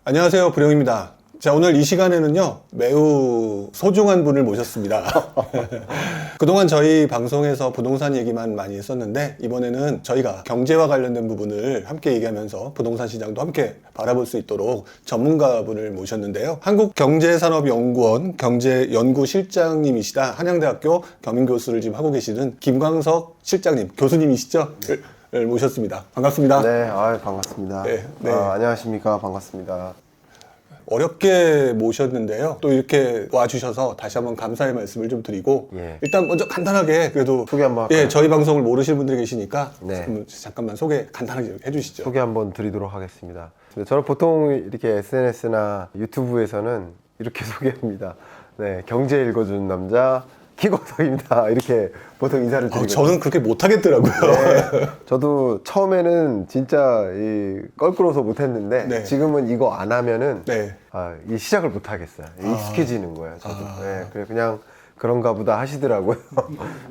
안녕하세요, 불영입니다. 자, 오늘 이 시간에는요, 매우 소중한 분을 모셨습니다. 그동안 저희 방송에서 부동산 얘기만 많이 했었는데, 이번에는 저희가 경제와 관련된 부분을 함께 얘기하면서 부동산 시장도 함께 바라볼 수 있도록 전문가분을 모셨는데요. 한국경제산업연구원 경제연구실장님이시다 한양대학교 겸임교수를 지금 하고 계시는 김광석 실장님, 교수님이시죠? 를 모셨습니다. 반갑습니다. 네, 반갑습니다. 네, 네. 안녕하십니까. 반갑습니다. 어렵게 모셨는데요. 또 이렇게 와주셔서 다시 한번 감사의 말씀을 좀 드리고, 예. 일단 먼저 간단하게 그래도 소개 한번 할까요? 예, 저희 방송을 모르시는 분들이 계시니까 네. 잠깐만 소개 간단하게 해주시죠. 소개 한번 드리도록 하겠습니다. 저는 보통 이렇게 SNS나 유튜브에서는 이렇게 소개합니다. 네, 경제 읽어주는 남자 김광석입니다. 이렇게 보통 인사를 드리거든요. 저는 그렇게 못하겠더라고요. 네, 저도 처음에는 진짜 껄끄러워서 못했는데 네. 지금은 이거 안 하면은 네. 이 시작을 못 하겠어요. 익숙해지는 거예요. 저도. 네, 그냥 그런가 보다 하시더라고요.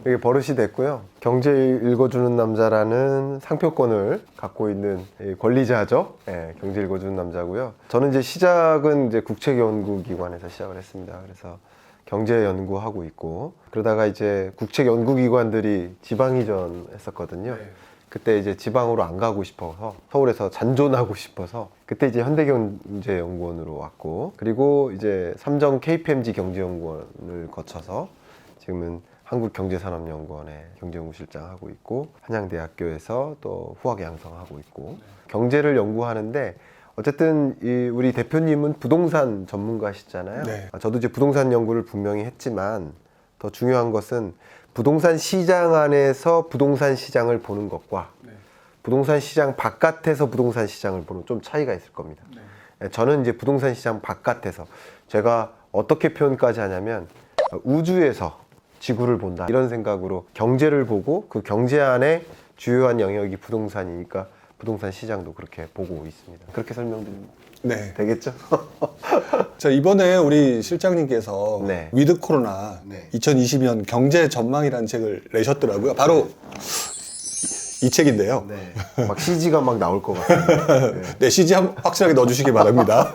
이게 버릇이 됐고요. 경제 읽어주는 남자라는 상표권을 갖고 있는 권리자죠. 네, 경제 읽어주는 남자고요. 저는 이제 시작은 이제 국책연구기관에서 시작을 했습니다. 그래서 경제 연구하고 있고, 그러다가 이제 국책 연구기관들이 지방 이전했었거든요. 네. 그때 이제 지방으로 안 가고 싶어서 서울에서 잔존하고 싶어서 그때 이제 현대경제연구원으로 왔고, 그리고 이제 삼정 KPMG 경제연구원을 거쳐서 지금은 한국경제산업연구원의 경제연구실장 하고 있고, 한양대학교에서 또 후학 양성하고 있고, 경제를 연구하는데 어쨌든 우리 대표님은 부동산 전문가시잖아요. 네. 저도 이제 부동산 연구를 분명히 했지만 더 중요한 것은 부동산 시장 안에서 부동산 시장을 보는 것과 부동산 시장 바깥에서 부동산 시장을 보는 좀 차이가 있을 겁니다. 저는 이제 부동산 시장 바깥에서, 제가 어떻게 표현까지 하냐면 우주에서 지구를 본다 이런 생각으로 경제를 보고, 그 경제 안에 주요한 영역이 부동산이니까 부동산 시장도 그렇게 보고 있습니다. 그렇게 설명드리면 네. 되겠죠? 자, 이번에 우리 실장님께서 네. 위드 코로나 2020년 경제 전망이라는 책을 내셨더라고요. 바로 이 책인데요. 네. 막 CG가 막 나올 것 같아요. 네. 네, CG 확실하게 넣어주시기 바랍니다.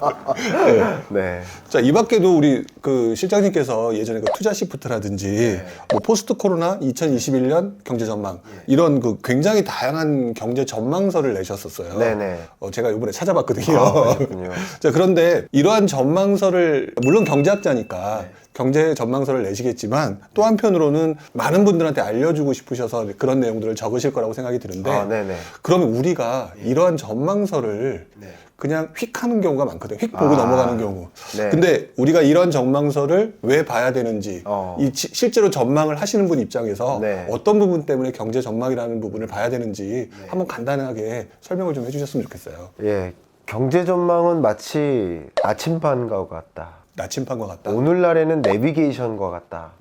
네. 네. 자, 이 밖에도 우리 그 실장님께서 예전에 그 투자 시프트라든지 뭐 포스트 코로나 2021년 경제 전망 이런 그 굉장히 다양한 경제 전망서를 내셨었어요. 네네. 제가 이번에 찾아봤거든요. 그렇군요. 자, 그런데 이러한 전망서를 물론 경제학자니까 경제 전망서를 내시겠지만 또 한편으로는 많은 분들한테 알려주고 싶으셔서 그런 내용들을 적으실 거라고 생각이 드는데 네네. 그러면 우리가 이러한 전망서를 그냥 휙 하는 경우가 많거든요. 휙 보고 넘어가는 경우. 네. 근데 우리가 이런 전망서를 왜 봐야 되는지, 실제로 전망을 하시는 분 입장에서 네. 어떤 부분 때문에 경제 전망이라는 부분을 봐야 되는지 한번 간단하게 설명을 좀 해주셨으면 좋겠어요. 예, 경제 전망은 마치 나침반과 같다. 나침반과 같다. 오늘날에는 내비게이션과 같다.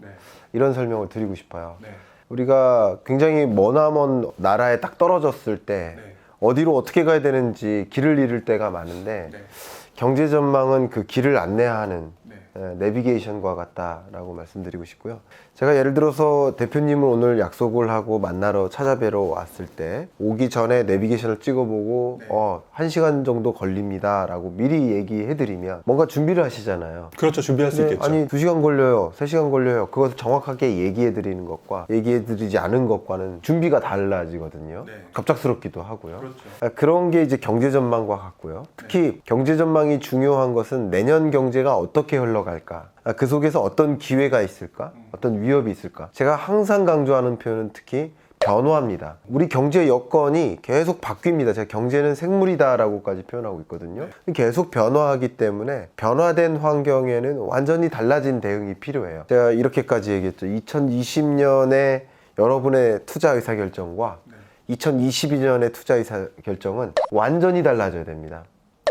이런 설명을 드리고 싶어요. 우리가 굉장히 머나먼 나라에 딱 떨어졌을 때 어디로 어떻게 가야 되는지 길을 잃을 때가 많은데 경제 전망은 그 길을 안내하는 내비게이션과 같다라고 말씀드리고 싶고요. 제가 예를 들어서 대표님을 오늘 약속을 하고 만나러 찾아뵈러 왔을 때 오기 전에 내비게이션을 찍어보고 1시간 정도 걸립니다 라고 미리 얘기해드리면 뭔가 준비를 하시잖아요. 그렇죠. 준비할 수 있겠죠. 아니 2시간 걸려요, 3시간 걸려요. 그것을 정확하게 얘기해드리는 것과 얘기해드리지 않은 것과는 준비가 달라지거든요. 갑작스럽기도 하고요. 그런 게 이제 경제 전망과 같고요. 특히 경제 전망이 중요한 것은 내년 경제가 어떻게 흘러갈까, 그 속에서 어떤 기회가 있을까, 어떤 위협이 있을까. 제가 항상 강조하는 표현은 특히 변화입니다. 우리 경제 여건이 계속 바뀝니다. 제가 경제는 생물이다 라고까지 표현하고 있거든요. 계속 변화하기 때문에 변화된 환경에는 완전히 달라진 대응이 필요해요. 제가 이렇게까지 얘기했죠. 2020년에 여러분의 투자 의사결정과 2022년의 투자 의사결정은 완전히 달라져야 됩니다.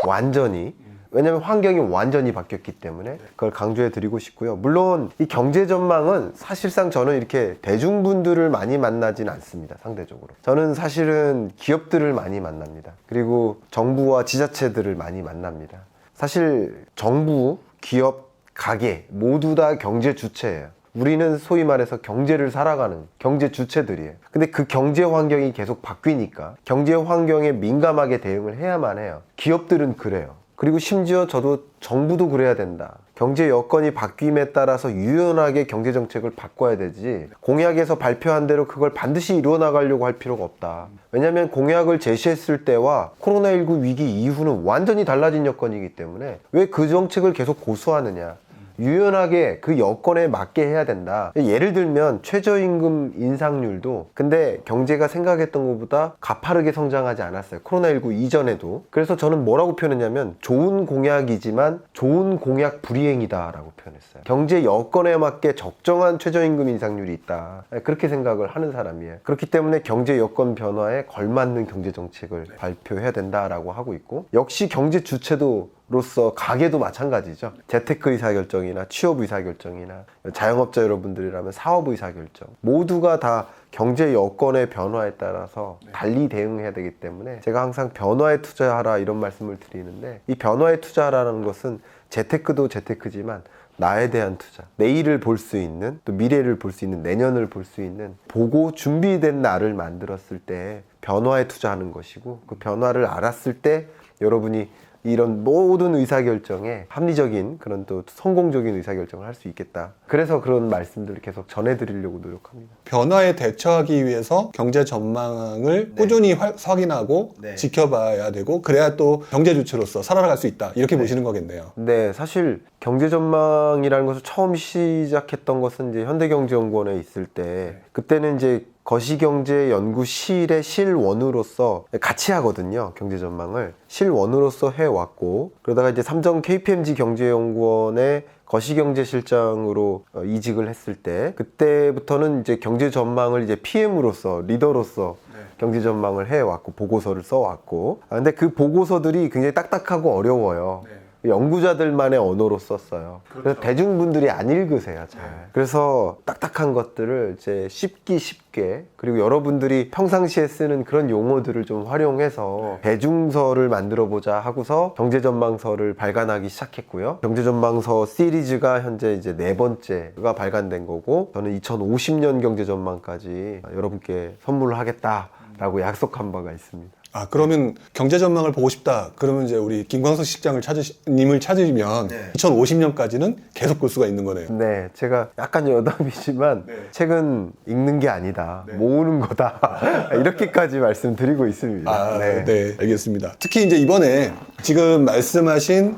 완전히. 왜냐하면 환경이 완전히 바뀌었기 때문에 그걸 강조해 드리고 싶고요. 물론 이 경제 전망은 사실상 저는 이렇게 대중분들을 많이 만나진 않습니다. 상대적으로 저는 사실은 기업들을 많이 만납니다. 그리고 정부와 지자체들을 많이 만납니다. 사실 정부, 기업, 가게 모두 다 경제 주체예요. 우리는 소위 말해서 경제를 살아가는 경제 주체들이에요. 근데 그 경제 환경이 계속 바뀌니까 경제 환경에 민감하게 대응을 해야만 해요. 기업들은 그래요. 그리고 심지어 저도 정부도 그래야 된다. 경제 여건이 바뀜에 따라서 유연하게 경제 정책을 바꿔야 되지, 공약에서 발표한 대로 그걸 반드시 이루어 나가려고 할 필요가 없다. 왜냐하면 공약을 제시했을 때와 코로나19 위기 이후는 완전히 달라진 여건이기 때문에 왜 그 정책을 계속 고수하느냐. 유연하게 그 여건에 맞게 해야 된다. 예를 들면 최저임금 인상률도 근데 경제가 생각했던 것보다 가파르게 성장하지 않았어요. 코로나19 이전에도. 그래서 저는 뭐라고 표현했냐면 좋은 공약이지만 좋은 공약 불이행이다 라고 표현했어요. 경제 여건에 맞게 적정한 최저임금 인상률이 있다. 그렇게 생각을 하는 사람이에요. 그렇기 때문에 경제 여건 변화에 걸맞는 경제 정책을 발표해야 된다라고 하고 있고, 역시 경제 주체도 로서 가게도 마찬가지죠. 재테크 의사결정이나 취업 의사결정이나 자영업자 여러분들이라면 사업 의사결정, 모두가 다 경제 여건의 변화에 따라서 달리 대응해야 되기 때문에 제가 항상 변화에 투자하라 이런 말씀을 드리는데, 이 변화에 투자하라는 것은 재테크도 재테크지만 나에 대한 투자, 내일을 볼 수 있는, 또 미래를 볼 수 있는, 내년을 볼 수 있는, 보고 준비된 나를 만들었을 때 변화에 투자하는 것이고, 그 변화를 알았을 때 여러분이 이런 모든 의사결정에 합리적인 그런 또 성공적인 의사결정을 할 수 있겠다. 그래서 그런 말씀들을 계속 전해드리려고 노력합니다. 변화에 대처하기 위해서 경제 전망을 꾸준히 확인하고 지켜봐야 되고, 그래야 또 경제 주체로서 살아나갈 수 있다, 이렇게 보시는 거겠네요. 네, 사실 경제 전망이라는 것을 처음 시작했던 것은 이제 현대경제연구원에 있을 때, 그때는 이제 거시경제연구실의 실원으로서 같이 하거든요. 경제 전망을 실원으로서 해왔고, 그러다가 이제 삼성 KPMG 경제연구원의 거시경제실장으로 이직을 했을 때, 그때부터는 이제 경제 전망을 이제 PM으로서, 리더로서 경제 전망을 해왔고 보고서를 써왔고, 근데 그 보고서들이 굉장히 딱딱하고 어려워요. 연구자들만의 언어로 썼어요. 그래서 대중분들이 안 읽으세요, 잘. 그래서 딱딱한 것들을 이제 쉽게, 그리고 여러분들이 평상시에 쓰는 그런 용어들을 좀 활용해서 대중서를 만들어 보자 하고서 경제전망서를 발간하기 시작했고요. 경제전망서 시리즈가 현재 이제 4번째가 발간된 거고, 저는 2050년 경제전망까지 여러분께 선물을 하겠다라고 약속한 바가 있습니다. 아, 그러면 경제 전망을 보고 싶다, 그러면 이제 우리 김광석 실장을 님을 찾으시면 2050년까지는 계속 볼 수가 있는 거네요. 네, 제가 약간 여담이지만 책은 읽는 게 아니다, 모으는 거다 이렇게까지 말씀드리고 있습니다. 아, 네, 알겠습니다. 특히 이제 이번에 지금 말씀하신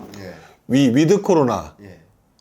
위드 코로나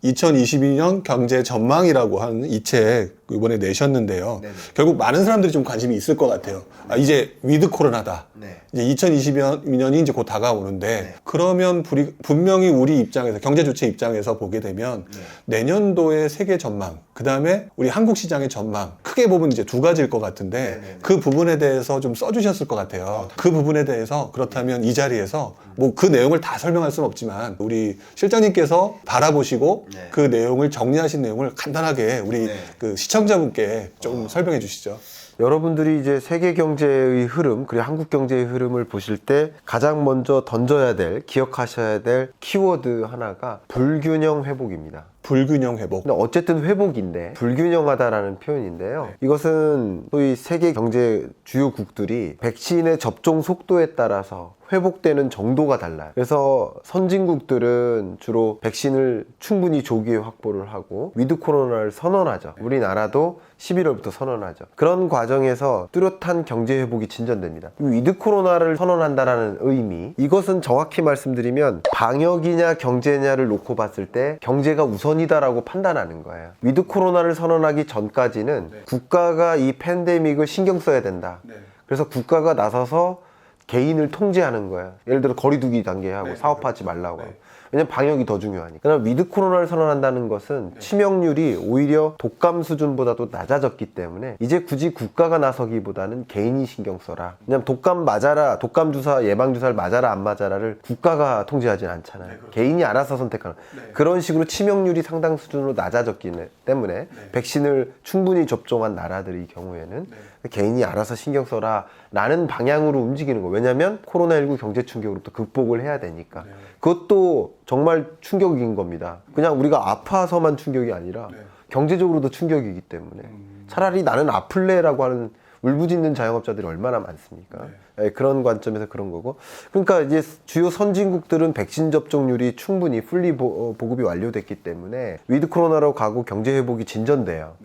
2022년 경제 전망이라고 하는 이 책 이번에 내셨는데요. 결국 많은 사람들이 좀 관심이 있을 것 같아요. 아, 이제 위드 코로나다. 이제 2022년이 이제 곧 다가오는데, 그러면 분명히 우리 입장에서, 경제 주체 입장에서 보게 되면 내년도의 세계 전망, 그 다음에 우리 한국 시장의 전망, 크게 보면 이제 2가지일 것 같은데, 그 부분에 대해서 좀 써주셨을 것 같아요. 그 부분에 대해서 그렇다면 이 자리에서 뭐 그 내용을 다 설명할 수는 없지만 우리 실장님께서 바라보시고 그 내용을 정리하신 내용을 간단하게 우리 그 시청자분께 좀 설명해 주시죠. 여러분들이 이제 세계 경제의 흐름, 그리고 한국 경제의 흐름을 보실 때 가장 먼저 던져야 될, 기억하셔야 될 키워드 하나가 불균형 회복입니다. 불균형 회복. 근데 어쨌든 회복인데 불균형하다라는 표현인데요. 이것은 소위 세계 경제 주요국들이 백신의 접종 속도에 따라서 회복되는 정도가 달라요. 그래서 선진국들은 주로 백신을 충분히 조기에 확보를 하고 위드 코로나를 선언하죠. 우리나라도 11월부터 선언하죠. 그런 과정에서 뚜렷한 경제 회복이 진전됩니다. 위드 코로나를 선언한다라는 의미, 이것은 정확히 말씀드리면 방역이냐 경제냐를 놓고 봤을 때 경제가 우선이다라고 판단하는 거예요. 위드 코로나를 선언하기 전까지는 국가가 이 팬데믹을 신경 써야 된다. 그래서 국가가 나서서 개인을 통제하는 거예요. 예를 들어 거리두기 단계하고 사업하지 말라고 하고. 왜냐면 방역이 더 중요하니까. 그러나 위드 코로나를 선언한다는 것은 치명률이 오히려 독감 수준보다도 낮아졌기 때문에 이제 굳이 국가가 나서기보다는 개인이 신경 써라. 왜냐면 독감 맞아라, 독감 주사, 예방 주사를 맞아라 안 맞아라를 국가가 통제하진 않잖아요. 개인이 알아서 선택하는 그런 식으로 치명률이 상당 수준으로 낮아졌기 때문에 백신을 충분히 접종한 나라들의 경우에는 개인이 알아서 신경 써라 라는 방향으로 움직이는 거예요. 왜냐하면 코로나19 경제 충격으로부터 극복을 해야 되니까. 그것도 정말 충격인 겁니다. 그냥 우리가 아파서만 충격이 아니라 경제적으로도 충격이기 때문에 차라리 나는 아플래라고 하는 울부짖는 자영업자들이 얼마나 많습니까? 네, 그런 관점에서 그런 거고. 그러니까 이제 주요 선진국들은 백신 접종률이 충분히 풀리 보급이 완료됐기 때문에 위드 코로나로 가고 경제 회복이 진전돼요.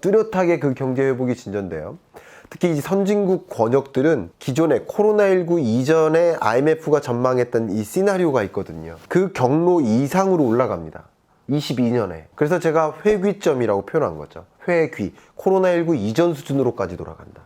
뚜렷하게 그 경제 회복이 진전돼요. 특히 이 선진국 권역들은 기존에 코로나19 이전에 IMF가 전망했던 이 시나리오가 있거든요. 그 경로 이상으로 올라갑니다. 22년에. 그래서 제가 회귀점이라고 표현한 거죠. 회귀. 코로나19 이전 수준으로까지 돌아간다.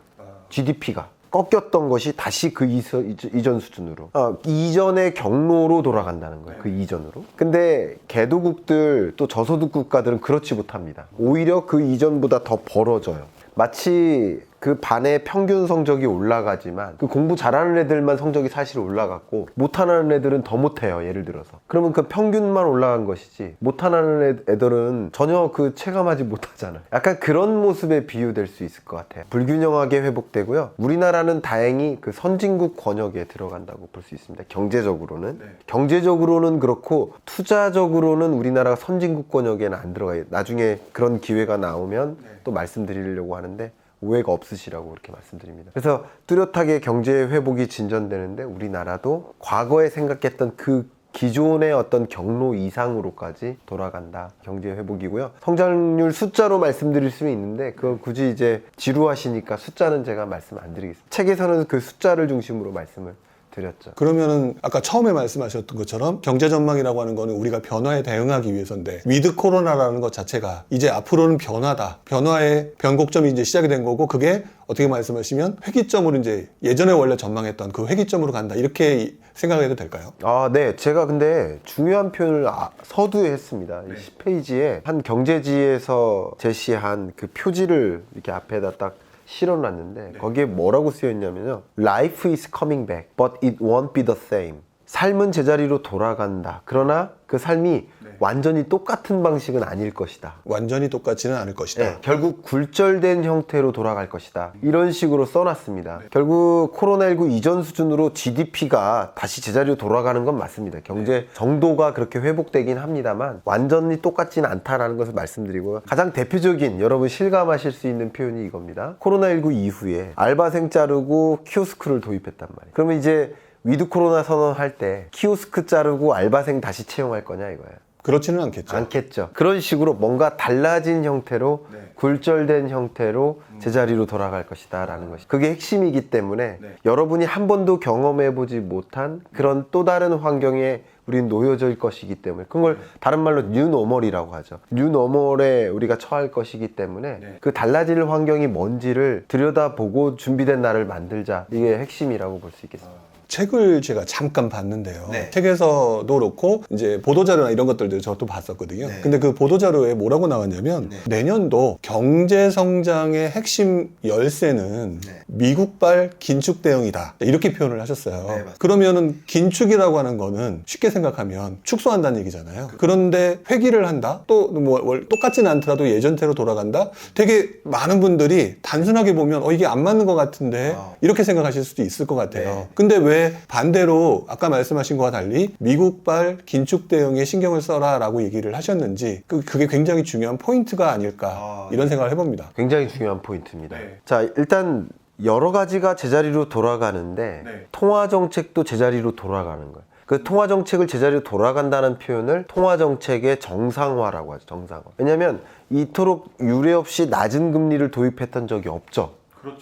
GDP가. 꺾였던 것이 다시 그 이전 수준으로. 이전의 경로로 돌아간다는 거예요. 그 이전으로. 근데 개도국들 또 저소득 국가들은 그렇지 못합니다. 오히려 그 이전보다 더 벌어져요. 마치 그 반의 평균 성적이 올라가지만 그 공부 잘하는 애들만 성적이 사실 올라갔고 못하는 애들은 더 못해요. 예를 들어서. 그러면 그 평균만 올라간 것이지 못하는 애들은 전혀 그 체감하지 못하잖아요. 약간 그런 모습에 비유될 수 있을 것 같아요. 불균형하게 회복되고요. 우리나라는 다행히 그 선진국 권역에 들어간다고 볼 수 있습니다. 경제적으로는. 경제적으로는 그렇고 투자적으로는 우리나라가 선진국 권역에는 안 들어가요. 나중에 그런 기회가 나오면 또 말씀드리려고 하는데 오해가 없으시라고 그렇게 말씀드립니다. 그래서 뚜렷하게 경제 회복이 진전되는데 우리나라도 과거에 생각했던 그 기존의 어떤 경로 이상으로까지 돌아간다. 경제 회복이고요. 성장률 숫자로 말씀드릴 수는 있는데 그거 굳이 이제 지루하시니까 숫자는 제가 말씀 안 드리겠습니다. 책에서는 그 숫자를 중심으로 말씀을 드렸죠. 그러면은 아까 처음에 말씀하셨던 것처럼 경제 전망이라고 하는 거는 우리가 변화에 대응하기 위해서인데 위드 코로나라는 것 자체가 이제 앞으로는 변화다. 변화의 변곡점이 이제 시작이 된 거고 그게 어떻게 말씀하시면 회기점으로 이제 예전에 원래 전망했던 그 회기점으로 간다. 이렇게 생각해도 될까요? 네. 제가 근데 중요한 표현을 서두에 했습니다. 10페이지에 한 경제지에서 제시한 그 표지를 이렇게 앞에다 딱 실어놨는데 거기에 뭐라고 쓰여있냐면요. Life is coming back, but it won't be the same. 삶은 제자리로 돌아간다. 그러나 그 삶이 완전히 똑같은 방식은 아닐 것이다. 완전히 똑같지는 않을 것이다. 결국 굴절된 형태로 돌아갈 것이다. 이런 식으로 써놨습니다. 결국 코로나19 이전 수준으로 GDP가 다시 제자리로 돌아가는 건 맞습니다. 경제 정도가 그렇게 회복되긴 합니다만 완전히 똑같지는 않다라는 것을 말씀드리고요. 가장 대표적인 여러분 실감하실 수 있는 표현이 이겁니다. 코로나19 이후에 알바생 자르고 키오스크를 도입했단 말이에요. 그러면 이제 위드 코로나 선언할 때 키오스크 자르고 알바생 다시 채용할 거냐 이거예요. 그렇지는 않겠죠. 않겠죠. 그런 식으로 뭔가 달라진 형태로 굴절된 형태로 제자리로 돌아갈 것이다 라는 것이 그게 핵심이기 때문에 여러분이 한 번도 경험해보지 못한 그런 또 다른 환경에 우리는 놓여질 것이기 때문에 그걸 다른 말로 뉴노멀이라고 하죠. 뉴노멀에 우리가 처할 것이기 때문에 그 달라질 환경이 뭔지를 들여다보고 준비된 나를 만들자. 이게 핵심이라고 볼 수 있겠습니다. 책을 제가 잠깐 봤는데요. 책에서도 그렇고 이제 보도자료나 이런 것들도 저도 봤었거든요. 근데 그 보도자료에 뭐라고 나왔냐면 내년도 경제성장의 핵심 열쇠는 미국발 긴축 대응이다. 이렇게 표현을 하셨어요. 그러면은 긴축이라고 하는 거는 쉽게 생각하면 축소한다는 얘기잖아요. 그런데 회귀를 한다? 또 뭐 똑같지는 않더라도 예전대로 돌아간다? 되게 많은 분들이 단순하게 보면 이게 안 맞는 것 같은데 이렇게 생각하실 수도 있을 것 같아요. 근데 왜 반대로 아까 말씀하신 것과 달리 미국발 긴축 대응에 신경을 써라 라고 얘기를 하셨는지 그게 굉장히 중요한 포인트가 아닐까 이런 생각을 해봅니다. 굉장히 중요한 포인트입니다. 자, 일단 여러 가지가 제자리로 돌아가는데 통화정책도 제자리로 돌아가는 거예요. 그 통화정책을 제자리로 돌아간다는 표현을 통화정책의 정상화라고 하죠. 정상화. 왜냐하면 이토록 유례 없이 낮은 금리를 도입했던 적이 없죠.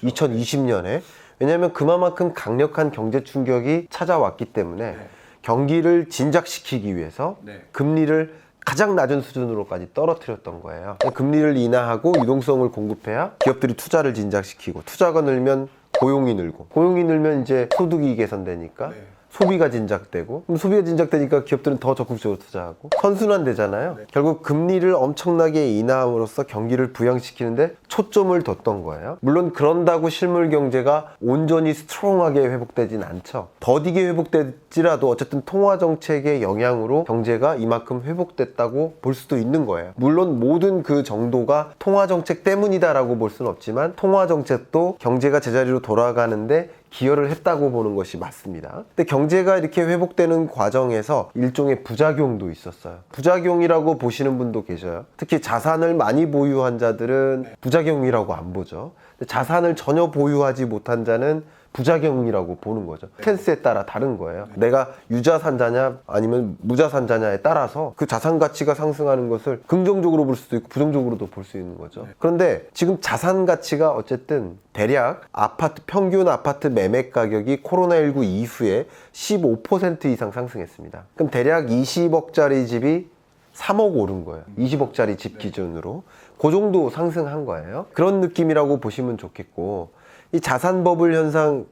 2020년에. 왜냐하면 그만큼 강력한 경제 충격이 찾아왔기 때문에 경기를 진작시키기 위해서 금리를 가장 낮은 수준으로까지 떨어뜨렸던 거예요. 금리를 인하하고 유동성을 공급해야 기업들이 투자를 진작시키고 투자가 늘면 고용이 늘고 고용이 늘면 이제 소득이 개선되니까 소비가 진작되고 그럼 소비가 진작되니까 기업들은 더 적극적으로 투자하고 선순환 되잖아요. 결국 금리를 엄청나게 인하함으로써 경기를 부양시키는데 초점을 뒀던 거예요. 물론 그런다고 실물 경제가 온전히 스트롱하게 회복되진 않죠. 더디게 회복될지라도 어쨌든 통화 정책의 영향으로 경제가 이만큼 회복됐다고 볼 수도 있는 거예요. 물론 모든 그 정도가 통화 정책 때문이다라고 볼 수는 없지만 통화 정책도 경제가 제자리로 돌아가는데 기여를 했다고 보는 것이 맞습니다. 근데 경제가 이렇게 회복되는 과정에서 일종의 부작용도 있었어요. 부작용이라고 보시는 분도 계셔요. 특히 자산을 많이 보유한 자들은 부작용이라고 안 보죠. 근데 자산을 전혀 보유하지 못한 자는 부작용이라고 보는 거죠. 스탠스에 따라 다른 거예요. 내가 유자산자냐 아니면 무자산자냐에 따라서 그 자산 가치가 상승하는 것을 긍정적으로 볼 수도 있고 부정적으로도 볼 수 있는 거죠. 그런데 지금 자산 가치가 어쨌든 대략 평균 아파트 매매 가격이 코로나19 이후에 15% 이상 상승했습니다. 그럼 대략 20억짜리 집이 3억 오른 거예요. 20억짜리 집 기준으로. 그 정도 상승한 거예요. 그런 느낌이라고 보시면 좋겠고, 이 자산 버블이라는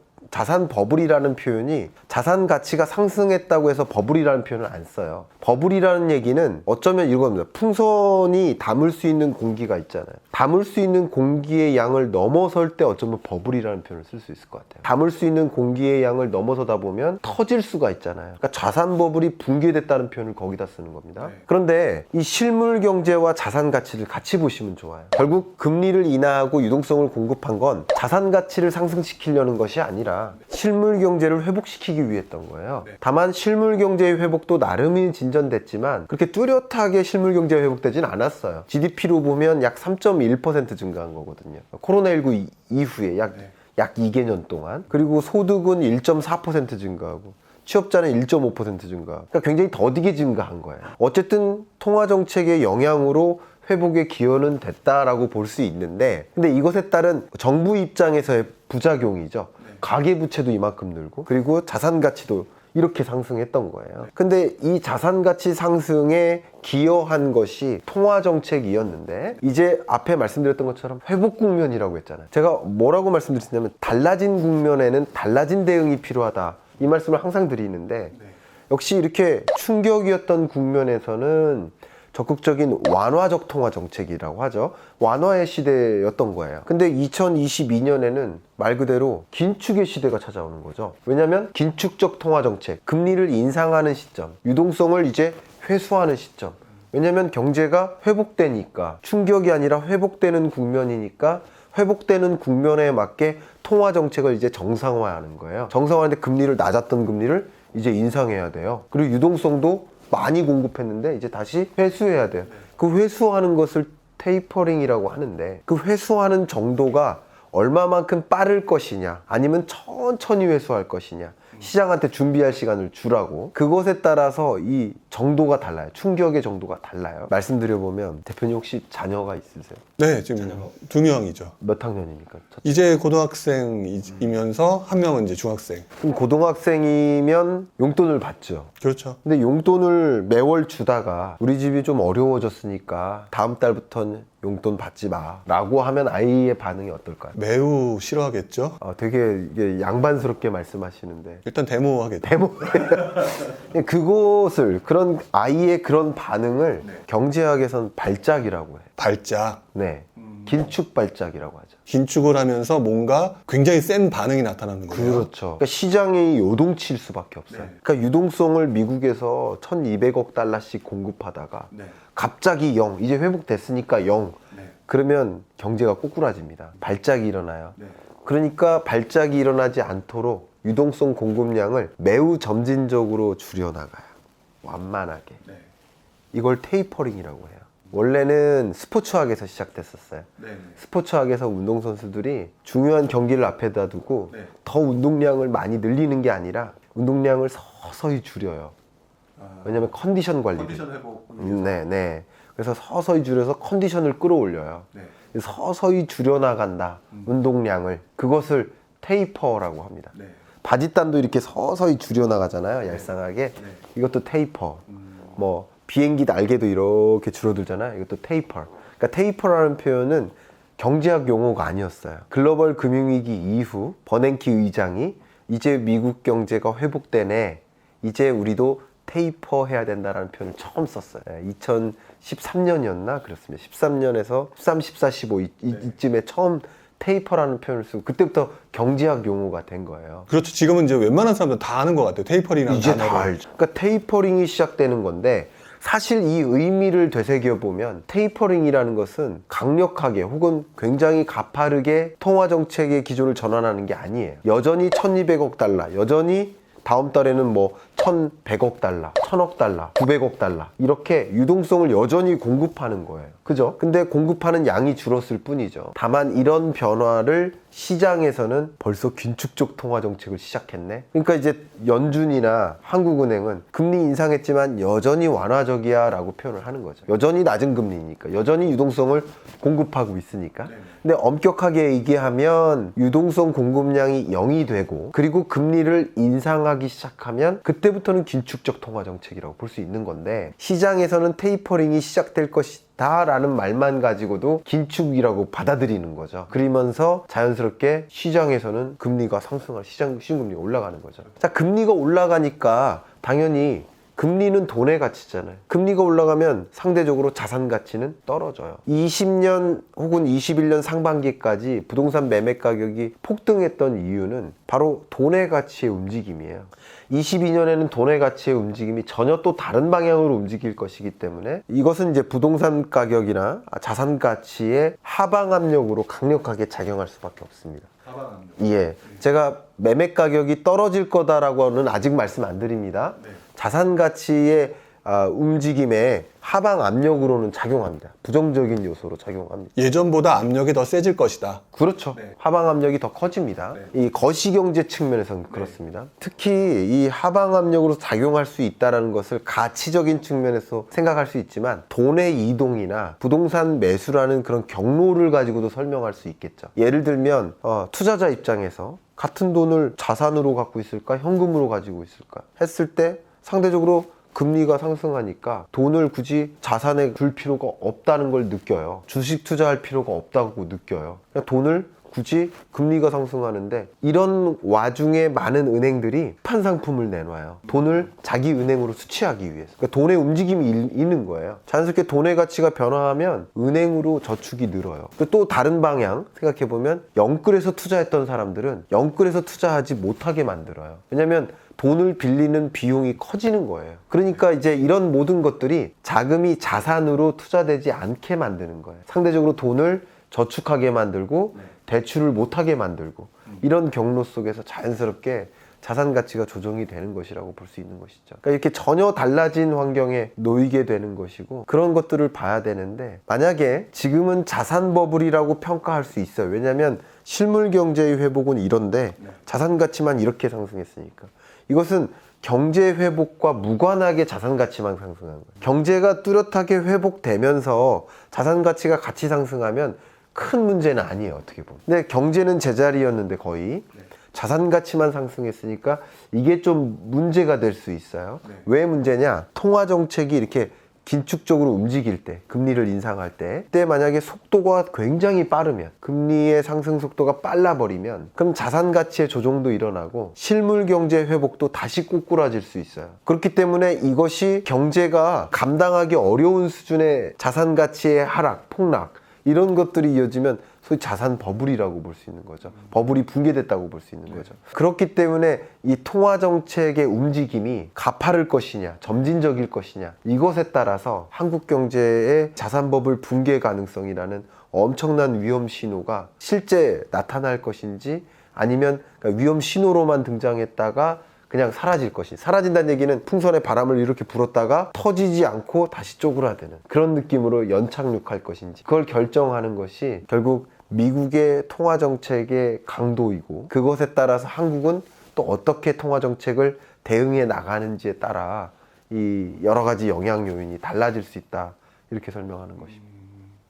표현이 자산 가치가 상승했다고 해서 버블이라는 표현을 안 써요. 버블이라는 얘기는 어쩌면 이겁니다. 풍선이 담을 수 있는 공기가 있잖아요. 담을 수 있는 공기의 양을 넘어설 때 어쩌면 버블이라는 표현을 쓸 수 있을 것 같아요. 담을 수 있는 공기의 양을 넘어서다 보면 터질 수가 있잖아요. 그러니까 자산 버블이 붕괴됐다는 표현을 거기다 쓰는 겁니다. 그런데 이 실물 경제와 자산 가치를 같이 보시면 좋아요. 결국 금리를 인하하고 유동성을 공급한 건 자산 가치를 상승시키려는 것이 아니라 실물 경제를 회복시키기 위했던 거예요. 다만 실물 경제의 회복도 나름이 진전됐지만 그렇게 뚜렷하게 실물 경제가 회복되진 않았어요. GDP로 보면 약 3.1% 증가한 거거든요. 코로나19 이후에 약 2개년 동안. 그리고 소득은 1.4% 증가하고 취업자는 1.5% 증가. 그러니까 굉장히 더디게 증가한 거예요. 어쨌든 통화정책의 영향으로 회복의 기여는 됐다라고 볼 수 있는데, 근데 이것에 따른 정부 입장에서의 부작용이죠. 가계부채도 이만큼 늘고 그리고 자산가치도 이렇게 상승했던 거예요. 근데 이 자산가치 상승에 기여한 것이 통화정책이었는데, 이제 앞에 말씀드렸던 것처럼 회복 국면이라고 했잖아요. 제가 뭐라고 말씀드렸냐면 달라진 국면에는 달라진 대응이 필요하다, 이 말씀을 항상 드리는데, 역시 이렇게 충격이었던 국면에서는 적극적인 완화적 통화 정책이라고 하죠. 완화의 시대였던 거예요. 근데 2022년에는 말 그대로 긴축의 시대가 찾아오는 거죠. 왜냐하면 긴축적 통화 정책, 금리를 인상하는 시점, 유동성을 이제 회수하는 시점. 왜냐하면 경제가 회복되니까, 충격이 아니라 회복되는 국면이니까 회복되는 국면에 맞게 통화 정책을 이제 정상화하는 거예요. 정상화하는데 금리를 낮았던 금리를 이제 인상해야 돼요. 그리고 유동성도 많이 공급했는데 이제 다시 회수해야 돼요. 그 회수하는 것을 테이퍼링이라고 하는데, 그 회수하는 정도가 얼마만큼 빠를 것이냐 아니면 천천히 회수할 것이냐, 시장한테 준비할 시간을 주라고, 그것에 따라서 이 정도가 달라요. 충격의 정도가 달라요. 말씀드려보면 대표님 혹시 자녀가 있으세요? 네, 지금 2명이죠. 몇 학년입니까? 이제 고등학생이면서 한 명은 이제 중학생. 그럼 고등학생이면 용돈을 받죠. 그렇죠. 근데 용돈을 매월 주다가 우리 집이 좀 어려워졌으니까 다음 달부터는 용돈 받지 마 라고 하면 아이의 반응이 어떨까요? 매우 싫어하겠죠. 되게 이게 양반스럽게 말씀하시는데, 일단 데모하겠죠. 대모 그것을, 그런 아이의 그런 반응을 경제학에서는 발작이라고 해요. 발작. 네, 긴축 발작이라고 하죠. 긴축을 하면서 뭔가 굉장히 센 반응이 나타나는 거예요. 그렇죠. 그러니까 시장이 요동칠 수밖에 없어요. 그러니까 유동성을 미국에서 1200억 달러씩 공급하다가 갑자기 0, 이제 회복됐으니까 0. 그러면 경제가 꼬꾸라집니다. 발작이 일어나요. 그러니까 발작이 일어나지 않도록 유동성 공급량을 매우 점진적으로 줄여나가요. 완만하게. 이걸 테이퍼링이라고 해요. 원래는 스포츠학에서 시작됐었어요. 스포츠학에서 운동선수들이 중요한 경기를 앞에다 두고 더 운동량을 많이 늘리는 게 아니라 운동량을 서서히 줄여요. 왜냐면 컨디션 관리. 컨디션 회복. 네. 그래서 서서히 줄여서 컨디션을 끌어올려요. 서서히 줄여나간다. 운동량을. 그것을 테이퍼라고 합니다. 바짓단도 이렇게 서서히 줄여나가잖아요. 얄쌍하게. 이것도 테이퍼. 뭐 비행기 날개도 이렇게 줄어들잖아요. 이것도 테이퍼. 그러니까 테이퍼라는 표현은 경제학 용어가 아니었어요. 글로벌 금융위기 이후 버냉키 의장이 이제 미국 경제가 회복되네, 이제 우리도 테이퍼 해야 된다라는 표현을 처음 썼어요. 2013년이었나 그렇습니다. 13년에서 13, 14, 15 이쯤에 처음 테이퍼라는 표현을 쓰고, 그때부터 경제학 용어가 된 거예요. 그렇죠. 지금은 이제 웬만한 사람들 다 아는 것 같아요. 테이퍼링이라는 이제 단어를. 다 알죠. 그러니까 테이퍼링이 시작되는 건데, 사실 이 의미를 되새겨보면 테이퍼링이라는 것은 강력하게 혹은 굉장히 가파르게 통화정책의 기조를 전환하는 게 아니에요. 여전히 1200억 달러, 여전히 다음 달에는 뭐 1100억 달러, 1000억 달러, 900억 달러 이렇게 유동성을 여전히 공급하는 거예요. 그죠? 근데 공급하는 양이 줄었을 뿐이죠. 다만 이런 변화를 시장에서는 벌써 긴축적 통화 정책을 시작했네. 그러니까 이제 연준이나 한국은행은 금리 인상했지만 여전히 완화적이야 라고 표현을 하는 거죠. 여전히 낮은 금리니까, 여전히 유동성을 공급하고 있으니까. 근데 엄격하게 얘기하면 유동성 공급량이 0이 되고 그리고 금리를 인상하기 시작하면 그때부터는 긴축적 통화 정책이라고 볼 수 있는 건데, 시장에서는 테이퍼링이 시작될 것이다 라는 말만 가지고도 긴축이라고 받아들이는 거죠. 그러면서 자연스럽게 시장에서는 금리가 상승할, 시중금리가 올라가는 거죠. 자, 금리가 올라가니까 당연히 금리는 돈의 가치잖아요. 금리가 올라가면 상대적으로 자산 가치는 떨어져요. 20년 혹은 21년 상반기까지 부동산 매매 가격이 폭등했던 이유는 바로 돈의 가치의 움직임이에요. 22년에는 돈의 가치의 움직임이 전혀 또 다른 방향으로 움직일 것이기 때문에 이것은 이제 부동산 가격이나 자산 가치의 하방 압력으로 강력하게 작용할 수밖에 없습니다. 예, 제가 매매 가격이 떨어질 거다라고는 아직 말씀 안 드립니다. 자산 가치의 움직임에 하방 압력으로는 작용합니다. 부정적인 요소로 작용합니다. 예전보다 압력이 더 세질 것이다. 그렇죠. 하방 압력이 더 커집니다. 이 거시경제 측면에서는 그렇습니다. 특히 이 하방 압력으로 작용할 수 있다는 것을 가치적인 측면에서 생각할 수 있지만 돈의 이동이나 부동산 매수라는 그런 경로를 가지고도 설명할 수 있겠죠. 예를 들면 투자자 입장에서 같은 돈을 자산으로 갖고 있을까 현금으로 가지고 있을까 했을 때 상대적으로 금리가 상승하니까 돈을 굳이 자산에 둘 필요가 없다는 걸 느껴요. 주식 투자할 필요가 없다고 느껴요. 그냥 돈을 굳이 금리가 상승하는데, 이런 와중에 많은 은행들이 판 상품을 내놔요. 돈을 자기 은행으로 수취하기 위해서. 그러니까 돈의 움직임이 있는 거예요. 자연스럽게 돈의 가치가 변화하면 은행으로 저축이 늘어요. 또 다른 방향 생각해보면 영끌에서 투자했던 사람들은 영끌에서 투자하지 못하게 만들어요. 왜냐면 돈을 빌리는 비용이 커지는 거예요. 그러니까 이제 이런 모든 것들이 자금이 자산으로 투자되지 않게 만드는 거예요. 상대적으로 돈을 저축하게 만들고 대출을 못하게 만들고, 이런 경로 속에서 자연스럽게 자산 가치가 조정이 되는 것이라고 볼 수 있는 것이죠. 그러니까 이렇게 전혀 달라진 환경에 놓이게 되는 것이고, 그런 것들을 봐야 되는데, 만약에 지금은 자산 버블이라고 평가할 수 있어요. 왜냐하면 실물 경제의 회복은 이런데 자산 가치만 이렇게 상승했으니까. 이것은 경제 회복과 무관하게 자산 가치만 상승한 거예요. 경제가 뚜렷하게 회복되면서 자산 가치가 같이 상승하면 큰 문제는 아니에요, 어떻게 보면. 근데 경제는 제자리였는데 거의 자산 가치만 상승했으니까 이게 좀 문제가 될 수 있어요. 왜 문제냐? 통화 정책이 이렇게 긴축적으로 움직일 때, 금리를 인상할 때, 그때 만약에 속도가 굉장히 빠르면, 금리의 상승 속도가 빨라버리면, 그럼 자산 가치의 조정도 일어나고 실물 경제 회복도 다시 꼬꾸라질 수 있어요. 그렇기 때문에 이것이 경제가 감당하기 어려운 수준의 자산 가치의 하락, 폭락, 이런 것들이 이어지면 소위 자산 버블이라고 볼 수 있는 거죠. 버블이 붕괴됐다고 볼 수 있는 거죠. 그렇기 때문에 이 통화 정책의 움직임이 가파를 것이냐, 점진적일 것이냐, 이것에 따라서 한국 경제의 자산 버블 붕괴 가능성이라는 엄청난 위험 신호가 실제 나타날 것인지, 아니면 위험 신호로만 등장했다가 그냥 사라질 것이, 사라진다는 얘기는 풍선에 바람을 이렇게 불었다가 터지지 않고 다시 쪼그라드는 그런 느낌으로 연착륙할 것인지, 그걸 결정하는 것이 결국 미국의 통화정책의 강도이고, 그것에 따라서 한국은 또 어떻게 통화정책을 대응해 나가는지에 따라 이 여러 가지 영향 요인이 달라질 수 있다, 이렇게 설명하는 것입니다.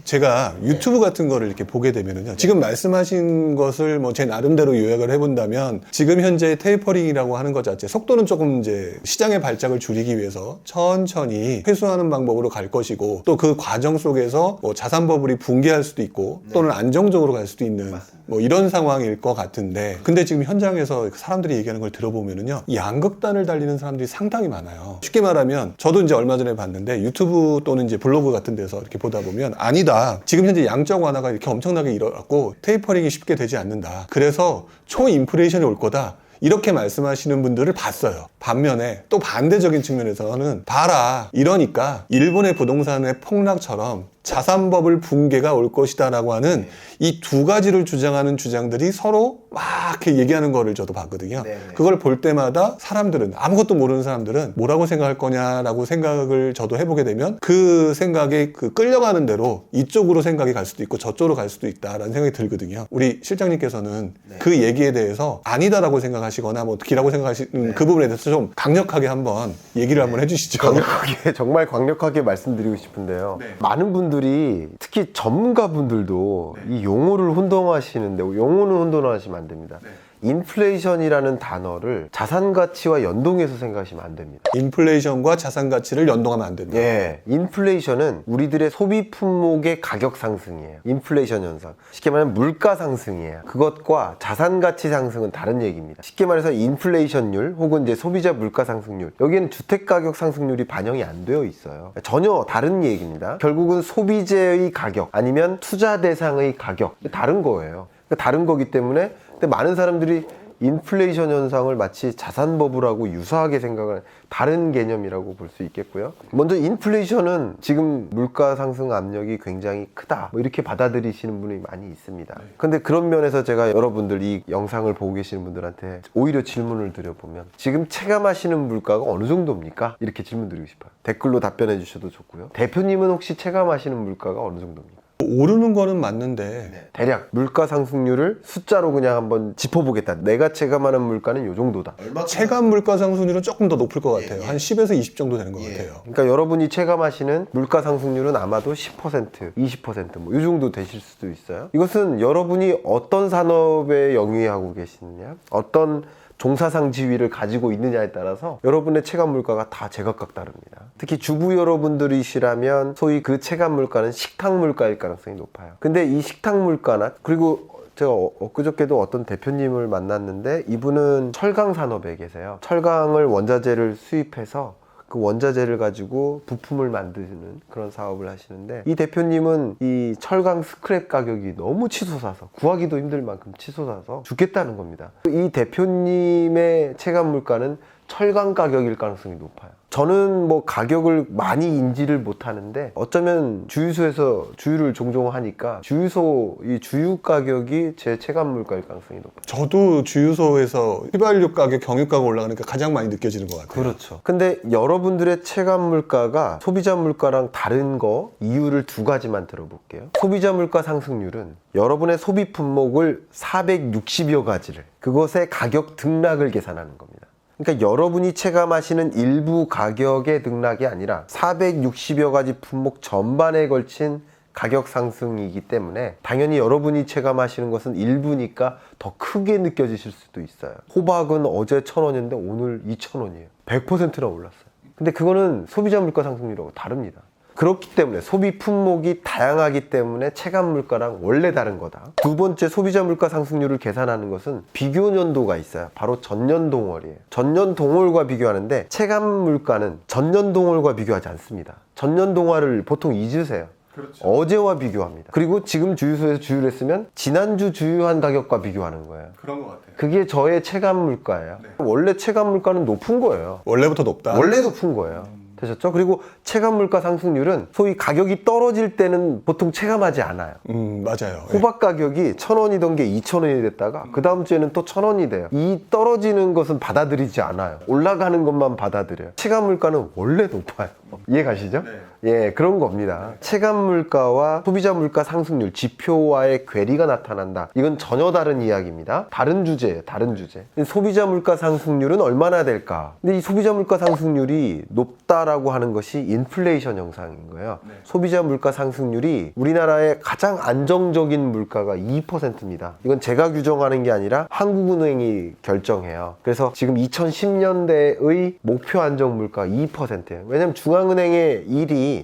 제가 유튜브 같은 거를 이렇게 보게 되면은요, 지금 말씀하신 것을 뭐 제 나름대로 요약을 해본다면, 지금 현재 테이퍼링이라고 하는 것 자체, 속도는 조금 이제 시장의 발작을 줄이기 위해서 천천히 회수하는 방법으로 갈 것이고, 또 그 과정 속에서 뭐 자산 버블이 붕괴할 수도 있고, 또는 안정적으로 갈 수도 있는 뭐 이런 상황일 것 같은데, 근데 지금 현장에서 사람들이 얘기하는 걸 들어보면은요, 양극단을 달리는 사람들이 상당히 많아요. 쉽게 말하면, 저도 이제 얼마 전에 봤는데, 유튜브 또는 이제 블로그 같은 데서 이렇게 보다 보면, 아니다, 지금 현재 양적 완화가 이렇게 엄청나게 일어났고 테이퍼링이 쉽게 되지 않는다, 그래서 초인플레이션이 올 거다, 이렇게 말씀하시는 분들을 봤어요. 반면에 또 반대적인 측면에서는 봐라, 이러니까 일본의 부동산의 폭락처럼 자산버블 붕괴가 올 것이다 라고 하는 이 두 가지를 주장하는 주장들이 서로 막 이렇게 얘기하는 거를 저도 봤거든요. 그걸 볼 때마다 사람들은, 아무것도 모르는 사람들은 뭐라고 생각할 거냐라고 생각을 저도 해보게 되면 그 생각에 그 끌려가는 대로 이쪽으로 생각이 갈 수도 있고 저쪽으로 갈 수도 있다라는 생각이 들거든요. 우리 실장님께서는 그 얘기에 대해서 아니다라고 생각하시거나 뭐 기라고 생각하시는 그 부분에 대해서 좀 강력하게 한번 얘기를 한번 해주시죠. 강력하게, 정말 강력하게 말씀드리고 싶은데요. 많은 분들이, 특히 전문가분들도 이 용어를 혼동하시는데, 용어는 혼동하시면 안 됩니다. 인플레이션이라는 단어를 자산 가치와 연동해서 생각하시면 안 됩니다. 인플레이션과 자산 가치를 연동하면 안 된다. 예, 인플레이션은 우리들의 소비 품목의 가격 상승이에요. 인플레이션 현상. 쉽게 말하면 물가 상승이에요. 그것과 자산 가치 상승은 다른 얘기입니다. 쉽게 말해서 인플레이션율 혹은 이제 소비자 물가 상승률, 여기에는 주택 가격 상승률이 반영이 안 되어 있어요. 전혀 다른 얘기입니다. 결국은 소비재의 가격 아니면 투자 대상의 가격, 다른 거예요. 다른 거기 때문에, 근데 많은 사람들이 인플레이션 현상을 마치 자산 버블하고 유사하게 생각하는 다른 개념이라고 볼 수 있겠고요. 먼저 인플레이션은 지금 물가 상승 압력이 굉장히 크다, 뭐 이렇게 받아들이시는 분이 많이 있습니다. 근데 그런 면에서 제가 여러분들, 이 영상을 보고 계시는 분들한테 오히려 질문을 드려보면, 지금 체감하시는 물가가 어느 정도입니까? 이렇게 질문 드리고 싶어요. 댓글로 답변해 주셔도 좋고요. 대표님은 혹시 체감하시는 물가가 어느 정도입니까? 오르는 거는 맞는데 대략 물가 상승률을 숫자로 그냥 한번 짚어보겠다. 내가 체감하는 물가는 요 정도다. 체감 물가 상승률은 조금 더 높을 것 같아요. 한 10에서 20 정도 되는 것 같아요. 그러니까 여러분이 체감하시는 물가 상승률은 아마도 10%, 20% 뭐 이 정도 되실 수도 있어요. 이것은 여러분이 어떤 산업에 영위하고 계시느냐, 어떤 종사상 지위를 가지고 있느냐에 따라서 여러분의 체감 물가가 다 제각각 다릅니다. 특히 주부 여러분들이시라면 소위 그 체감 물가는 식탁 물가일 가능성이 높아요. 근데 이 식탁 물가나, 그리고 제가 엊그저께도 어떤 대표님을 만났는데, 이분은 철강 산업에 계세요. 철강을 원자재를 수입해서 그 원자재를 가지고 부품을 만드는 그런 사업을 하시는데, 이 대표님은 이 철강 스크랩 가격이 너무 치솟아서, 구하기도 힘들 만큼 치솟아서 죽겠다는 겁니다. 이 대표님의 체감 물가는 철강 가격일 가능성이 높아요. 저는 뭐 가격을 많이 인지를 못하는데, 어쩌면 주유소에서 주유를 종종 하니까 주유소 이 주유 가격이 제 체감 물가일 가능성이 높아요. 저도 주유소에서 휘발유 가격, 경유가가 올라가니까 가장 많이 느껴지는 것 같아요. 그렇죠. 근데 여러분들의 체감 물가가 소비자 물가랑 다른 거, 이유를 두 가지만 들어볼게요. 소비자 물가 상승률은 여러분의 소비 품목을 460여 가지를, 그것의 가격 등락을 계산하는 겁니다. 그러니까 여러분이 체감하시는 일부 가격의 등락이 아니라 460여 가지 품목 전반에 걸친 가격 상승이기 때문에, 당연히 여러분이 체감하시는 것은 일부니까 더 크게 느껴지실 수도 있어요. 호박은 어제 1,000원이었는데 오늘 2,000원이에요. 100%나 올랐어요. 근데 그거는 소비자 물가 상승률하고 다릅니다. 그렇기 때문에 소비 품목이 다양하기 때문에 체감 물가랑 원래 다른 거다. 두 번째, 소비자 물가 상승률을 계산하는 것은 비교 연도가 있어요. 바로 전년 동월이에요. 전년 동월과 비교하는데, 체감 물가는 전년 동월과 비교하지 않습니다. 전년 동월을 보통 잊으세요. 그렇죠. 어제와 비교합니다. 그리고 지금 주유소에서 주유를 했으면 지난주 주유한 가격과 비교하는 거예요. 그런 것 같아요. 그게 저의 체감 물가예요. 원래 체감 물가는 높은 거예요. 원래부터 높다. 원래 높은 거예요. 되셨죠? 그리고 체감 물가 상승률은 소위 가격이 떨어질 때는 보통 체감하지 않아요. 맞아요. 호박 가격이 1,000원이던 게 2,000원이 됐다가 그 다음 주에는 또 1,000원이 돼요. 이 떨어지는 것은 받아들이지 않아요. 올라가는 것만 받아들여요. 체감 물가는 원래 높아요. 이해 가시죠? 예, 그런 겁니다. 체감 물가와 소비자 물가 상승률 지표와의 괴리가 나타난다. 이건 전혀 다른 이야기입니다. 다른 주제예요. 다른 주제. 소비자 물가 상승률은 얼마나 될까? 근데 이 소비자 물가 상승률이 높다라고 하는 것이 인플레이션 현상인 거예요. 소비자 물가 상승률이 우리나라의 가장 안정적인 물가가 2%입니다. 이건 제가 규정하는 게 아니라 한국은행이 결정해요. 그래서 지금 2010년대의 목표 안정 물가가 2%예요. 왜냐면 중앙은행이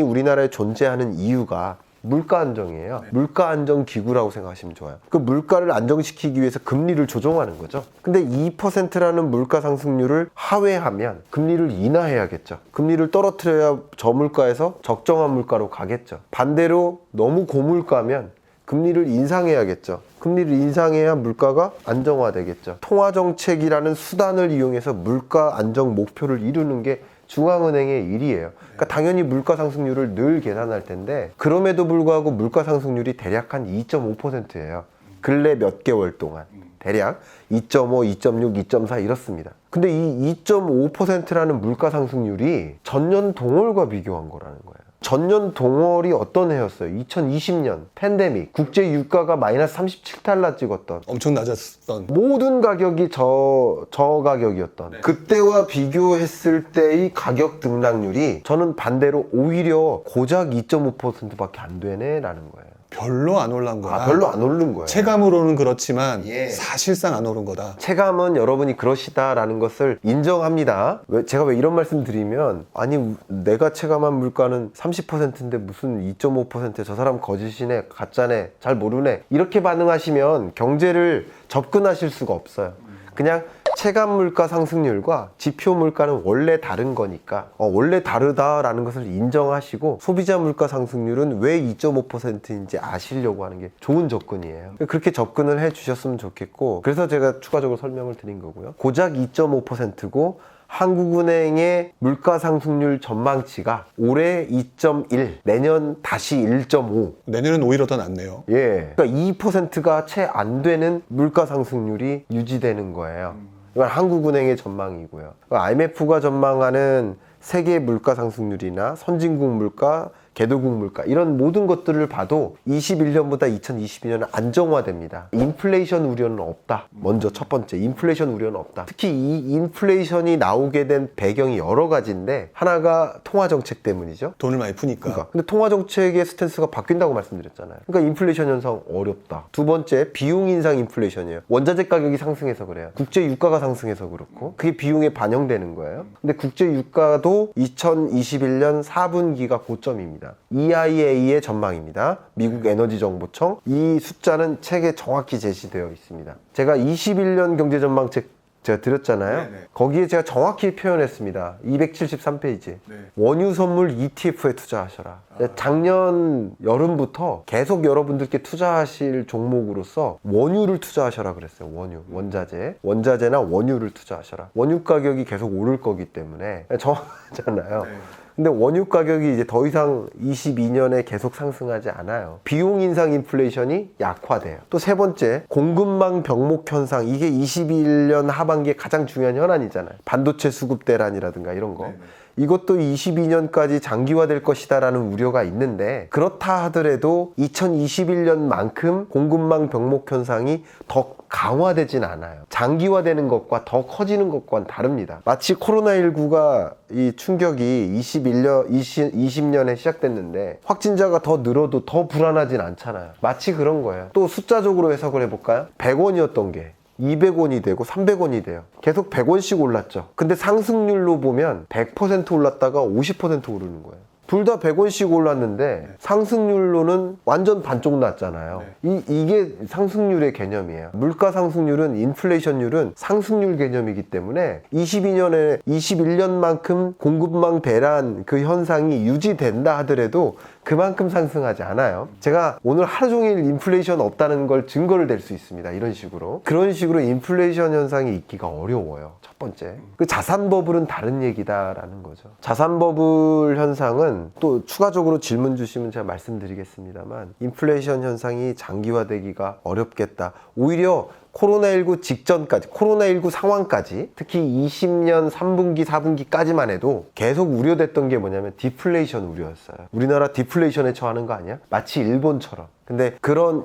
우리나라에 존재하는 이유가 물가 안정이에요. 물가 안정 기구라고 생각하시면 좋아요. 그 물가를 안정시키기 위해서 금리를 조정하는 거죠. 근데 2%라는 물가 상승률을 하회하면 금리를 인하해야겠죠. 금리를 떨어뜨려야 저물가에서 적정한 물가로 가겠죠. 반대로 너무 고물가면 금리를 인상해야겠죠. 금리를 인상해야 물가가 안정화되겠죠. 통화정책이라는 수단을 이용해서 물가 안정 목표를 이루는 게 중앙은행의 일이에요. 그러니까 당연히 물가 상승률을 늘 계산할 텐데 그럼에도 불구하고 물가 상승률이 대략 한 2.5%예요. 근래 몇 개월 동안 대략 2.5, 2.6, 2.4 이렇습니다. 근데 이 2.5%라는 물가 상승률이 전년 동월과 비교한 거라는 거예요. 전년 동월이 어떤 해였어요? 2020년 팬데믹 국제 유가가 마이너스 37달러 찍었던 엄청 낮았던. 모든 가격이 저 가격이었던 그때와 비교했을 때의 가격 등락률이 저는 반대로 오히려 고작 2.5%밖에 안 되네 라는 거예요. 별로 안 올란 거다. 별로 안 오른 거예요. 체감으로는 그렇지만 예. 사실상 안 오른 거다. 체감은 여러분이 그러시다라는 것을 인정합니다. 제가 왜 이런 말씀 드리면 아니 내가 체감한 물가는 30%인데 무슨 2.5%, 저 사람 거짓이네, 가짜네, 잘 모르네 이렇게 반응하시면 경제를 접근하실 수가 없어요. 그냥 체감 물가 상승률과 지표 물가는 원래 다른 거니까 원래 다르다라는 것을 인정하시고 소비자 물가 상승률은 왜 2.5%인지 아시려고 하는 게 좋은 접근이에요. 그렇게 접근을 해 주셨으면 좋겠고, 그래서 제가 추가적으로 설명을 드린 거고요. 고작 2.5%고 한국은행의 물가 상승률 전망치가 올해 2.1, 내년 다시 1.5. 내년은 오히려 더 낫네요. 예. 그러니까 2%가 채 안 되는 물가 상승률이 유지되는 거예요. 이건 한국은행의 전망이고요. IMF가 전망하는 세계 물가 상승률이나 선진국 물가, 개도국 물가 이런 모든 것들을 봐도 21년보다 2022년은 안정화됩니다. 인플레이션 우려는 없다. 먼저 첫 번째, 인플레이션 우려는 없다. 특히 이 인플레이션이 나오게 된 배경이 여러 가지인데 하나가 통화정책 때문이죠. 돈을 많이 푸니까. 근데 통화정책의 스탠스가 바뀐다고 말씀드렸잖아요. 그러니까 인플레이션 현상 어렵다. 두 번째, 비용 인상 인플레이션이에요. 원자재 가격이 상승해서 그래요. 국제 유가가 상승해서 그렇고 그게 비용에 반영되는 거예요. 근데 국제 유가도 2021년 4분기가 고점입니다. EIA의 전망입니다. 미국 에너지정보청. 이 숫자는 책에 정확히 제시되어 있습니다. 제가 21년 경제전망책 제가 드렸잖아요. 네네. 거기에 제가 정확히 표현했습니다. 273페이지. 네. 원유 선물 ETF에 투자하셔라. 작년 여름부터 계속 여러분들께 투자하실 종목으로서 원유를 투자하셔라 그랬어요. 원유, 원자재나 원유를 투자하셔라. 원유 가격이 계속 오를 거기 때문에 정확하잖아요. 네. 근데 원유 가격이 이제 더 이상 22년에 계속 상승하지 않아요. 비용 인상 인플레이션이 약화돼요. 또 세 번째, 공급망 병목 현상. 이게 21년 하반기에 가장 중요한 현안이잖아요. 반도체 수급 대란이라든가 이런 거. 네네. 이것도 22년까지 장기화될 것이다라는 우려가 있는데, 그렇다 하더라도 2021년만큼 공급망 병목 현상이 더 강화되진 않아요. 장기화되는 것과 더 커지는 것과는 다릅니다. 마치 코로나19가 이 충격이 20년에 시작됐는데 확진자가 더 늘어도 더 불안하진 않잖아요. 마치 그런 거예요. 또 숫자적으로 해석을 해볼까요? 100원이었던 게 200원이 되고 300원이 돼요. 계속 100원씩 올랐죠. 근데 상승률로 보면 100% 올랐다가 50% 오르는 거예요. 둘 다 100원씩 올랐는데 상승률로는 완전 반쪽 났잖아요. 이게 상승률의 개념이에요. 물가 상승률은, 인플레이션율은 상승률 개념이기 때문에 21년만큼 공급망 대란 그 현상이 유지된다 하더라도 그만큼 상승하지 않아요. 제가 오늘 하루 종일 인플레이션 없다는 걸 증거를 댈 수 있습니다. 이런 식으로. 그런 식으로 인플레이션 현상이 있기가 어려워요. 첫 번째. 그 자산버블은 다른 얘기다라는 거죠. 자산버블 현상은 또 추가적으로 질문 주시면 제가 말씀드리겠습니다만, 인플레이션 현상이 장기화되기가 어렵겠다. 오히려 코로나19 직전까지, 코로나19 상황까지, 특히 20년 3분기, 4분기까지만 해도 계속 우려됐던 게 뭐냐면 디플레이션 우려였어요. 우리나라 디플레이션에 처하는 거 아니야? 마치 일본처럼. 근데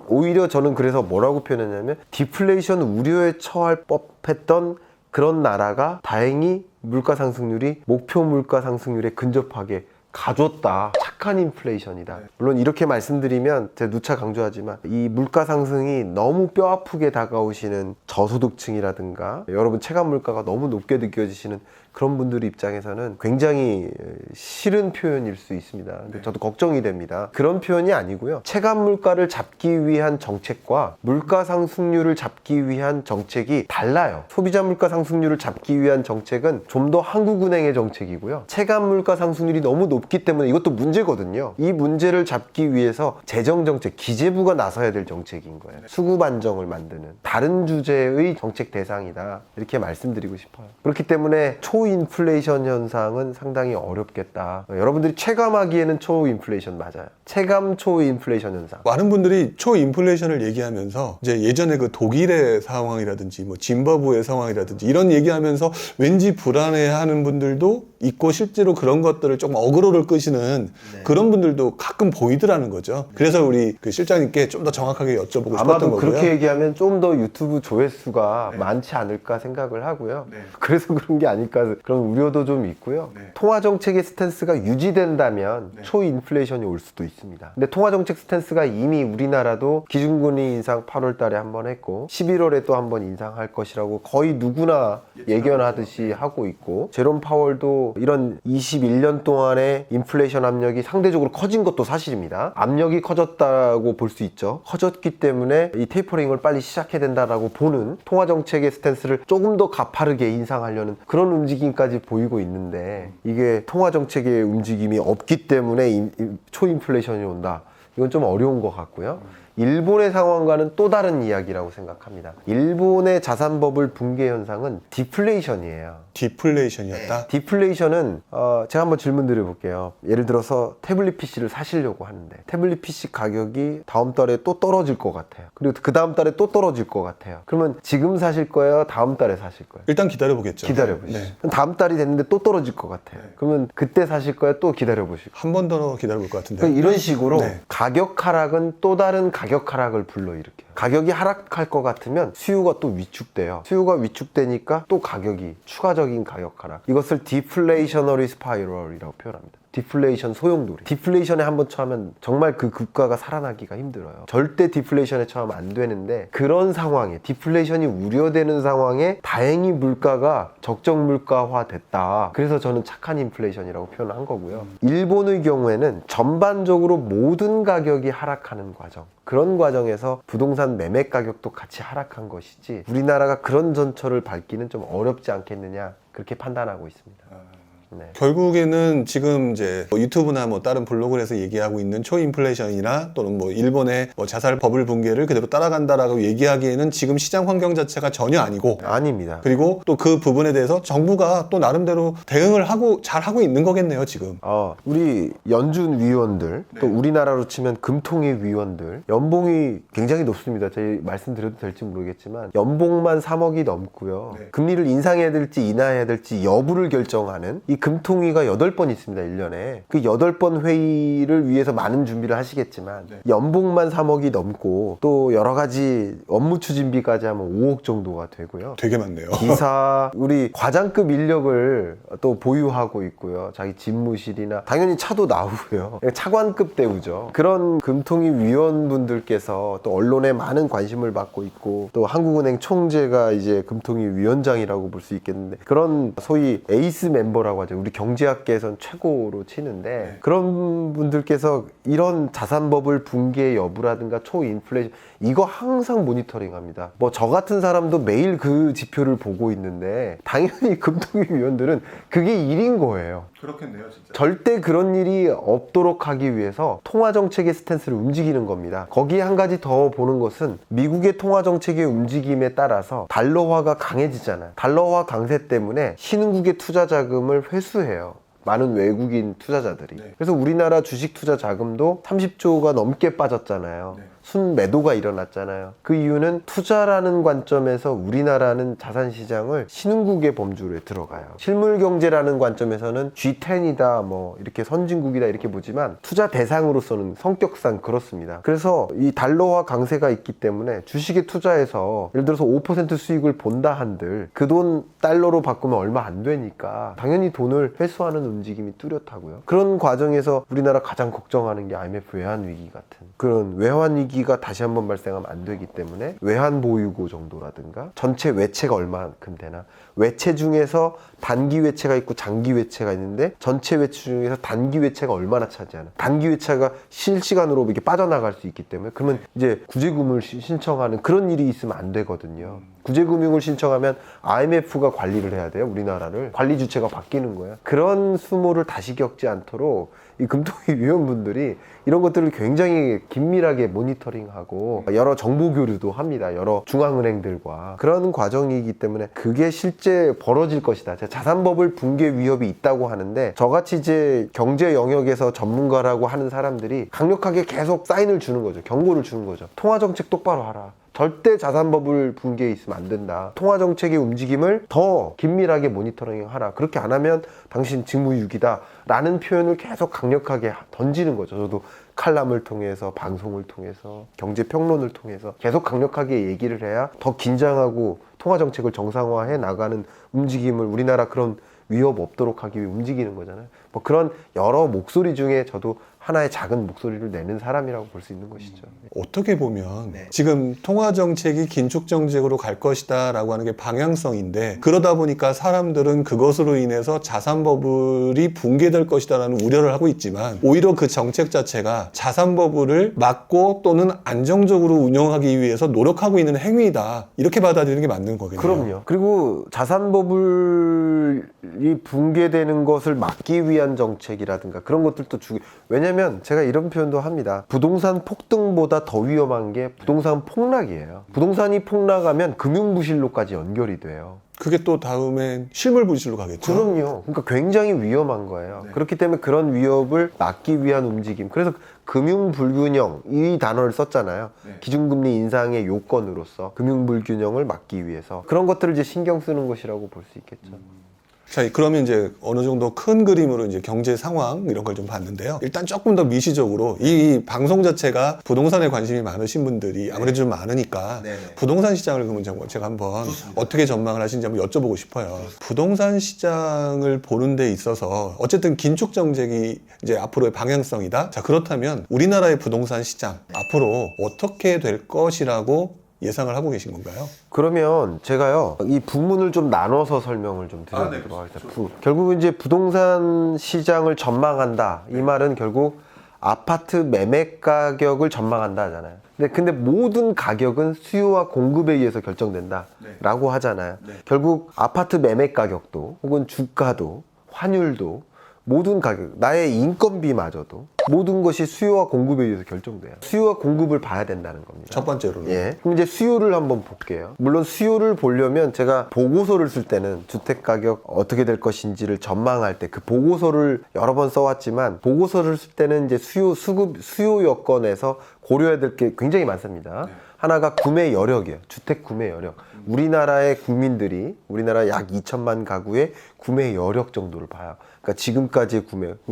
오히려 저는 그래서 뭐라고 표현했냐면, 디플레이션 우려에 처할 법했던 그런 나라가 다행히 물가 상승률이 목표 물가 상승률에 근접하게 가졌다. 착한 인플레이션이다. 물론 이렇게 말씀드리면 제가 누차 강조하지만 이 물가 상승이 너무 뼈아프게 다가오시는 저소득층이라든가 여러분 체감 물가가 너무 높게 느껴지시는 그런 분들 입장에서는 굉장히 싫은 표현일 수 있습니다. 근데 저도 걱정이 됩니다. 그런 표현이 아니고요. 체감 물가를 잡기 위한 정책과 물가 상승률을 잡기 위한 정책이 달라요. 소비자 물가 상승률을 잡기 위한 정책은 좀 더 한국은행의 정책이고요. 체감 물가 상승률이 너무 높기 때문에 이것도 문제거든요. 이 문제를 잡기 위해서 재정정책, 기재부가 나서야 될 정책인 거예요. 수급 안정을 만드는 다른 주제의 정책 대상이다. 이렇게 말씀드리고 싶어요. 그렇기 때문에 초인플레이션 현상은 상당히 어렵겠다. 여러분들이 체감하기에는 초인플레이션 맞아요. 체감 초인플레이션 현상. 많은 분들이 초인플레이션을 얘기하면서 이제 예전에 그 독일의 상황이라든지 뭐 짐바브웨의 상황이라든지 이런 얘기하면서 왠지 불안해하는 분들도 있고 실제로 그런 것들을 조금 어그로를 끄시는 그런 분들도 가끔 보이더라는 거죠. 그래서 우리 그 실장님께 좀 더 정확하게 여쭤보고 싶었던 아마도 거고요. 그렇게 얘기하면 좀 더 유튜브 조회수가 많지 않을까 생각을 하고요. 그래서 그런 게 아닐까 그런 우려도 좀 있고요. 통화정책의 스탠스가 유지된다면 초인플레이션이 올 수도 있습니다. 근데 통화정책 스탠스가 이미 우리나라도 기준금리 인상 8월 달에 한 번 했고 11월에 또 한 번 인상할 것이라고 거의 누구나 예견하듯이 하고 있고 제롬 파월도 이런 21년 동안의 인플레이션 압력이 상대적으로 커진 것도 사실입니다. 압력이 커졌다고 볼 수 있죠. 커졌기 때문에 이 테이퍼링을 빨리 시작해야 된다라고 보는 통화정책의 스탠스를 조금 더 가파르게 인상하려는 그런 움직임까지 보이고 있는데 이게 통화정책의 움직임이 없기 때문에 초인플레이션이 온다. 이건 좀 어려운 것 같고요. 일본의 상황과는 또 다른 이야기라고 생각합니다. 일본의 자산버블 붕괴 현상은 디플레이션이에요. 디플레이션이었다? 디플레이션은 제가 한번 질문 드려볼게요. 예를 들어서 태블릿 PC를 사시려고 하는데 태블릿 PC 가격이 다음 달에 또 떨어질 것 같아요. 그리고 그 다음 달에 또 떨어질 것 같아요. 그러면 지금 사실 거예요? 다음 달에 사실 거예요? 일단 기다려보겠죠. 기다려보시죠. 그럼 다음 달이 됐는데 또 떨어질 것 같아요. 그러면 그때 사실 거예요? 또 기다려보시고. 한 번 더 기다려볼 것 같은데. 그러니까 이런 식으로 네. 가격 하락은 또 다른 가격 하락을 불러일으켜요. 가격이 하락할 것 같으면 수요가 또 위축돼요. 수요가 위축되니까 또 가격이 추가적인 가격 하락. 이것을 디플레이셔너리 스파이럴이라고 표현합니다. 디플레이션 소용돌이. 디플레이션에 한번 처하면 정말 그 국가가 살아나기가 힘들어요. 절대 디플레이션에 처하면 안 되는데 그런 상황에 디플레이션이 우려되는 상황에 다행히 물가가 적정 물가화 됐다. 그래서 저는 착한 인플레이션이라고 표현한 거고요. 일본의 경우에는 전반적으로 모든 가격이 하락하는 과정. 그런 과정에서 부동산 매매 가격도 같이 하락한 것이지 우리나라가 그런 전철을 밟기는 좀 어렵지 않겠느냐 그렇게 판단하고 있습니다. 네. 결국에는 지금 이제 뭐 유튜브나 뭐 다른 블로그에서 얘기하고 있는 초인플레이션이나 또는 뭐 일본의 뭐 자살 버블 붕괴를 그대로 따라간다라고 얘기하기에는 지금 시장 환경 자체가 전혀 아니고 아닙니다. 그리고 또 그 부분에 대해서 정부가 또 나름대로 대응을 하고 잘 하고 있는 거겠네요 지금. 우리 연준 위원들 또 우리나라로 치면 금통위 위원들 연봉이 굉장히 높습니다. 제가 말씀드려도 될지 모르겠지만 연봉만 3억이 넘고요. 금리를 인상해야 될지 인하해야 될지 여부를 결정하는 이 금통위가 8번 있습니다. 1년에. 그 8번 회의를 위해서 많은 준비를 하시겠지만 연봉만 3억이 넘고 또 여러 가지 업무 추진비까지 하면 5억 정도가 되고요. 되게 많네요. 기사, 우리 과장급 인력을 또 보유하고 있고요. 자기 집무실이나 당연히 차도 나오고요. 차관급 대우죠. 그런 금통위 위원분들께서 또 언론에 많은 관심을 받고 있고 또 한국은행 총재가 이제 금통위 위원장이라고 볼 수 있겠는데 그런 소위 에이스 멤버라고 하죠. 우리 경제학계에선 최고로 치는데 그런 분들께서 이런 자산버블 붕괴 여부라든가 초인플레이션 이거 항상 모니터링합니다. 뭐 저 같은 사람도 매일 그 지표를 보고 있는데 당연히 금통위 위원들은 그게 일인 거예요. 그렇겠네요 진짜. 절대 그런 일이 없도록 하기 위해서 통화정책의 스탠스를 움직이는 겁니다. 거기에 한 가지 더 보는 것은 미국의 통화정책의 움직임에 따라서 달러화가 강해지잖아요. 달러화 강세 때문에 신흥국의 투자 자금을 회수해요. 많은 외국인 투자자들이. 그래서 우리나라 주식 투자 자금도 30조가 넘게 빠졌잖아요. 순매도가 일어났잖아요. 그 이유는 투자라는 관점에서 우리나라는 자산시장을 신흥국의 범주로 들어가요. 실물경제라는 관점에서는 G10이다 뭐 이렇게 선진국이다 이렇게 보지만 투자 대상으로서는 성격상 그렇습니다. 그래서 이 달러화 강세가 있기 때문에 주식에 투자해서 예를 들어서 5% 수익을 본다 한들 그 돈 달러로 바꾸면 얼마 안 되니까 당연히 돈을 회수하는 움직임이 뚜렷하고요. 그런 과정에서 우리나라 가장 걱정하는 게 IMF 외환위기 같은 그런 외환위기 위기가 다시 한번 발생하면 안 되기 때문에 외환 보유고 정도라든가 전체 외채가 얼마만큼 되나, 외채 중에서 단기 외채가 있고 장기 외채가 있는데 전체 외채 중에서 단기 외채가 얼마나 차지하나, 단기 외채가 실시간으로 이렇게 빠져나갈 수 있기 때문에 그러면 이제 구제금을 신청하는 그런 일이 있으면 안 되거든요. 구제금융을 신청하면 IMF가 관리를 해야 돼요. 우리나라를 관리 주체가 바뀌는 거예요. 그런 수모를 다시 겪지 않도록 이 금통위 위원분들이 이런 것들을 굉장히 긴밀하게 모니터링하고 여러 정보 교류도 합니다. 여러 중앙은행들과. 그런 과정이기 때문에 그게 실제 벌어질 것이다. 자산버블 붕괴 위협이 있다고 하는데 저같이 이제 경제 영역에서 전문가라고 하는 사람들이 강력하게 계속 사인을 주는 거죠. 경고를 주는 거죠. 통화정책 똑바로 하라. 절대 자산버블 붕괴에 있으면 안 된다. 통화정책의 움직임을 더 긴밀하게 모니터링 하라. 그렇게 안 하면 당신 직무유기다 라는 표현을 계속 강력하게 던지는 거죠. 저도 칼럼을 통해서, 방송을 통해서, 경제평론을 통해서 계속 강력하게 얘기를 해야 더 긴장하고 통화정책을 정상화해 나가는 움직임을 우리나라 그런 위협 없도록 하기 위해 움직이는 거잖아요. 뭐 그런 여러 목소리 중에 저도 하나의 작은 목소리를 내는 사람이라고 볼 수 있는 것이죠. 어떻게 보면 지금 통화정책이 긴축정책으로 갈 것이다 라고 하는 게 방향성인데, 그러다 보니까 사람들은 그것으로 인해서 자산버블이 붕괴될 것이다 라는 우려를 하고 있지만, 오히려 그 정책 자체가 자산버블을 막고 또는 안정적으로 운영하기 위해서 노력하고 있는 행위이다, 이렇게 받아들이는 게 맞는 거겠네요. 그럼요. 그리고 자산버블이 붕괴되는 것을 막기 위한 정책이라든가 그런 것들도 왜냐면 제가 이런 표현도 합니다. 부동산 폭등보다 더 위험한 게 부동산 폭락이에요. 부동산이 폭락하면 금융부실로까지 연결이 돼요. 그게 또 다음엔 실물부실로 가겠죠. 그럼요. 그러니까 굉장히 위험한 거예요. 그렇기 때문에 그런 위협을 막기 위한 움직임. 그래서 금융불균형 이 단어를 썼잖아요. 기준금리 인상의 요건으로서 금융불균형을 막기 위해서 그런 것들을 이제 신경 쓰는 것이라고 볼 수 있겠죠. 자, 그러면 이제 어느 정도 큰 그림으로 이제 경제 상황 이런 걸 좀 봤는데요. 일단 조금 더 미시적으로 이 방송 자체가 부동산에 관심이 많으신 분들이 아무래도 좀 많으니까 부동산 시장을 그러면 제가 한번 어떻게 전망을 하시는지 한번 여쭤보고 싶어요. 부동산 시장을 보는 데 있어서 어쨌든 긴축 정책이 이제 앞으로의 방향성이다. 자, 그렇다면 우리나라의 부동산 시장 앞으로 어떻게 될 것이라고 예상을 하고 계신 건가요? 그러면 제가요, 이 부문을 좀 나눠서 설명을 좀 드려보도록 하겠습니다. 결국은 이제 부동산 시장을 전망한다. 이 말은 결국 아파트 매매 가격을 전망한다 하잖아요. 근데 모든 가격은 수요와 공급에 의해서 결정된다 라고 하잖아요. 결국 아파트 매매 가격도 혹은 주가도 환율도 모든 가격, 나의 인건비마저도 모든 것이 수요와 공급에 의해서 결정돼요. 수요와 공급을 봐야 된다는 겁니다. 첫 번째로는. 예. 그럼 이제 수요를 한번 볼게요. 물론 수요를 보려면 제가 보고서를 쓸 때는 주택 가격 어떻게 될 것인지를 전망할 때 그 보고서를 여러 번 써왔지만, 보고서를 쓸 때는 이제 수요 여건에서 고려해야 될 게 굉장히 많습니다. 하나가 구매 여력이에요. 주택 구매 여력. 우리나라의 국민들이, 우리나라 약 2천만 가구의 구매 여력 정도를 봐요. 그러니까 지금까지의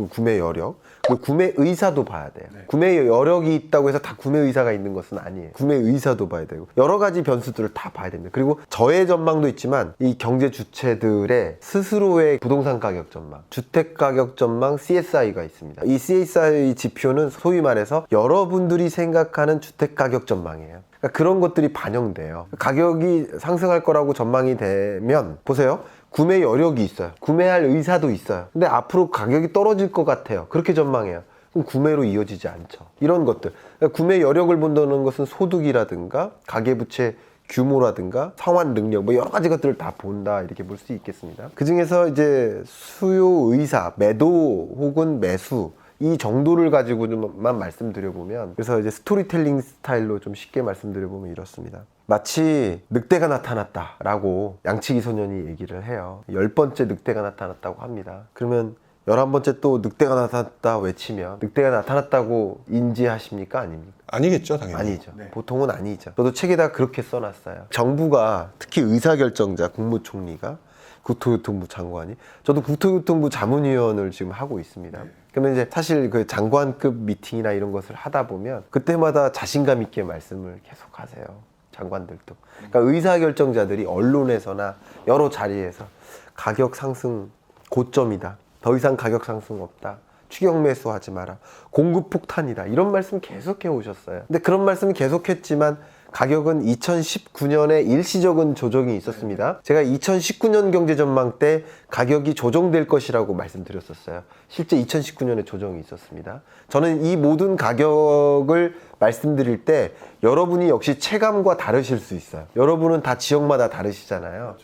구매 여력, 그리고 구매 의사도 봐야 돼요. 구매 여력이 있다고 해서 다 구매 의사가 있는 것은 아니에요. 구매 의사도 봐야 되고 여러 가지 변수들을 다 봐야 됩니다. 그리고 저의 전망도 있지만 이 경제 주체들의 스스로의 부동산 가격 전망, 주택 가격 전망 CSI가 있습니다. 이 CSI 지표는 소위 말해서 여러분들이 생각하는 주택 가격 전망이에요. 그러니까 그런 것들이 반영돼요. 가격이 상승할 거라고 전망이 되면 보세요. 구매 여력이 있어요. 구매할 의사도 있어요. 근데 앞으로 가격이 떨어질 것 같아요. 그렇게 전망해요. 그럼 구매로 이어지지 않죠. 이런 것들. 그러니까 구매 여력을 본다는 것은 소득이라든가 가계부채 규모라든가 상환 능력, 뭐 여러 가지 것들을 다 본다, 이렇게 볼 수 있겠습니다. 그 중에서 이제 수요 의사, 매도 혹은 매수, 이 정도를 가지고만 말씀드려보면, 그래서 이제 스토리텔링 스타일로 좀 쉽게 말씀드려보면 이렇습니다. 마치 늑대가 나타났다라고 양치기 소년이 얘기를 해요. 10번째 늑대가 나타났다고 합니다. 그러면 11번째 또 늑대가 나타났다 외치면 늑대가 나타났다고 인지하십니까? 아닙니까? 아니겠죠, 당연히. 아니죠. 보통은 아니죠. 저도 책에다 그렇게 써놨어요. 정부가, 특히 의사결정자, 국무총리가, 국토교통부 장관이, 저도 국토교통부 자문위원을 지금 하고 있습니다. 그러면 이제 사실 그 장관급 미팅이나 이런 것을 하다 보면 그때마다 자신감 있게 말씀을 계속 하세요. 장관들도. 그러니까 의사결정자들이 언론에서나 여러 자리에서 가격 상승 고점이다. 더 이상 가격 상승 없다. 추격 매수하지 마라. 공급 폭탄이다. 이런 말씀 계속해 오셨어요. 근데 그런 말씀 계속했지만 가격은 2019년에 일시적인 조정이 있었습니다. 제가 2019년 경제 전망 때 가격이 조정될 것이라고 말씀드렸었어요. 실제 2019년에 조정이 있었습니다. 저는 이 모든 가격을 말씀드릴 때 여러분이 역시 체감과 다르실 수 있어요. 여러분은 다 지역마다 다르시잖아요.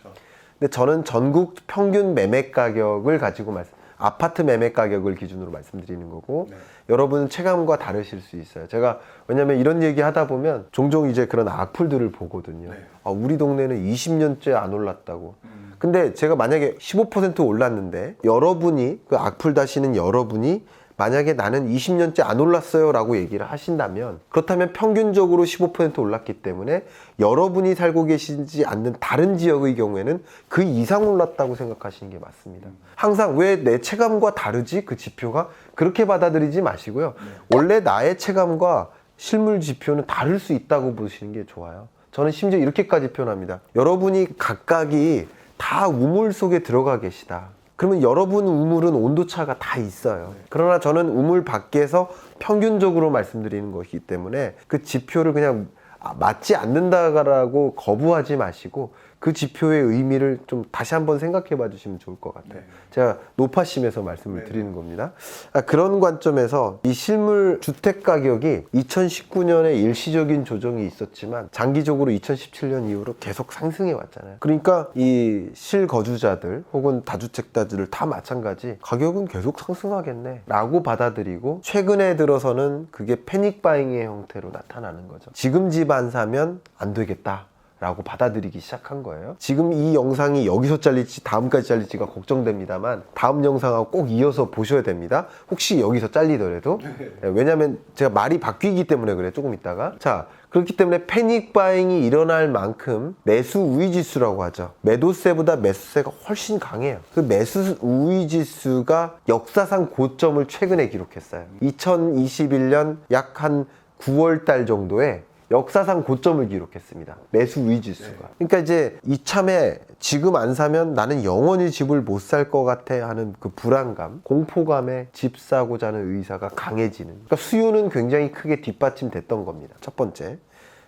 근데 저는 전국 평균 매매 가격을 가지고 아파트 매매 가격을 기준으로 말씀드리는 거고, 여러분은 체감과 다르실 수 있어요. 제가 왜냐면 이런 얘기 하다 보면 종종 이제 그런 악플들을 보거든요. 아, 우리 동네는 20년째 안 올랐다고. 근데 제가 만약에 15% 올랐는데 여러분이, 그 악플 다시는 여러분이 만약에 나는 20년째 안 올랐어요 라고 얘기를 하신다면, 그렇다면 평균적으로 15% 올랐기 때문에 여러분이 살고 계시지 않는 다른 지역의 경우에는 그 이상 올랐다고 생각하시는 게 맞습니다. 항상 왜 내 체감과 다르지? 그 지표가? 그렇게 받아들이지 마시고요. 원래 나의 체감과 실물 지표는 다를 수 있다고 보시는 게 좋아요. 저는 심지어 이렇게까지 표현합니다. 여러분이 각각이 다 우물 속에 들어가 계시다. 그러면 여러분 우물은 온도차가 다 있어요. 그러나 저는 우물 밖에서 평균적으로 말씀드리는 것이기 때문에 그 지표를 그냥 맞지 않는다라고 거부하지 마시고 그 지표의 의미를 좀 다시 한번 생각해 봐 주시면 좋을 것 같아요. 제가 노파심에서 말씀을 드리는 겁니다. 그런 관점에서 이 실물 주택 가격이 2019년에 일시적인 조정이 있었지만 장기적으로 2017년 이후로 계속 상승해 왔잖아요. 그러니까 이 실거주자들 혹은 다주택자들을 다 마찬가지, 가격은 계속 상승하겠네 라고 받아들이고, 최근에 들어서는 그게 패닉 바잉의 형태로 나타나는 거죠. 지금 집 안 사면 안 되겠다 라고 받아들이기 시작한 거예요. 지금 이 영상이 여기서 잘릴지 다음까지 잘릴지가 걱정됩니다만 다음 영상하고 꼭 이어서 보셔야 됩니다. 혹시 여기서 잘리더라도. 왜냐면 제가 말이 바뀌기 때문에 그래요. 조금 있다가. 자, 그렇기 때문에 패닉 바잉이 일어날 만큼 매수 우위 지수라고 하죠. 매도세보다 매수세가 훨씬 강해요. 그 매수 우위 지수가 역사상 고점을 최근에 기록했어요. 2021년 약 한 9월 달 정도에 역사상 고점을 기록했습니다. 매수 우위 지수가. 그러니까 이제 이참에 지금 안 사면 나는 영원히 집을 못 살 것 같아 하는 그 불안감, 공포감에 집 사고자 하는 의사가 강해지는. 그러니까 수요는 굉장히 크게 뒷받침됐던 겁니다. 첫 번째.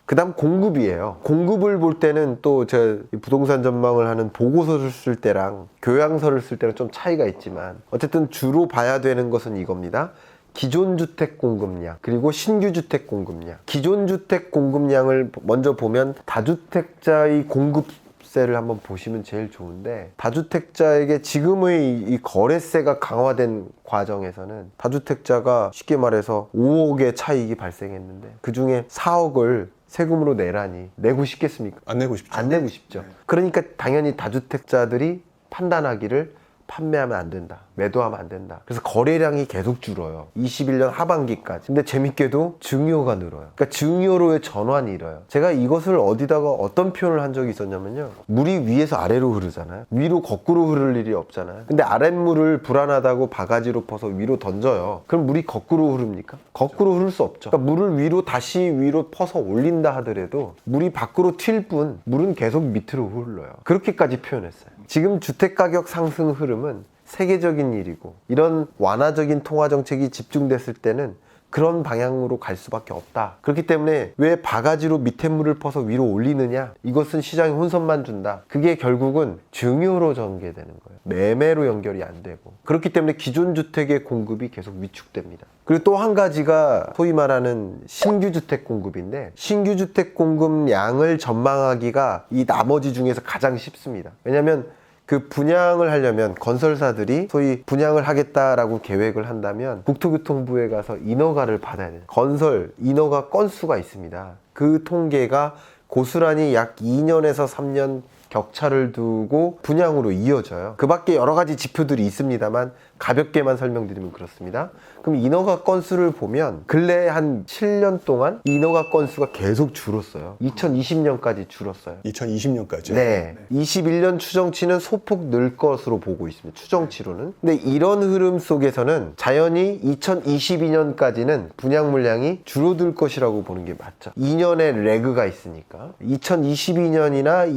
그 다음 공급이에요. 공급을 볼 때는 또 제 부동산 전망을 하는 보고서를 쓸 때랑 교양서를 쓸 때랑 좀 차이가 있지만, 어쨌든 주로 봐야 되는 것은 이겁니다. 기존 주택 공급량, 그리고 신규 주택 공급량. 기존 주택 공급량을 먼저 보면 다주택자의 공급세를 한번 보시면 제일 좋은데, 다주택자에게 지금의 이 거래세가 강화된 과정에서는 다주택자가 쉽게 말해서 5억의 차익이 발생했는데 그 중에 4억을 세금으로 내라니 내고 싶겠습니까? 안 내고 싶죠. 안 내고 싶죠. 그러니까 당연히 다주택자들이 판단하기를 판매하면 안 된다, 매도하면 안 된다. 그래서 거래량이 계속 줄어요. 21년 하반기까지. 근데 재밌게도 증여가 늘어요. 그러니까 증여로의 전환이 일어요. 제가 이것을 어디다가 어떤 표현을 한 적이 있었냐면요, 물이 위에서 아래로 흐르잖아요. 위로 거꾸로 흐를 일이 없잖아요. 근데 아랫물을 불안하다고 바가지로 퍼서 위로 던져요. 그럼 물이 거꾸로 흐릅니까? 거꾸로 흐를 수 없죠. 그러니까 물을 위로 다시 위로 퍼서 올린다 하더라도 물이 밖으로 튈 뿐 물은 계속 밑으로 흘러요. 그렇게까지 표현했어요. 지금 주택가격 상승 흐름은 세계적인 일이고, 이런 완화적인 통화정책이 집중됐을 때는 그런 방향으로 갈 수밖에 없다. 그렇기 때문에 왜 바가지로 밑에 물을 퍼서 위로 올리느냐? 이것은 시장에 혼선만 준다. 그게 결국은 증여로 전개되는 거예요. 매매로 연결이 안 되고. 그렇기 때문에 기존 주택의 공급이 계속 위축됩니다. 그리고 또 한 가지가 소위 말하는 신규 주택 공급인데, 신규 주택 공급량을 전망하기가 이 나머지 중에서 가장 쉽습니다. 왜냐하면 그 분양을 하려면 건설사들이 소위 분양을 하겠다라고 계획을 한다면 국토교통부에 가서 인허가를 받아야 돼요. 건설 인허가 건수가 있습니다. 그 통계가 고스란히 약 2년에서 3년 격차를 두고 분양으로 이어져요. 그 밖에 여러 가지 지표들이 있습니다만 가볍게만 설명드리면 그렇습니다. 그럼 인허가 건수를 보면 근래 한 7년 동안 인허가 건수가 계속 줄었어요. 2020년까지 줄었어요. 2020년까지. 네. 21년 추정치는 소폭 늘 것으로 보고 있습니다. 추정치로는. 근데 이런 흐름 속에서는 자연히 2022년까지는 분양 물량이 줄어들 것이라고 보는 게 맞죠. 2년의 레그가 있으니까. 2022년이나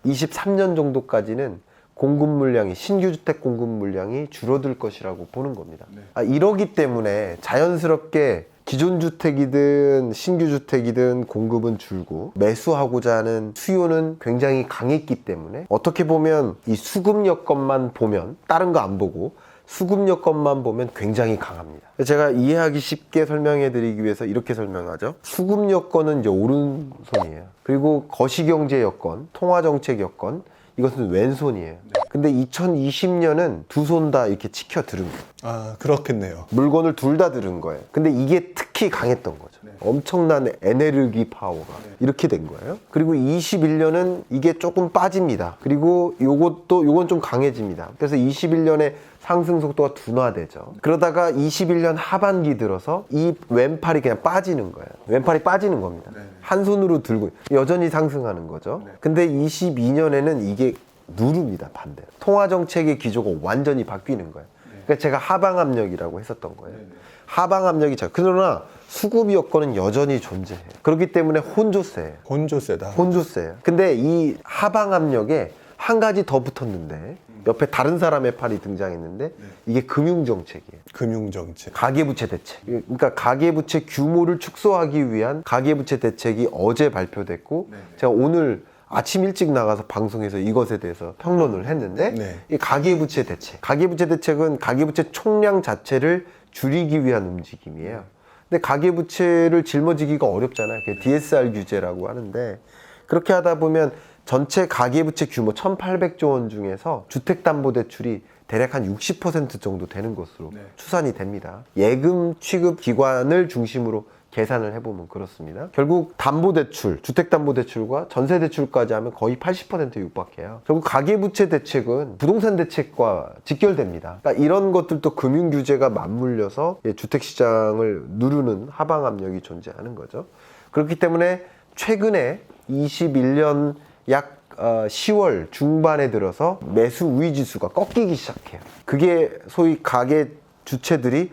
23년 정도까지는 공급 물량이 신규 주택 공급 물량이 줄어들 것이라고 보는 겁니다. 이러기 때문에 자연스럽게 기존 주택이든 신규 주택이든 공급은 줄고 매수하고자 하는 수요는 굉장히 강했기 때문에 어떻게 보면 이 수급 여건만 보면 다른 거 안 보고 수급 여건만 보면 굉장히 강합니다. 제가 이해하기 쉽게 설명해 드리기 위해서 이렇게 설명하죠. 수급 여건은 이제 오른손이에요. 그리고 거시경제 여건, 통화정책 여건, 이것은 왼손이에요. 근데 2020년은 두 손 다 이렇게 치켜 들은 거예요. 아, 그렇겠네요. 물건을 둘 다 들은 거예요. 근데 이게 특히 강했던 거죠. 엄청난 에너지 파워가 이렇게 된 거예요. 그리고 21년은 이게 조금 빠집니다. 그리고 요건 좀 강해집니다. 그래서 21년에 상승 속도가 둔화되죠. 그러다가 21년 하반기 들어서 이 왼팔이 그냥 빠지는 거예요. 왼팔이 빠지는 겁니다. 한 손으로 들고 여전히 상승하는 거죠. 근데 22년에는 이게 누릅니다. 반대로. 통화정책의 기조가 완전히 바뀌는 거예요. 그러니까 제가 하방압력이라고 했었던 거예요. 하방압력이 그러나 수급 여건은 여전히 존재해요. 그렇기 때문에 혼조세예요. 혼조세다. 혼조세예요. 근데 이 하방압력에 한 가지 더 붙었는데 옆에 다른 사람의 팔이 등장했는데 이게 금융정책이에요. 금융정책. 가계부채 대책. 그러니까 가계부채 규모를 축소하기 위한 가계부채 대책이 어제 발표됐고 제가 오늘 아침 일찍 나가서 방송에서 이것에 대해서 평론을 했는데 이 가계부채 대책. 가계부채 대책은 가계부채 총량 자체를 줄이기 위한 움직임이에요. 근데 가계부채를 짊어지기가 어렵잖아요. 그게 DSR 규제라고 하는데 그렇게 하다 보면 전체 가계부채 규모 1,800조 원 중에서 주택담보대출이 대략 한 60% 정도 되는 것으로 추산이 됩니다. 예금 취급 기관을 중심으로 계산을 해보면 그렇습니다. 결국 담보대출, 주택담보대출과 전세대출까지 하면 거의 80% 육박해요. 결국 가계부채 대책은 부동산 대책과 직결됩니다. 그러니까 이런 것들도 금융규제가 맞물려서 주택시장을 누르는 하방압력이 존재하는 거죠. 그렇기 때문에 최근에 21년 약 10월 중반에 들어서 매수 우위 지수가 꺾이기 시작해요. 그게 소위 가계 주체들이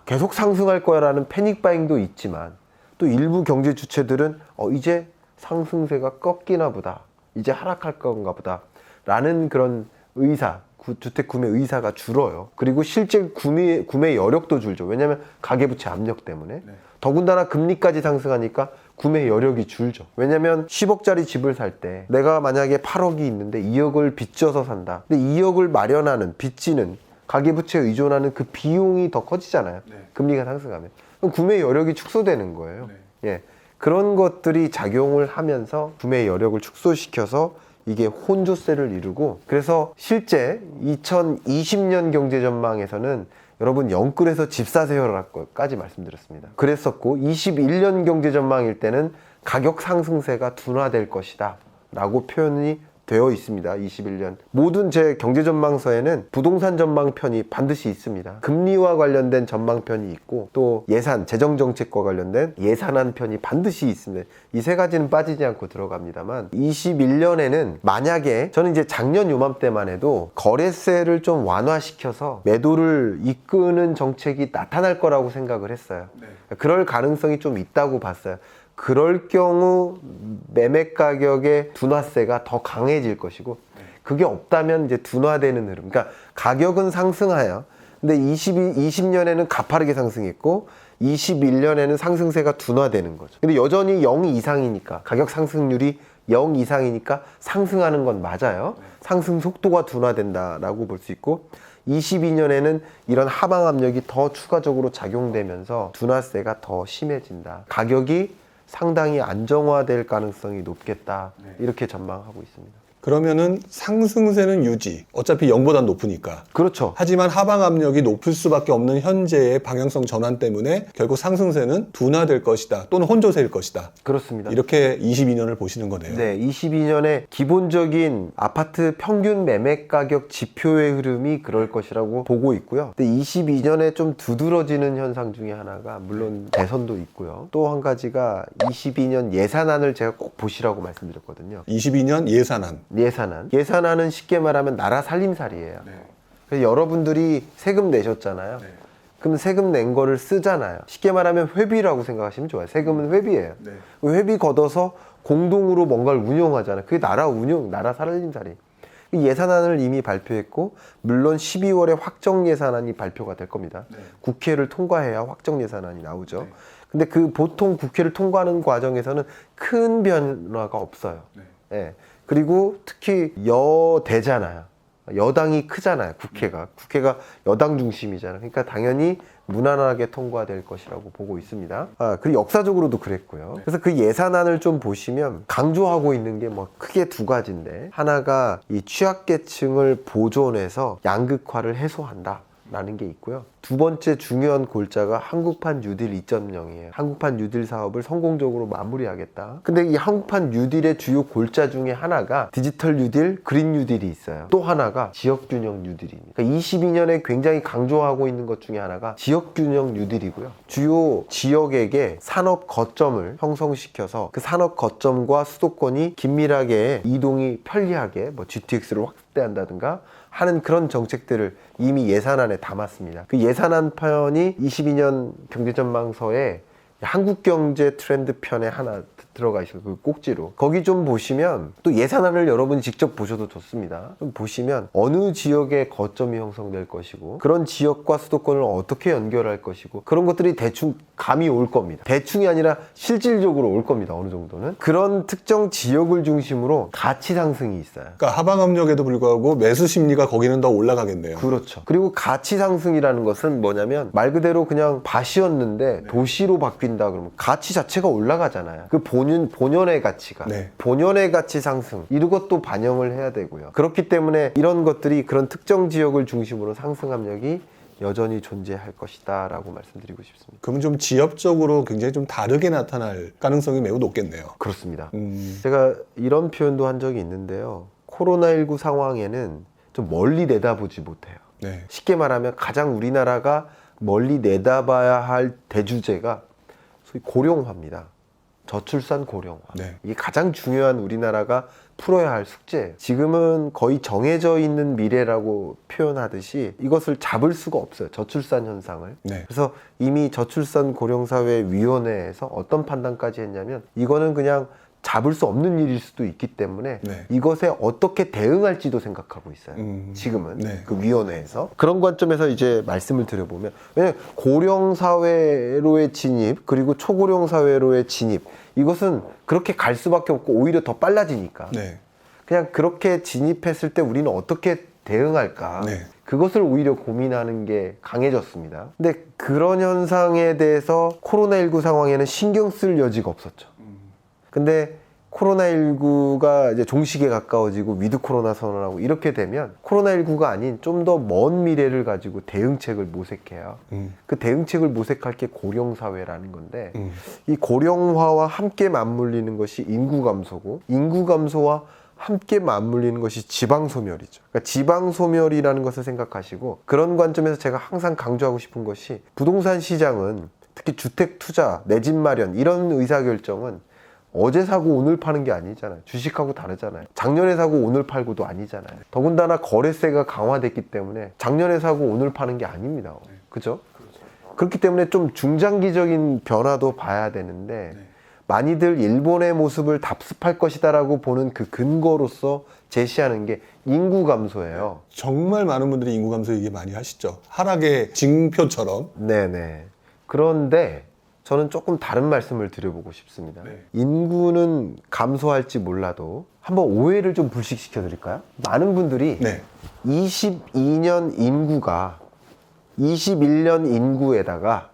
계속 상승할 거야라는 패닉 바잉도 있지만 또 일부 경제 주체들은 이제 상승세가 꺾이나 보다, 이제 하락할 건가 보다 라는 그런 의사, 주택 구매 의사가 줄어요. 그리고 실제 구매 여력도 줄죠. 왜냐하면 가계부채 압력 때문에. 더군다나 금리까지 상승하니까 구매 여력이 줄죠. 왜냐면 10억짜리 집을 살 때 내가 만약에 8억이 있는데 2억을 빚져서 산다. 근데 2억을 마련하는, 빚지는, 가계부채에 의존하는 그 비용이 더 커지잖아요. 금리가 상승하면. 그럼 구매 여력이 축소되는 거예요. 예. 그런 것들이 작용을 하면서 구매 여력을 축소시켜서 이게 혼조세를 이루고, 그래서 실제 2020년 경제 전망에서는 여러분 영끌에서 집 사세요라고까지 말씀드렸습니다. 그랬었고 21년 경제 전망일 때는 가격 상승세가 둔화될 것이다 라고 표현이 되어 있습니다. 21년 모든 제 경제 전망서에는 부동산 전망편이 반드시 있습니다. 금리와 관련된 전망편이 있고 또 예산, 재정 정책과 관련된 예산안 편이 반드시 있습니다. 이 세 가지는 빠지지 않고 들어갑니다만 21년에는 만약에 저는 이제 작년 요맘때만 해도 거래세를 좀 완화시켜서 매도를 이끄는 정책이 나타날 거라고 생각을 했어요. 그럴 가능성이 좀 있다고 봤어요. 그럴 경우 매매 가격의 둔화세가 더 강해질 것이고, 그게 없다면 이제 둔화되는 흐름. 그러니까 가격은 상승해요. 근데 20년에는 가파르게 상승했고 21년에는 상승세가 둔화되는 거죠. 근데 여전히 0 이상이니까, 가격 상승률이 0 이상이니까 상승하는 건 맞아요. 상승 속도가 둔화된다라고 볼 수 있고, 22년에는 이런 하방 압력이 더 추가적으로 작용되면서 둔화세가 더 심해진다. 가격이 상당히 안정화될 가능성이 높겠다. 이렇게 전망하고 있습니다. 그러면은 상승세는 유지. 어차피 0보다 높으니까. 그렇죠. 하지만 하방 압력이 높을 수밖에 없는 현재의 방향성 전환 때문에 결국 상승세는 둔화될 것이다. 또는 혼조세일 것이다. 그렇습니다. 이렇게 22년을 보시는 거네요. 네, 22년에 기본적인 아파트 평균 매매 가격 지표의 흐름이 그럴 것이라고 보고 있고요. 근데 22년에 좀 두드러지는 현상 중에 하나가 물론 대선도 있고요. 또 한 가지가 22년 예산안을 제가 꼭 보시라고 말씀드렸거든요. 22년 예산안. 예산안은 쉽게 말하면 나라 살림살이에요. 그래서 여러분들이 세금 내셨잖아요. 그럼 세금 낸 거를 쓰잖아요. 쉽게 말하면 회비라고 생각하시면 좋아요. 세금은 회비예요. 회비 걷어서 공동으로 뭔가를 운영하잖아요. 그게 나라 운영, 나라 살림살이. 이 예산안을 이미 발표했고 물론 12월에 확정 예산안이 발표가 될 겁니다. 국회를 통과해야 확정 예산안이 나오죠. 근데 그 보통 국회를 통과하는 과정에서는 큰 변화가 없어요. 예. 그리고 특히 여대잖아요. 여당이 크잖아요. 국회가 여당 중심이잖아요. 그러니까 당연히 무난하게 통과될 것이라고 보고 있습니다. 그리고 역사적으로도 그랬고요. 그래서 그 예산안을 좀 보시면 강조하고 있는 게 뭐 크게 두 가지인데, 하나가 이 취약계층을 보존해서 양극화를 해소한다 라는 게 있고요. 두 번째 중요한 골자가 한국판 뉴딜 2.0이에요. 한국판 뉴딜 사업을 성공적으로 마무리하겠다. 근데 이 한국판 뉴딜의 주요 골자 중에 하나가 디지털 뉴딜, 그린 뉴딜이 있어요. 또 하나가 지역균형 뉴딜입니다. 그러니까 22년에 굉장히 강조하고 있는 것 중에 하나가 지역균형 뉴딜이고요. 주요 지역에게 산업 거점을 형성시켜서 그 산업 거점과 수도권이 긴밀하게 이동이 편리하게 뭐 GTX를 확대한다든가 하는 그런 정책들을 이미 예산안에 담았습니다. 그 예산안 편이 22년 경제전망서에 한국경제 트렌드 편에 하나 들어가 있어요. 그 꼭지로. 거기 좀 보시면, 또 예산안을 여러분이 직접 보셔도 좋습니다. 좀 보시면 어느 지역에 거점이 형성될 것이고, 그런 지역과 수도권을 어떻게 연결할 것이고, 그런 것들이 대충 감이 올 겁니다. 대충이 아니라 실질적으로 올 겁니다. 어느 정도는. 그런 특정 지역을 중심으로 가치 상승이 있어요. 그러니까 하방압력에도 불구하고 매수 심리가 거기는 더 올라가겠네요. 그렇죠. 그리고 가치 상승이라는 것은 뭐냐면, 말 그대로 그냥 밭이었는데 도시로 바뀐다 그러면 가치 자체가 올라가잖아요. 그 본연의 가치가. 본연의 가치 상승. 이것도 반영을 해야 되고요. 그렇기 때문에 이런 것들이 그런 특정 지역을 중심으로 상승 압력이 여전히 존재할 것이다 라고 말씀드리고 싶습니다. 그러면 좀 지역적으로 굉장히 좀 다르게 나타날 가능성이 매우 높겠네요. 그렇습니다. 제가 이런 표현도 한 적이 있는데요. 코로나19 상황에는 좀 멀리 내다보지 못해요. 쉽게 말하면 가장 우리나라가 멀리 내다봐야 할 대주제가 소위 고령화입니다. 저출산 고령화. 이게 가장 중요한 우리나라가 풀어야 할 숙제예요. 지금은 거의 정해져 있는 미래라고 표현하듯이 이것을 잡을 수가 없어요. 저출산 현상을. 그래서 이미 저출산 고령사회위원회에서 어떤 판단까지 했냐면, 이거는 그냥 잡을 수 없는 일일 수도 있기 때문에 이것에 어떻게 대응할지도 생각하고 있어요. 지금은 그 위원회에서. 그런 관점에서 이제 말씀을 드려보면, 왜냐하면 고령사회로의 진입, 그리고 초고령사회로의 진입, 이것은 그렇게 갈 수밖에 없고 오히려 더 빨라지니까 그냥 그렇게 진입했을 때 우리는 어떻게 대응할까, 그것을 오히려 고민하는 게 강해졌습니다. 근데 그런 현상에 대해서 코로나19 상황에는 신경 쓸 여지가 없었죠. 근데 코로나19가 이제 종식에 가까워지고 위드 코로나 선언하고 이렇게 되면 코로나19가 아닌 좀 더 먼 미래를 가지고 대응책을 모색해요. 그 대응책을 모색할 게 고령사회라는 건데, 이 고령화와 함께 맞물리는 것이 인구 감소고, 인구 감소와 함께 맞물리는 것이 지방소멸이죠. 그러니까 지방소멸이라는 것을 생각하시고, 그런 관점에서 제가 항상 강조하고 싶은 것이, 부동산 시장은 특히 주택 투자, 내 집 마련 이런 의사결정은 어제 사고 오늘 파는 게 아니잖아요. 주식하고 다르잖아요. 작년에 사고 오늘 팔고도 아니잖아요. 더군다나 거래세가 강화됐기 때문에 작년에 사고 오늘 파는 게 아닙니다. 그죠? 그렇기 때문에 좀 중장기적인 변화도 봐야 되는데, 많이들 일본의 모습을 답습할 것이다 라고 보는 그 근거로서 제시하는 게 인구 감소예요. 정말 많은 분들이 인구 감소 얘기 많이 하시죠. 하락의 징표처럼. 네네. 그런데 저는 조금 다른 말씀을 드려보고 싶습니다. 인구는 감소할지 몰라도 한번 오해를 좀 불식시켜 드릴까요? 많은 분들이 22년 인구가 21년 인구에다가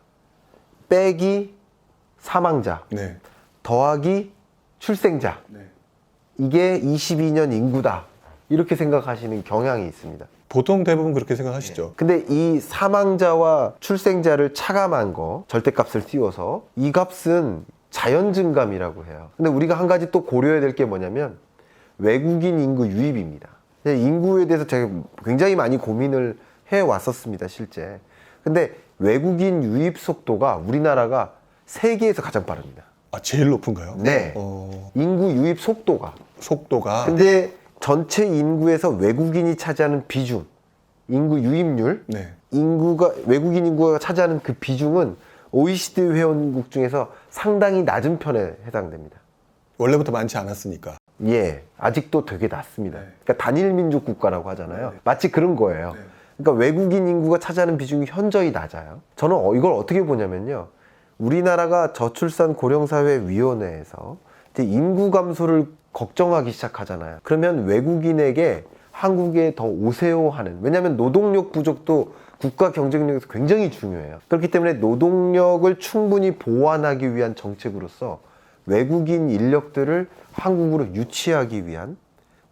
빼기 사망자, 더하기 출생자, 이게 22년 인구다, 이렇게 생각하시는 경향이 있습니다. 보통 대부분 그렇게 생각하시죠. 근데 이 사망자와 출생자를 차감한 거, 절대값을 띄워서, 이 값은 자연 증감이라고 해요. 근데 우리가 한 가지 또 고려해야 될 게 뭐냐면 외국인 인구 유입입니다. 인구에 대해서 제가 굉장히 많이 고민을 해왔었습니다, 실제. 근데 외국인 유입 속도가 우리나라가 세계에서 가장 빠릅니다. 제일 높은가요? 네. 인구 유입 속도가. 근데 전체 인구에서 외국인이 차지하는 비중, 인구 유입률, 외국인 인구가 차지하는 그 비중은 OECD 회원국 중에서 상당히 낮은 편에 해당됩니다. 원래부터 많지 않았으니까. 예, 아직도 되게 낮습니다. 네. 그러니까 단일 민족 국가라고 하잖아요. 네. 마치 그런 거예요. 네. 그러니까 외국인 인구가 차지하는 비중이 현저히 낮아요. 저는 이걸 어떻게 보냐면요. 우리나라가 저출산 고령사회위원회에서 이제 인구 감소를 걱정하기 시작하잖아요. 그러면 외국인에게 한국에 더 오세요 하는, 왜냐하면 노동력 부족도 국가 경쟁력에서 굉장히 중요해요. 그렇기 때문에 노동력을 충분히 보완하기 위한 정책으로서 외국인 인력들을 한국으로 유치하기 위한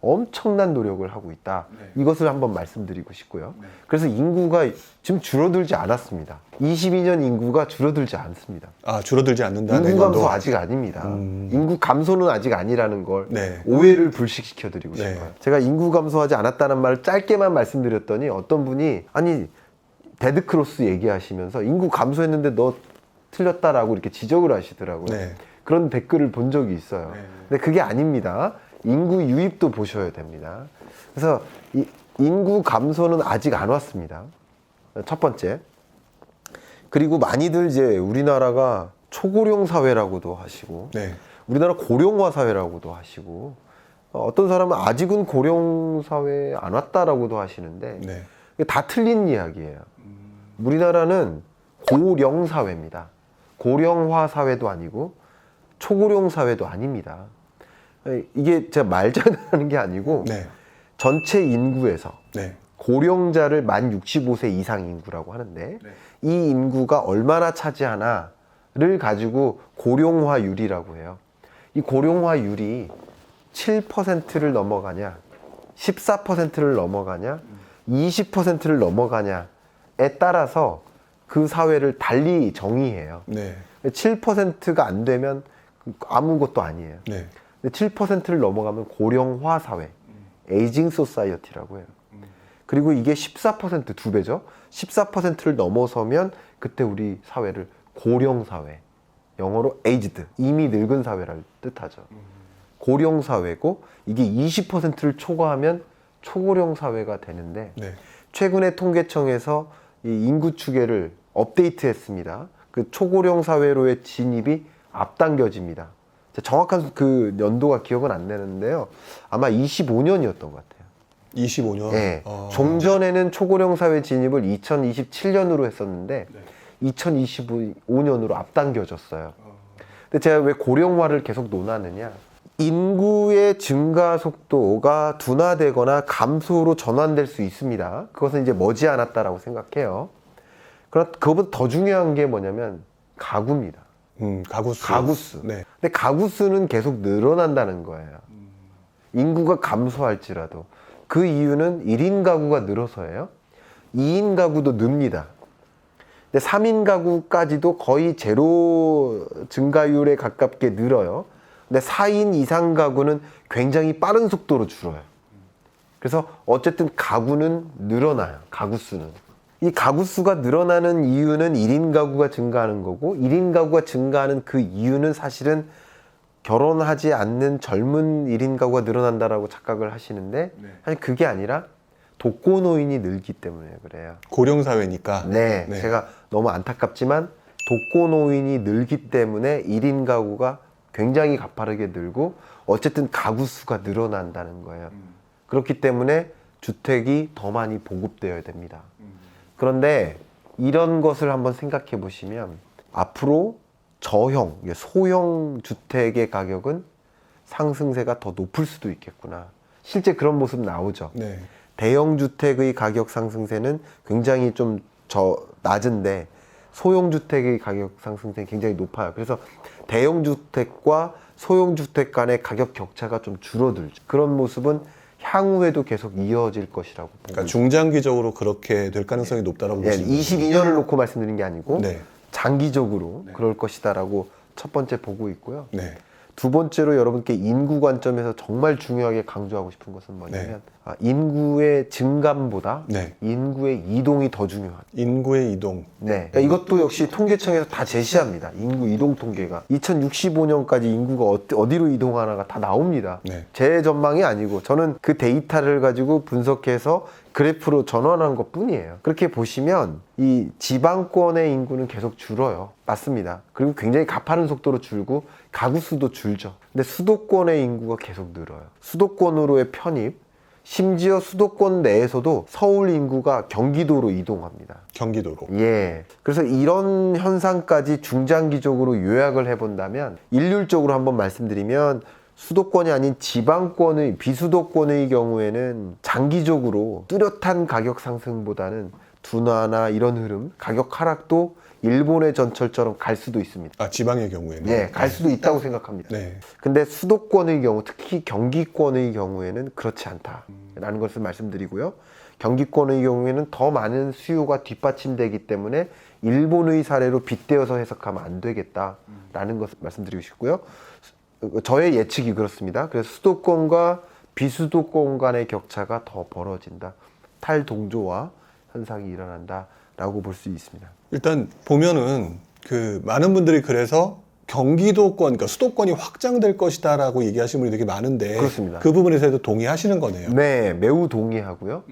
엄청난 노력을 하고 있다. 네. 이것을 한번 말씀드리고 싶고요. 네. 그래서 인구가 지금 줄어들지 않았습니다. 22년 인구가 줄어들지 않습니다. 아, 줄어들지 않는다. 인구 내년도. 감소 아직 아닙니다. 인구 감소는 아직 아니라는 걸 네. 오해를 불식시켜 드리고 네. 싶어요. 제가 인구 감소하지 않았다는 말을 짧게만 말씀드렸더니 어떤 분이 아니 데드크로스 얘기하시면서 인구 감소했는데 너 틀렸다라고 이렇게 지적을 하시더라고요. 네. 그런 댓글을 본 적이 있어요. 네. 근데 그게 아닙니다. 인구 유입도 보셔야 됩니다. 그래서 이 인구 감소는 아직 안 왔습니다. 첫 번째. 그리고 많이들 이제 우리나라가 초고령 사회라고도 하시고, 네. 우리나라 고령화 사회라고도 하시고, 어떤 사람은 아직은 고령 사회에 안 왔다라고도 하시는데, 네. 이게 다 틀린 이야기예요. 우리나라는 고령 사회입니다. 고령화 사회도 아니고 초고령 사회도 아닙니다. 이게 제가 말장난하는 게 아니고 네. 전체 인구에서 네. 고령자를 만 65세 이상 인구라고 하는데 네. 이 인구가 얼마나 차지하나를 가지고 고령화율이라고 해요. 이 고령화율이 7%를 넘어가냐, 14%를 넘어가냐, 20%를 넘어가냐에 따라서 그 사회를 달리 정의해요. 네. 7%가 안 되면 아무것도 아니에요. 네. 근데 7%를 넘어가면 고령화 사회, 에이징 소사이어티라고 해요. 그리고 이게 14%, 두 배죠. 14%를 넘어서면 그때 우리 사회를 고령 사회, 영어로 aged, 이미 늙은 사회를 뜻하죠. 고령 사회고 이게 20%를 초과하면 초고령 사회가 되는데 네. 최근에 통계청에서 이 인구 추계를 업데이트했습니다. 그 초고령 사회로의 진입이 앞당겨집니다. 정확한 그 연도가 기억은 안 나는데요. 아마 25년이었던 것 같아요. 25년. 네. 종전에는 초고령 사회 진입을 2027년으로 했었는데 2025년으로 앞당겨졌어요. 근데 제가 왜 고령화를 계속 논하느냐? 인구의 증가 속도가 둔화되거나 감소로 전환될 수 있습니다. 그것은 이제 머지않았다라고 생각해요. 그러나 그것보다 더 중요한 게 뭐냐면 가구입니다. 가구수. 가구수. 네. 근데 가구수는 계속 늘어난다는 거예요. 인구가 감소할지라도. 그 이유는 1인 가구가 늘어서예요. 2인 가구도 늡니다. 근데 3인 가구까지도 거의 제로 증가율에 가깝게 늘어요. 근데 4인 이상 가구는 굉장히 빠른 속도로 줄어요. 그래서 어쨌든 가구는 늘어나요. 가구수는. 이 가구수가 늘어나는 이유는 1인 가구가 증가하는 거고 1인 가구가 증가하는 그 이유는 사실은 결혼하지 않는 젊은 1인 가구가 늘어난다라고 착각을 하시는데 사실 그게 아니라 독거노인이 늘기 때문에 그래요. 고령 사회니까. 네, 네. 제가 너무 안타깝지만 독거노인이 늘기 때문에 1인 가구가 굉장히 가파르게 늘고 어쨌든 가구 수가 늘어난다는 거예요. 그렇기 때문에 주택이 더 많이 보급되어야 됩니다. 그런데 이런 것을 한번 생각해 보시면 앞으로 저형, 소형 주택의 가격은 상승세가 더 높을 수도 있겠구나. 실제 그런 모습 나오죠. 네. 대형 주택의 가격 상승세는 굉장히 좀 낮은데 소형 주택의 가격 상승세는 굉장히 높아요. 그래서 대형 주택과 소형 주택 간의 가격 격차가 좀 줄어들죠. 그런 모습은 향후에도 계속 이어질 것이라고 보고 그러니까 중장기적으로 그렇게 될 가능성이 높다라고 보시는 거예요. 22년을 놓고 말씀드린 게 아니고 네. 장기적으로 그럴 것이다라고 첫 번째 보고 있고요. 네. 두 번째로 여러분께 인구 관점에서 정말 중요하게 강조하고 싶은 것은 뭐냐면 인구의 증감보다 네. 인구의 이동이 더 중요하다. 인구의 이동. 네. 그러니까 이것도 역시 통계청에서 다 제시합니다. 인구 이동 통계가 2065년까지 인구가 어디로 이동하나가 다 나옵니다. 네. 제 전망이 아니고 저는 그 데이터를 가지고 분석해서 그래프로 전환한 것 뿐이에요. 그렇게 보시면 이 지방권의 인구는 계속 줄어요. 맞습니다. 그리고 굉장히 가파른 속도로 줄고 가구 수도 줄죠. 근데 수도권의 인구가 계속 늘어요. 수도권으로의 편입, 심지어 수도권 내에서도 서울 인구가 경기도로 이동합니다. 경기도로. 예. 그래서 이런 현상까지 중장기적으로 요약을 해본다면 일률적으로 한번 말씀드리면 수도권이 아닌 지방권의 비수도권의 경우에는 장기적으로 뚜렷한 가격 상승보다는 둔화나 이런 흐름, 가격 하락도 일본의 전철처럼 갈 수도 있습니다. 아, 지방의 경우에는. 네, 갈 수도 있다고 생각합니다. 네. 근데 수도권의 경우, 특히 경기권의 경우에는 그렇지 않다라는 것을 말씀드리고요. 경기권의 경우에는 더 많은 수요가 뒷받침되기 때문에 일본의 사례로 빗대어서 해석하면 안 되겠다라는 것을 말씀드리고 싶고요. 저의 예측이 그렇습니다. 그래서 수도권과 비수도권 간의 격차가 더 벌어진다. 탈동조화 현상이 일어난다라고 볼 수 있습니다. 일단 보면은 그 많은 분들이 그래서 경기도권, 그러니까 수도권이 확장될 것이다라고 얘기하시는 분이 되게 많은데 그렇습니다. 그 부분에서도 동의하시는 거네요. 네, 매우 동의하고요.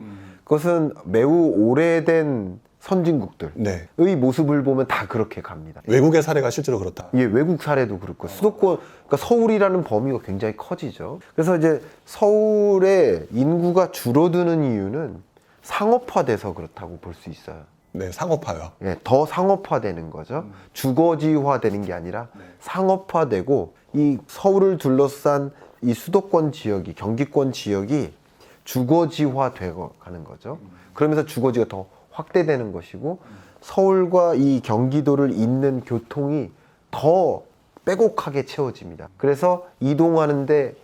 그것은 매우 오래된 선진국들의 네. 모습을 보면 다 그렇게 갑니다. 외국의 사례가 실제로 그렇다. 예, 외국 사례도 그렇고 수도권, 그러니까 서울이라는 범위가 굉장히 커지죠. 그래서 이제 서울의 인구가 줄어드는 이유는 상업화돼서 그렇다고 볼 수 있어요. 네, 상업화요. 예, 더 상업화되는 거죠. 주거지화되는 게 아니라 상업화되고 이 서울을 둘러싼 이 수도권 지역이, 경기권 지역이 주거지화되고 가는 거죠. 그러면서 주거지가 더 확대되는 것이고 서울과 이 경기도를 잇는 교통이 더 빼곡하게 채워집니다. 그래서 이동하는데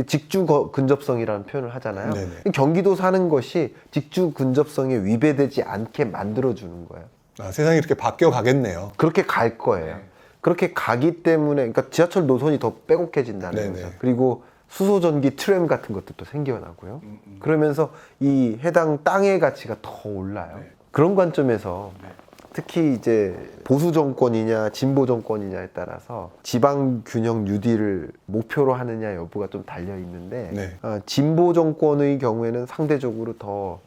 직주 근접성이라는 표현을 하잖아요. 네네. 경기도 사는 것이 직주 근접성에 위배되지 않게 만들어주는 거예요. 아, 세상이 이렇게 바뀌어 가겠네요. 그렇게 갈 거예요. 그렇게 가기 때문에, 그러니까 지하철 노선이 더 빼곡해진다는 네네. 거죠. 그리고 수소전기 트램 같은 것도 생겨나고요. 그러면서 이 해당 땅의 가치가 더 올라요. 그런 관점에서 특히 이제 보수 정권이냐 진보 정권이냐에 따라서 지방 균형 뉴딜을 목표로 하느냐 여부가 좀 달려 있는데 네. 진보 정권의 경우에는 상대적으로 더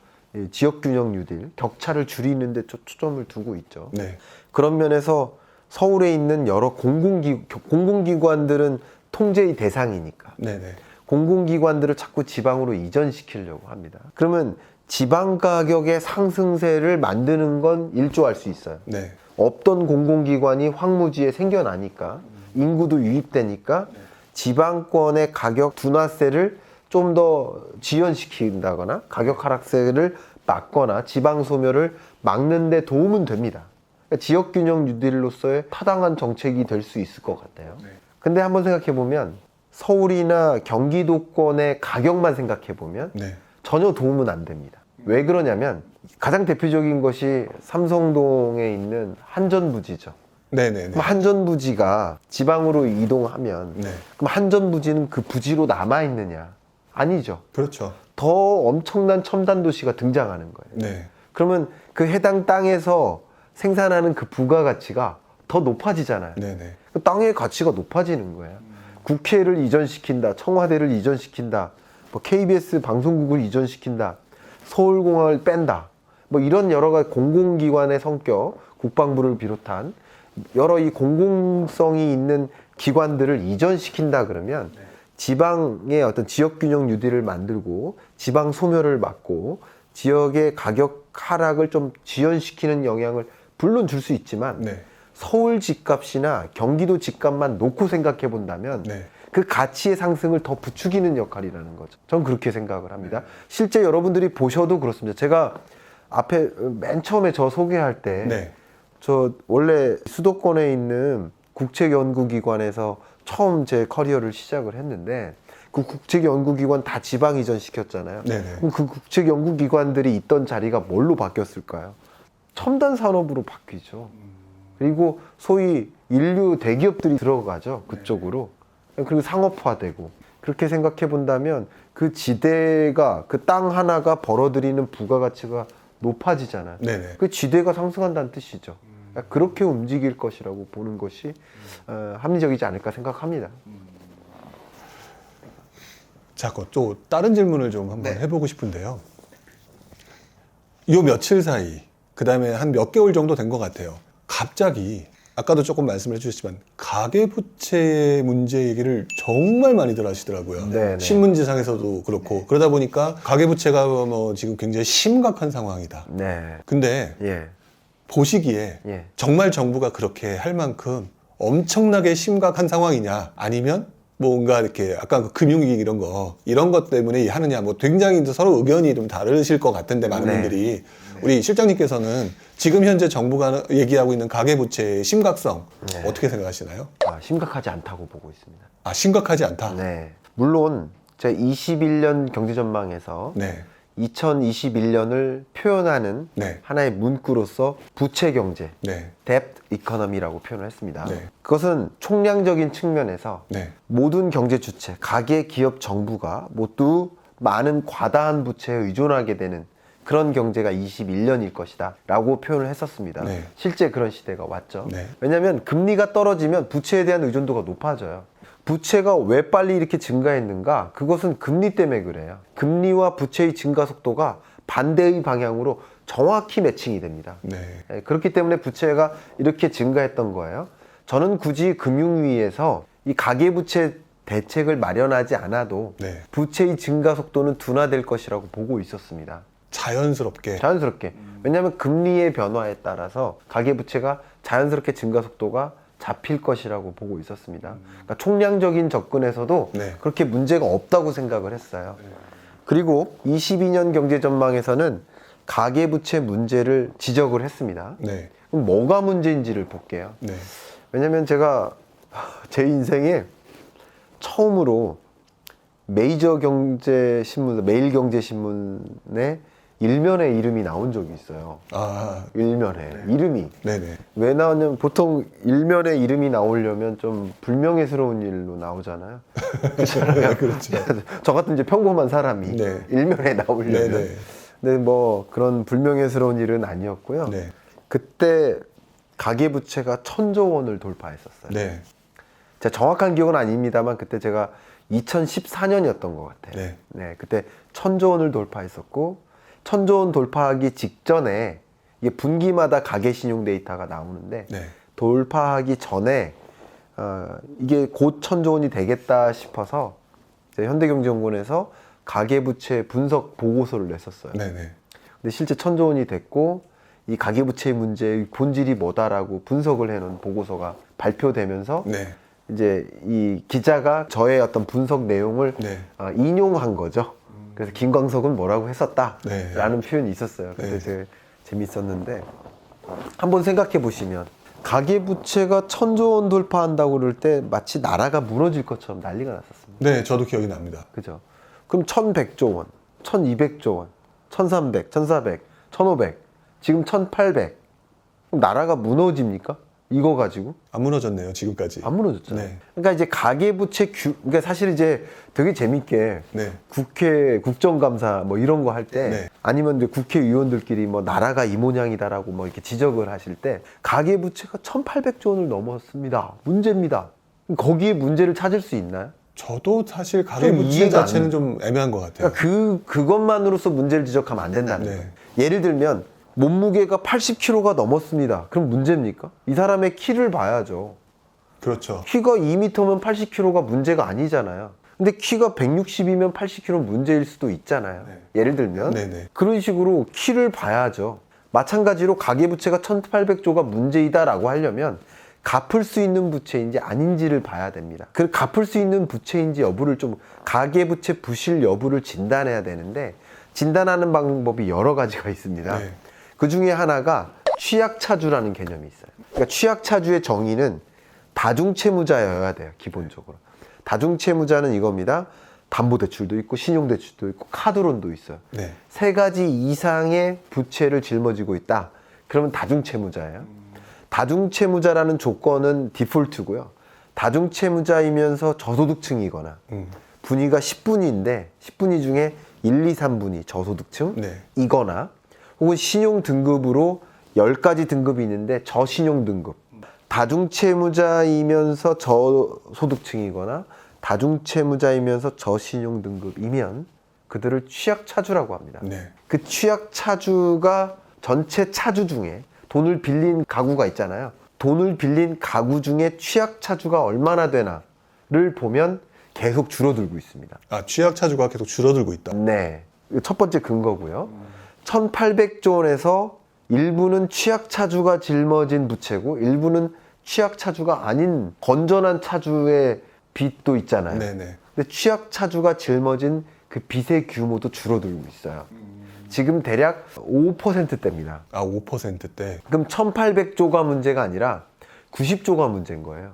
지역 균형 뉴딜 격차를 줄이는 데 초점을 두고 있죠. 네. 그런 면에서 서울에 있는 여러 공공기관들은 통제의 대상이니까 네네. 공공기관들을 자꾸 지방으로 이전시키려고 합니다. 그러면 지방 가격의 상승세를 만드는 건 일조할 수 있어요. 네. 없던 공공기관이 황무지에 생겨나니까 인구도 유입되니까 지방권의 가격 둔화세를 좀 더 지연시킨다거나 가격 하락세를 막거나 지방 소멸을 막는 데 도움은 됩니다. 그러니까 지역균형 뉴딜로서의 타당한 정책이 될 수 있을 것 같아요. 근데 한번 생각해 보면 서울이나 경기도권의 가격만 생각해 보면 네. 전혀 도움은 안 됩니다. 왜 그러냐면 가장 대표적인 것이 삼성동에 있는 한전부지죠. 네네네. 그럼 한전부지가 지방으로 이동하면 네. 그럼 한전부지는 그 부지로 남아있느냐? 아니죠. 그렇죠. 더 엄청난 첨단 도시가 등장하는 거예요. 네. 그러면 그 해당 땅에서 생산하는 그 부가가치가 더 높아지잖아요. 네네. 그 땅의 가치가 높아지는 거예요. 국회를 이전시킨다, 청와대를 이전시킨다, 뭐 KBS 방송국을 이전시킨다, 서울공항을 뺀다, 뭐 이런 여러 가지 공공기관의 성격, 국방부를 비롯한 여러 이 공공성이 있는 기관들을 이전시킨다 그러면 지방의 어떤 지역균형 뉴딜을 만들고 지방 소멸을 막고 지역의 가격 하락을 좀 지연시키는 영향을 물론 줄 수 있지만 네. 서울 집값이나 경기도 집값만 놓고 생각해 본다면 네. 그 가치의 상승을 더 부추기는 역할이라는 거죠. 전 그렇게 생각을 합니다. 실제 여러분들이 보셔도 그렇습니다. 제가 앞에 맨 처음에 저 소개할 때 네. 저 원래 수도권에 있는 국책연구기관에서 처음 제 커리어를 시작을 했는데 그 국책연구기관 다 지방 이전시켰잖아요. 네네. 그럼 그 국책연구기관들이 있던 자리가 뭘로 바뀌었을까요? 첨단 산업으로 바뀌죠. 그리고 소위 인류 대기업들이 들어가죠. 그쪽으로. 그리고 상업화되고. 그렇게 생각해 본다면 그 지대가 그 땅 하나가 벌어들이는 부가가치가 높아지잖아요. 네네. 그 지대가 상승한다는 뜻이죠. 그렇게 움직일 것이라고 보는 것이 합리적이지 않을까 생각합니다. 자, 또 다른 질문을 좀 한번 네. 해보고 싶은데요. 요 며칠 사이, 그 다음에 한 몇 개월 정도 된 것 같아요. 갑자기 아까도 조금 말씀을 해주셨지만 가계부채 문제 얘기를 정말 많이들 하시더라고요. 네네. 신문지상에서도 그렇고 그러다 보니까 가계부채가 뭐 지금 굉장히 심각한 상황이다. 네. 근데 예. 보시기에 예. 정말 정부가 그렇게 할 만큼 엄청나게 심각한 상황이냐, 아니면 뭔가 이렇게 아까 그 금융위기 이런 것 때문에 하느냐, 뭐 굉장히 서로 의견이 좀 다르실 것 같은데 많은 네. 분들이 우리 실장님께서는 지금 현재 정부가 얘기하고 있는 가계부채의 심각성 네. 어떻게 생각하시나요? 심각하지 않다고 보고 있습니다. 아, 심각하지 않다. 네. 물론 제가 21년 경제전망에서 네. 2021년을 표현하는 네. 하나의 문구로서 부채 경제, 네. debt economy라고 표현을 했습니다. 네. 그것은 총량적인 측면에서 네. 모든 경제 주체, 가계, 기업, 정부가 모두 많은 과다한 부채에 의존하게 되는 그런 경제가 21년일 것이다 라고 표현을 했었습니다. 네. 실제 그런 시대가 왔죠. 네. 왜냐하면 금리가 떨어지면 부채에 대한 의존도가 높아져요. 부채가 왜 빨리 이렇게 증가했는가? 그것은 금리 때문에 그래요. 금리와 부채의 증가 속도가 반대의 방향으로 정확히 매칭이 됩니다. 네. 그렇기 때문에 부채가 이렇게 증가했던 거예요. 저는 굳이 금융위에서 이 가계부채 대책을 마련하지 않아도 네. 부채의 증가 속도는 둔화될 것이라고 보고 있었습니다. 자연스럽게. 자연스럽게. 왜냐하면 금리의 변화에 따라서 가계부채가 자연스럽게 증가 속도가 잡힐 것이라고 보고 있었습니다. 그러니까 총량적인 접근에서도 네. 그렇게 문제가 없다고 생각을 했어요. 그리고 22년 경제 전망에서는 가계부채 문제를 지적을 했습니다. 네. 그럼 뭐가 문제인지를 볼게요. 네. 왜냐면 제가 제 인생에 처음으로 메이저 경제신문, 매일경제신문에 일면에 이름이 나온 적이 있어요. 아, 일면에 이름이 네네. 왜 나왔냐면 보통 일면에 이름이 나오려면 좀 불명예스러운 일로 나오잖아요. 그렇잖아요. 그렇죠. 저 같은 이제 평범한 사람이 네. 일면에 나오려면. 네네. 근데 뭐 그런 불명예스러운 일은 아니었고요. 네. 그때 가계부채가 1,000조 원을 돌파했었어요. 네. 제가 정확한 기억은 아닙니다만 그때 제가 2014년이었던 것 같아요. 네. 네, 그때 1,000조 원을 돌파했었고 1,000조 원 돌파하기 직전에 이게 분기마다 가계 신용 데이터가 나오는데 네. 돌파하기 전에 이게 곧 1,000조 원이 되겠다 싶어서 현대경제연구원에서 가계부채 분석 보고서를 냈었어요. 네네. 근데 실제 1,000조 원이 됐고 이 가계부채 문제의 본질이 뭐다라고 분석을 해놓은 보고서가 발표되면서 네. 이제 이 기자가 저의 어떤 분석 내용을 네. 인용한 거죠. 그래서 김광석은 뭐라고 네. 했었다라는 표현이 있었어요. 그때 네. 되게 재밌었는데 한번 생각해 보시면 가계부채가 1,000조 원 돌파한다고 그럴 때 마치 나라가 무너질 것처럼 난리가 났었습니다. 네, 저도 기억이 납니다. 그죠? 그럼 1,100조 원, 1,200조 원, 1,300, 1,400, 1,500, 지금 1,800. 그럼 나라가 무너집니까? 이거 가지고? 안 무너졌네요, 지금까지. 안 무너졌잖아요. 네. 그러니까 이제 가계부채 그러니까 사실 이제 되게 재밌게 네. 국회 국정감사 뭐 이런 거 할 때 네. 아니면 이제 국회의원들끼리 뭐 나라가 이 모양이다라고 뭐 이렇게 지적을 하실 때 가계부채가 1,800조 원을 넘었습니다. 문제입니다. 거기에 문제를 찾을 수 있나요? 저도 사실 가계 좀 부채 이해가 자체는 좀 애매한 것 같아요. 그러니까 그것만으로서 문제를 지적하면 안 된다는 네. 거예요. 예를 들면 몸무게가 80kg가 넘었습니다. 그럼 문제입니까? 이 사람의 키를 봐야죠. 그렇죠. 키가 2m면 80kg가 문제가 아니잖아요. 근데 키가 160이면 80kg는 문제일 수도 있잖아요. 네. 예를 들면 네네. 그런 식으로 키를 봐야죠. 마찬가지로 가계부채가 1,800조가 문제이다라고 하려면 갚을 수 있는 부채인지 아닌지를 봐야 됩니다. 그 갚을 수 있는 부채인지 여부를 좀 가계부채 부실 여부를 진단해야 되는데 진단하는 방법이 여러 가지가 있습니다. 네. 그 중에 하나가 취약차주라는 개념이 있어요. 그러니까 취약차주의 정의는 다중채무자여야 돼요, 기본적으로. 다중채무자는 이겁니다. 담보대출도 있고 신용대출도 있고 카드론도 있어요. 네. 세 가지 이상의 부채를 짊어지고 있다. 그러면 다중채무자예요. 다중채무자라는 조건은 디폴트고요. 다중채무자이면서 저소득층이거나 분위가 10분위인데 10분위 중에 1, 2, 3분위 저소득층이거나 혹은 신용 등급으로 10가지 등급이 있는데 저신용 등급. 다중채무자이면서 저소득층이거나 다중채무자이면서 저신용 등급이면 그들을 취약차주라고 합니다. 네. 그 취약차주가 전체 차주 중에 돈을 빌린 가구가 있잖아요. 돈을 빌린 가구 중에 취약차주가 얼마나 되나를 보면 계속 줄어들고 있습니다. 아, 취약차주가 계속 줄어들고 있다. 네. 첫 번째 근거고요. 1800조 원에서 일부는 취약차주가 짊어진 부채고 일부는 취약차주가 아닌 건전한 차주의 빚도 있잖아요. 네네. 근데 취약차주가 짊어진 그 빚의 규모도 줄어들고 있어요. 지금 대략 5%대입니다. 아, 5%대. 그럼 1800조가 문제가 아니라 90조가 문제인 거예요.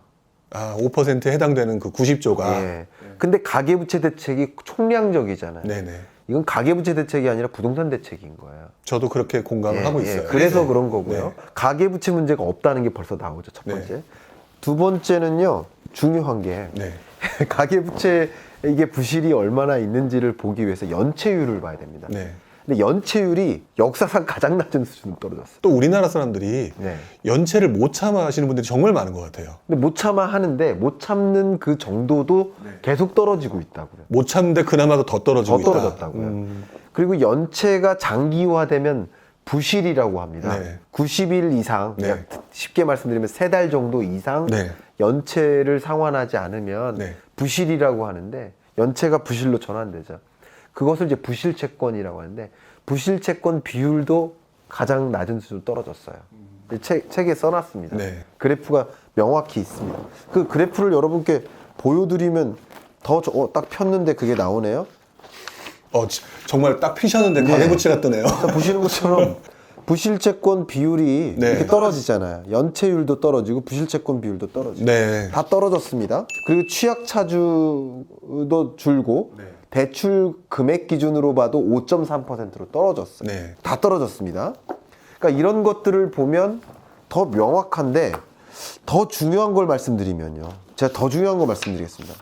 아, 5%에 해당되는 그 90조가. 예. 근데 가계부채 대책이 총량적이잖아요. 네네. 이건 가계부채 대책이 아니라 부동산 대책인 거예요. 저도 그렇게 공감을 하고 있어요. 그래서 네. 그런 거고요. 네. 가계부채 문제가 없다는 게 벌써 나오죠. 첫 번째. 네. 두 번째는요. 중요한 게 네. 가계부채 이게 부실이 얼마나 있는지를 보기 위해서 연체율을 봐야 됩니다. 네. 근데 연체율이 역사상 가장 낮은 수준으로 떨어졌어요. 또 우리나라 사람들이 네. 연체를 못 참아 하시는 분들이 정말 많은 것 같아요. 근데 못 참아 하는데 못 참는 그 정도도 계속 떨어지고 있다고요. 못 참는데 그나마 더 떨어지고 더 있다. 떨어졌다고요. 그리고 연체가 장기화되면 부실이라고 합니다. 네. 90일 이상, 네. 그러니까 쉽게 말씀드리면 3달 정도 이상 네. 연체를 상환하지 않으면 네. 부실이라고 하는데 연체가 부실로 전환되죠. 그것을 이제 부실채권이라고 하는데 부실채권 비율도 가장 낮은 수준으로 떨어졌어요. 책에 써놨습니다. 네. 그래프가 명확히 있습니다. 그 그래프를 여러분께 보여드리면 딱 폈는데 그게 나오네요. 정말 딱 피셨는데 네. 가계부채가 뜨네요. 자, 보시는 것처럼 부실채권 비율이 네. 이렇게 떨어지잖아요. 연체율도 떨어지고 부실채권 비율도 떨어지고 네. 다 떨어졌습니다. 그리고 취약차주도 줄고 대출 금액 기준으로 봐도 5.3%로 떨어졌어요. 네. 다 떨어졌습니다. 그러니까 이런 것들을 보면 더 명확한데 더 중요한 걸 말씀드리면요. 제가 더 중요한 걸 말씀드리겠습니다.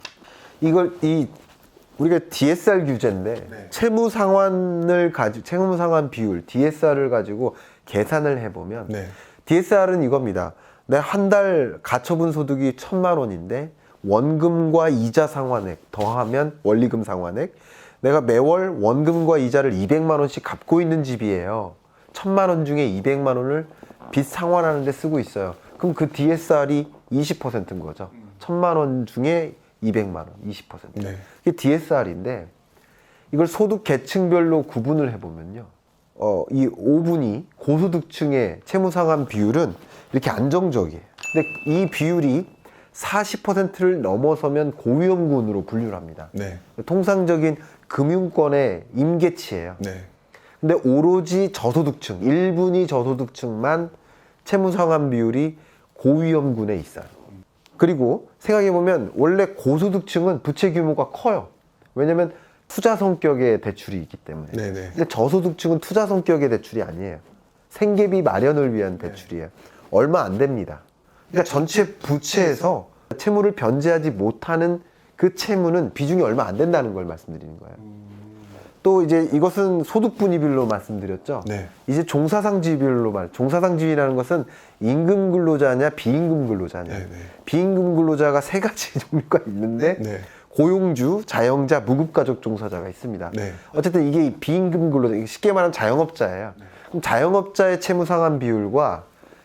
우리가 DSR 규제인데 채무 상환 비율 DSR을 가지고 계산을 해보면 네. DSR은 이겁니다. 내가 한 달 가처분 소득이 1,000만 원인데 원금과 이자 상환액 더하면 원리금 상환액, 내가 매월 원금과 이자를 200만 원씩 갚고 있는 집이에요. 1,000만 원 중에 200만 원을 빚 상환하는 데 쓰고 있어요. 그럼 그 DSR이 20%인 거죠. 1,000만 원 중에 200만 원, 20%. 네. 이게 DSR인데 이걸 소득 계층별로 구분을 해보면요. 이 5분위 고소득층의 채무상환 비율은 이렇게 안정적이에요. 근데 이 비율이 40%를 넘어서면 고위험군으로 분류를 합니다. 네. 통상적인 금융권의 임계치예요. 네. 근데 오로지 저소득층, 1분위 저소득층만 채무상환 비율이 고위험군에 있어요. 그리고 생각해보면 원래 고소득층은 부채 규모가 커요. 왜냐면 투자 성격의 대출이 있기 때문에. 네네. 근데 저소득층은 투자 성격의 대출이 아니에요. 생계비 마련을 위한 대출이에요. 얼마 안 됩니다. 그러니까 전체 부채에서 채무를 변제하지 못하는 그 채무는 비중이 얼마 안 된다는 걸 말씀드리는 거예요. 또 이제 이것은 소득분위별로 말씀드렸죠. 네. 이제 종사상지별로 종사상지라는 것은 임금 근로자냐 비임금 근로자냐. 네네. 비임금 근로자가 세 가지 종류가 있는데 네. 고용주, 자영자, 무급가족 종사자가 있습니다. 네. 어쨌든 이게 비임금 근로자, 쉽게 말하면 자영업자예요. 그럼 자영업자의 채무상환 비율과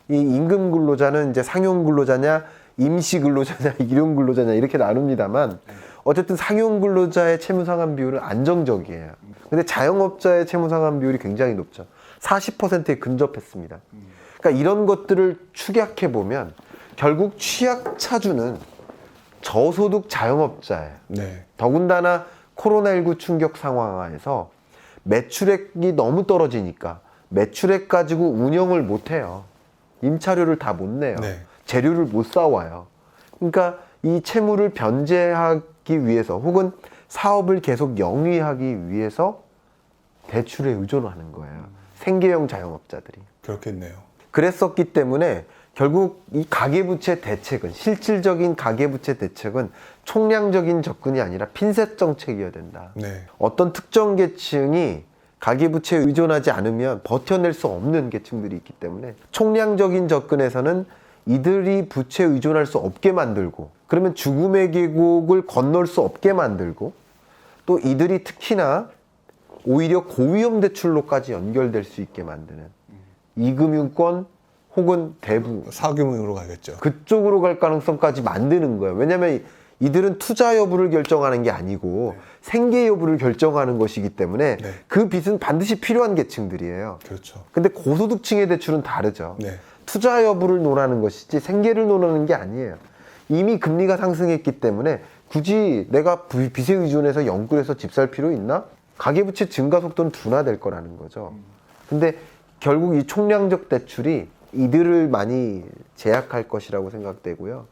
이 임금 근로자는 이제 상용 근로자냐, 임시 근로자냐, 일용 근로자냐 이렇게 나눕니다만 어쨌든 상용 근로자의 채무상환 비율은 안정적이에요. 근데 자영업자의 채무상환 비율이 굉장히 높죠. 40%에 근접했습니다. 그러니까 이런 것들을 축약해 보면 결국 취약차주는 저소득 자영업자예요. 네. 더군다나 코로나19 충격 상황하에서 매출액이 너무 떨어지니까 매출액 가지고 운영을 못 해요. 임차료를 다 못 내요. 네. 재료를 못 사와요. 그러니까 이 채무를 변제하기 위해서 혹은 사업을 계속 영위하기 위해서 대출에 의존하는 거예요. 생계형 자영업자들이. 그렇겠네요. 그랬었기 때문에 결국 이 가계부채 대책은 실질적인 가계부채 대책은 총량적인 접근이 아니라 핀셋 정책이어야 된다. 네. 어떤 특정 계층이 가계부채에 의존하지 않으면 버텨낼 수 없는 계층들이 있기 때문에 총량적인 접근에서는 이들이 부채에 의존할 수 없게 만들고 그러면 죽음의 계곡을 건널 수 없게 만들고 또 이들이 특히나 오히려 고위험 대출로까지 연결될 수 있게 만드는 이금융권 혹은 대부 사금융으로 가겠죠. 그쪽으로 갈 가능성까지 만드는 거예요. 왜냐하면 이들은 투자 여부를 결정하는 게 아니고 생계 여부를 결정하는 것이기 때문에 네. 그 빚은 반드시 필요한 계층들이에요. 그렇죠. 근데 고소득층의 대출은 다르죠. 네. 투자 여부를 논하는 것이지 생계를 논하는 게 아니에요. 이미 금리가 상승했기 때문에 굳이 내가 빚에 의존해서 영끌해서 집 살 필요 있나? 가계부채 증가 속도는 둔화될 거라는 거죠. 근데 결국 이 총량적 대출이 이들을 많이 제약할 것이라고 생각되고요.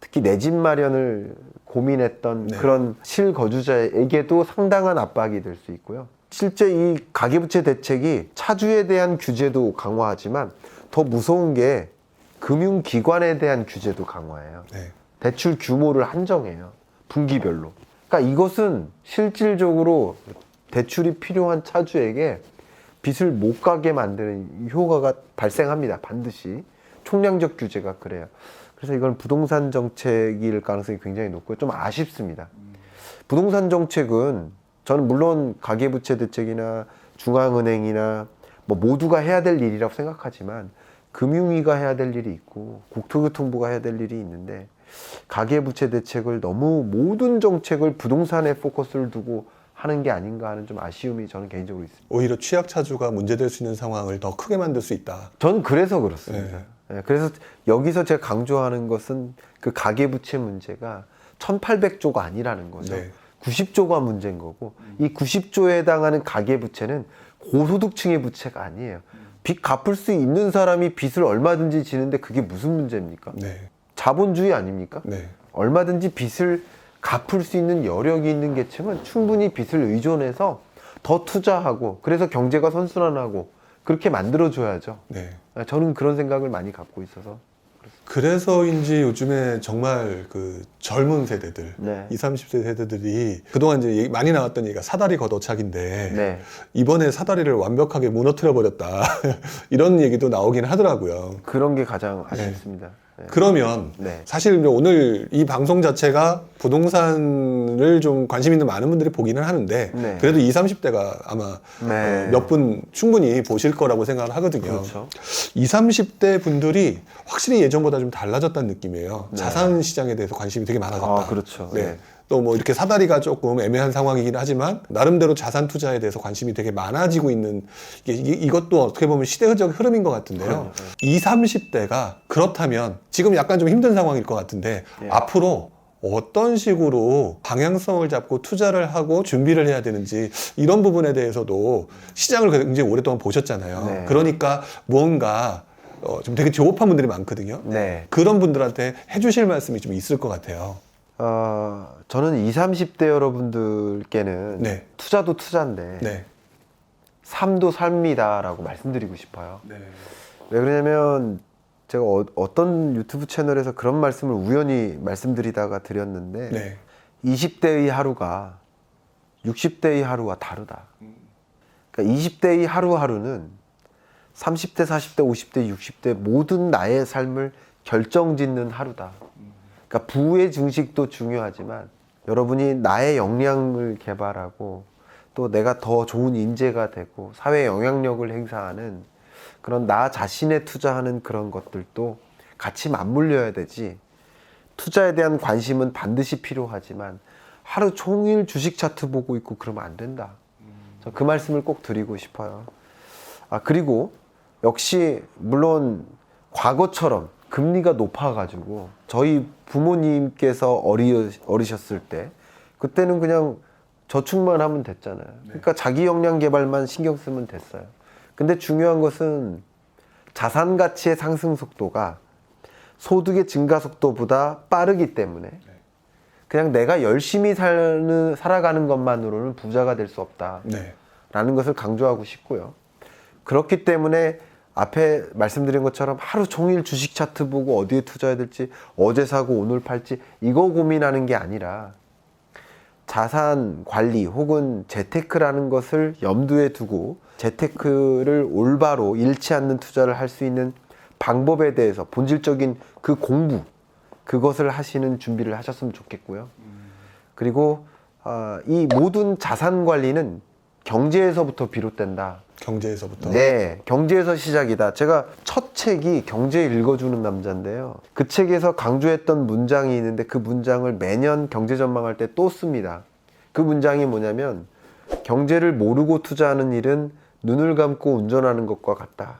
특히 내 집 마련을 고민했던 네. 그런 실거주자에게도 상당한 압박이 될 수 있고요. 실제 이 가계부채 대책이 차주에 대한 규제도 강화하지만 더 무서운 게 금융기관에 대한 규제도 강화해요. 네. 대출 규모를 한정해요. 분기별로. 그러니까 이것은 실질적으로 대출이 필요한 차주에게 빚을 못 가게 만드는 효과가 발생합니다. 반드시. 총량적 규제가 그래요. 그래서 이건 부동산 정책일 가능성이 굉장히 높고 좀 아쉽습니다. 부동산 정책은 저는 물론 가계부채 대책이나 중앙은행이나 뭐 모두가 해야 될 일이라고 생각하지만 금융위가 해야 될 일이 있고 국토교통부가 해야 될 일이 있는데 가계부채 대책을 너무 모든 정책을 부동산에 포커스를 두고 하는 게 아닌가 하는 좀 아쉬움이 저는 개인적으로 있습니다. 오히려 취약차주가 문제될 수 있는 상황을 더 크게 만들 수 있다. 저는 그래서 그렇습니다. 네, 그래서 여기서 제가 강조하는 것은 그 가계부채 문제가 1800조가 아니라는 거죠. 네. 90조가 문제인 거고 이 90조에 해당하는 가계부채는 고소득층의 부채가 아니에요. 빚 갚을 수 있는 사람이 빚을 얼마든지 지는데 그게 무슨 문제입니까? 네. 자본주의 아닙니까? 네. 얼마든지 빚을 갚을 수 있는 여력이 있는 계층은 충분히 빚을 의존해서 더 투자하고 그래서 경제가 선순환하고 그렇게 만들어줘야죠. 네. 저는 그런 생각을 많이 갖고 있어서 그래서인지 요즘에 정말 그 젊은 세대들, 네. 20, 30세 세대들이 그동안 이제 많이 나왔던 얘기가 사다리 걷어차기인데 네. 이번에 사다리를 완벽하게 무너뜨려 버렸다. 이런 얘기도 나오긴 하더라고요. 그런 게 가장 아쉽습니다. 네. 그러면 네. 사실 오늘 이 방송 자체가 부동산을 좀 관심 있는 많은 분들이 보기는 하는데 네. 그래도 20, 30대가 아마 네. 몇 분 충분히 보실 거라고 생각을 하거든요. 그렇죠. 20, 30대 분들이 확실히 예전보다 좀 달라졌다는 느낌이에요. 네. 자산 시장에 대해서 관심이 되게 많아졌다. 아, 그렇죠. 네. 네. 또 뭐 이렇게 사다리가 조금 애매한 상황이긴 하지만 나름대로 자산 투자에 대해서 관심이 되게 많아지고 있는 이것도 어떻게 보면 시대적 흐름인 것 같은데요. 20, 30대가 그렇다면 지금 약간 좀 힘든 상황일 것 같은데 네. 앞으로 어떤 식으로 방향성을 잡고 투자를 하고 준비를 해야 되는지 이런 부분에 대해서도 시장을 굉장히 오랫동안 보셨잖아요. 네. 그러니까 무언가 좀 되게 조급한 분들이 많거든요. 네. 그런 분들한테 해주실 말씀이 좀 있을 것 같아요. 저는 20, 30대 여러분들께는 네. 투자도 투자인데 네. 삶도 삶이다라고 말씀드리고 싶어요. 네. 왜 그러냐면 제가 어떤 유튜브 채널에서 그런 말씀을 우연히 말씀드리다가 드렸는데 네. 20대의 하루가 60대의 하루와 다르다. 그러니까 20대의 하루하루는 30대, 40대, 50대, 60대 모든 나의 삶을 결정짓는 하루다. 그러니까 부의 증식도 중요하지만 여러분이 나의 역량을 개발하고 또 내가 더 좋은 인재가 되고 사회에 영향력을 행사하는 그런 나 자신에 투자하는 그런 것들도 같이 맞물려야 되지. 투자에 대한 관심은 반드시 필요하지만 하루 종일 주식 차트 보고 있고 그러면 안 된다. 그 말씀을 꼭 드리고 싶어요. 그리고 역시 물론 과거처럼 금리가 높아가지고 저희 부모님께서 어리셨을 때 그때는 그냥 저축만 하면 됐잖아요. 그러니까 자기 역량 개발만 신경 쓰면 됐어요. 근데 중요한 것은 자산 가치의 상승 속도가 소득의 증가 속도보다 빠르기 때문에 그냥 내가 열심히 살아가는 것만으로는 부자가 될 수 없다라는 네. 것을 강조하고 싶고요. 그렇기 때문에 앞에 말씀드린 것처럼 하루 종일 주식 차트 보고 어디에 투자해야 될지 어제 사고 오늘 팔지 이거 고민하는 게 아니라 자산 관리 혹은 재테크라는 것을 염두에 두고 재테크를 올바로 잃지 않는 투자를 할 수 있는 방법에 대해서 본질적인 그 공부 그것을 하시는 준비를 하셨으면 좋겠고요. 그리고 이 모든 자산 관리는 경제에서부터 비롯된다. 경제에서부터. 네, 경제에서 시작이다. 제가 첫 책이 경제 읽어주는 남자인데요. 그 책에서 강조했던 문장이 있는데 그 문장을 매년 경제 전망할 때 또 씁니다. 그 문장이 뭐냐면 경제를 모르고 투자하는 일은 눈을 감고 운전하는 것과 같다.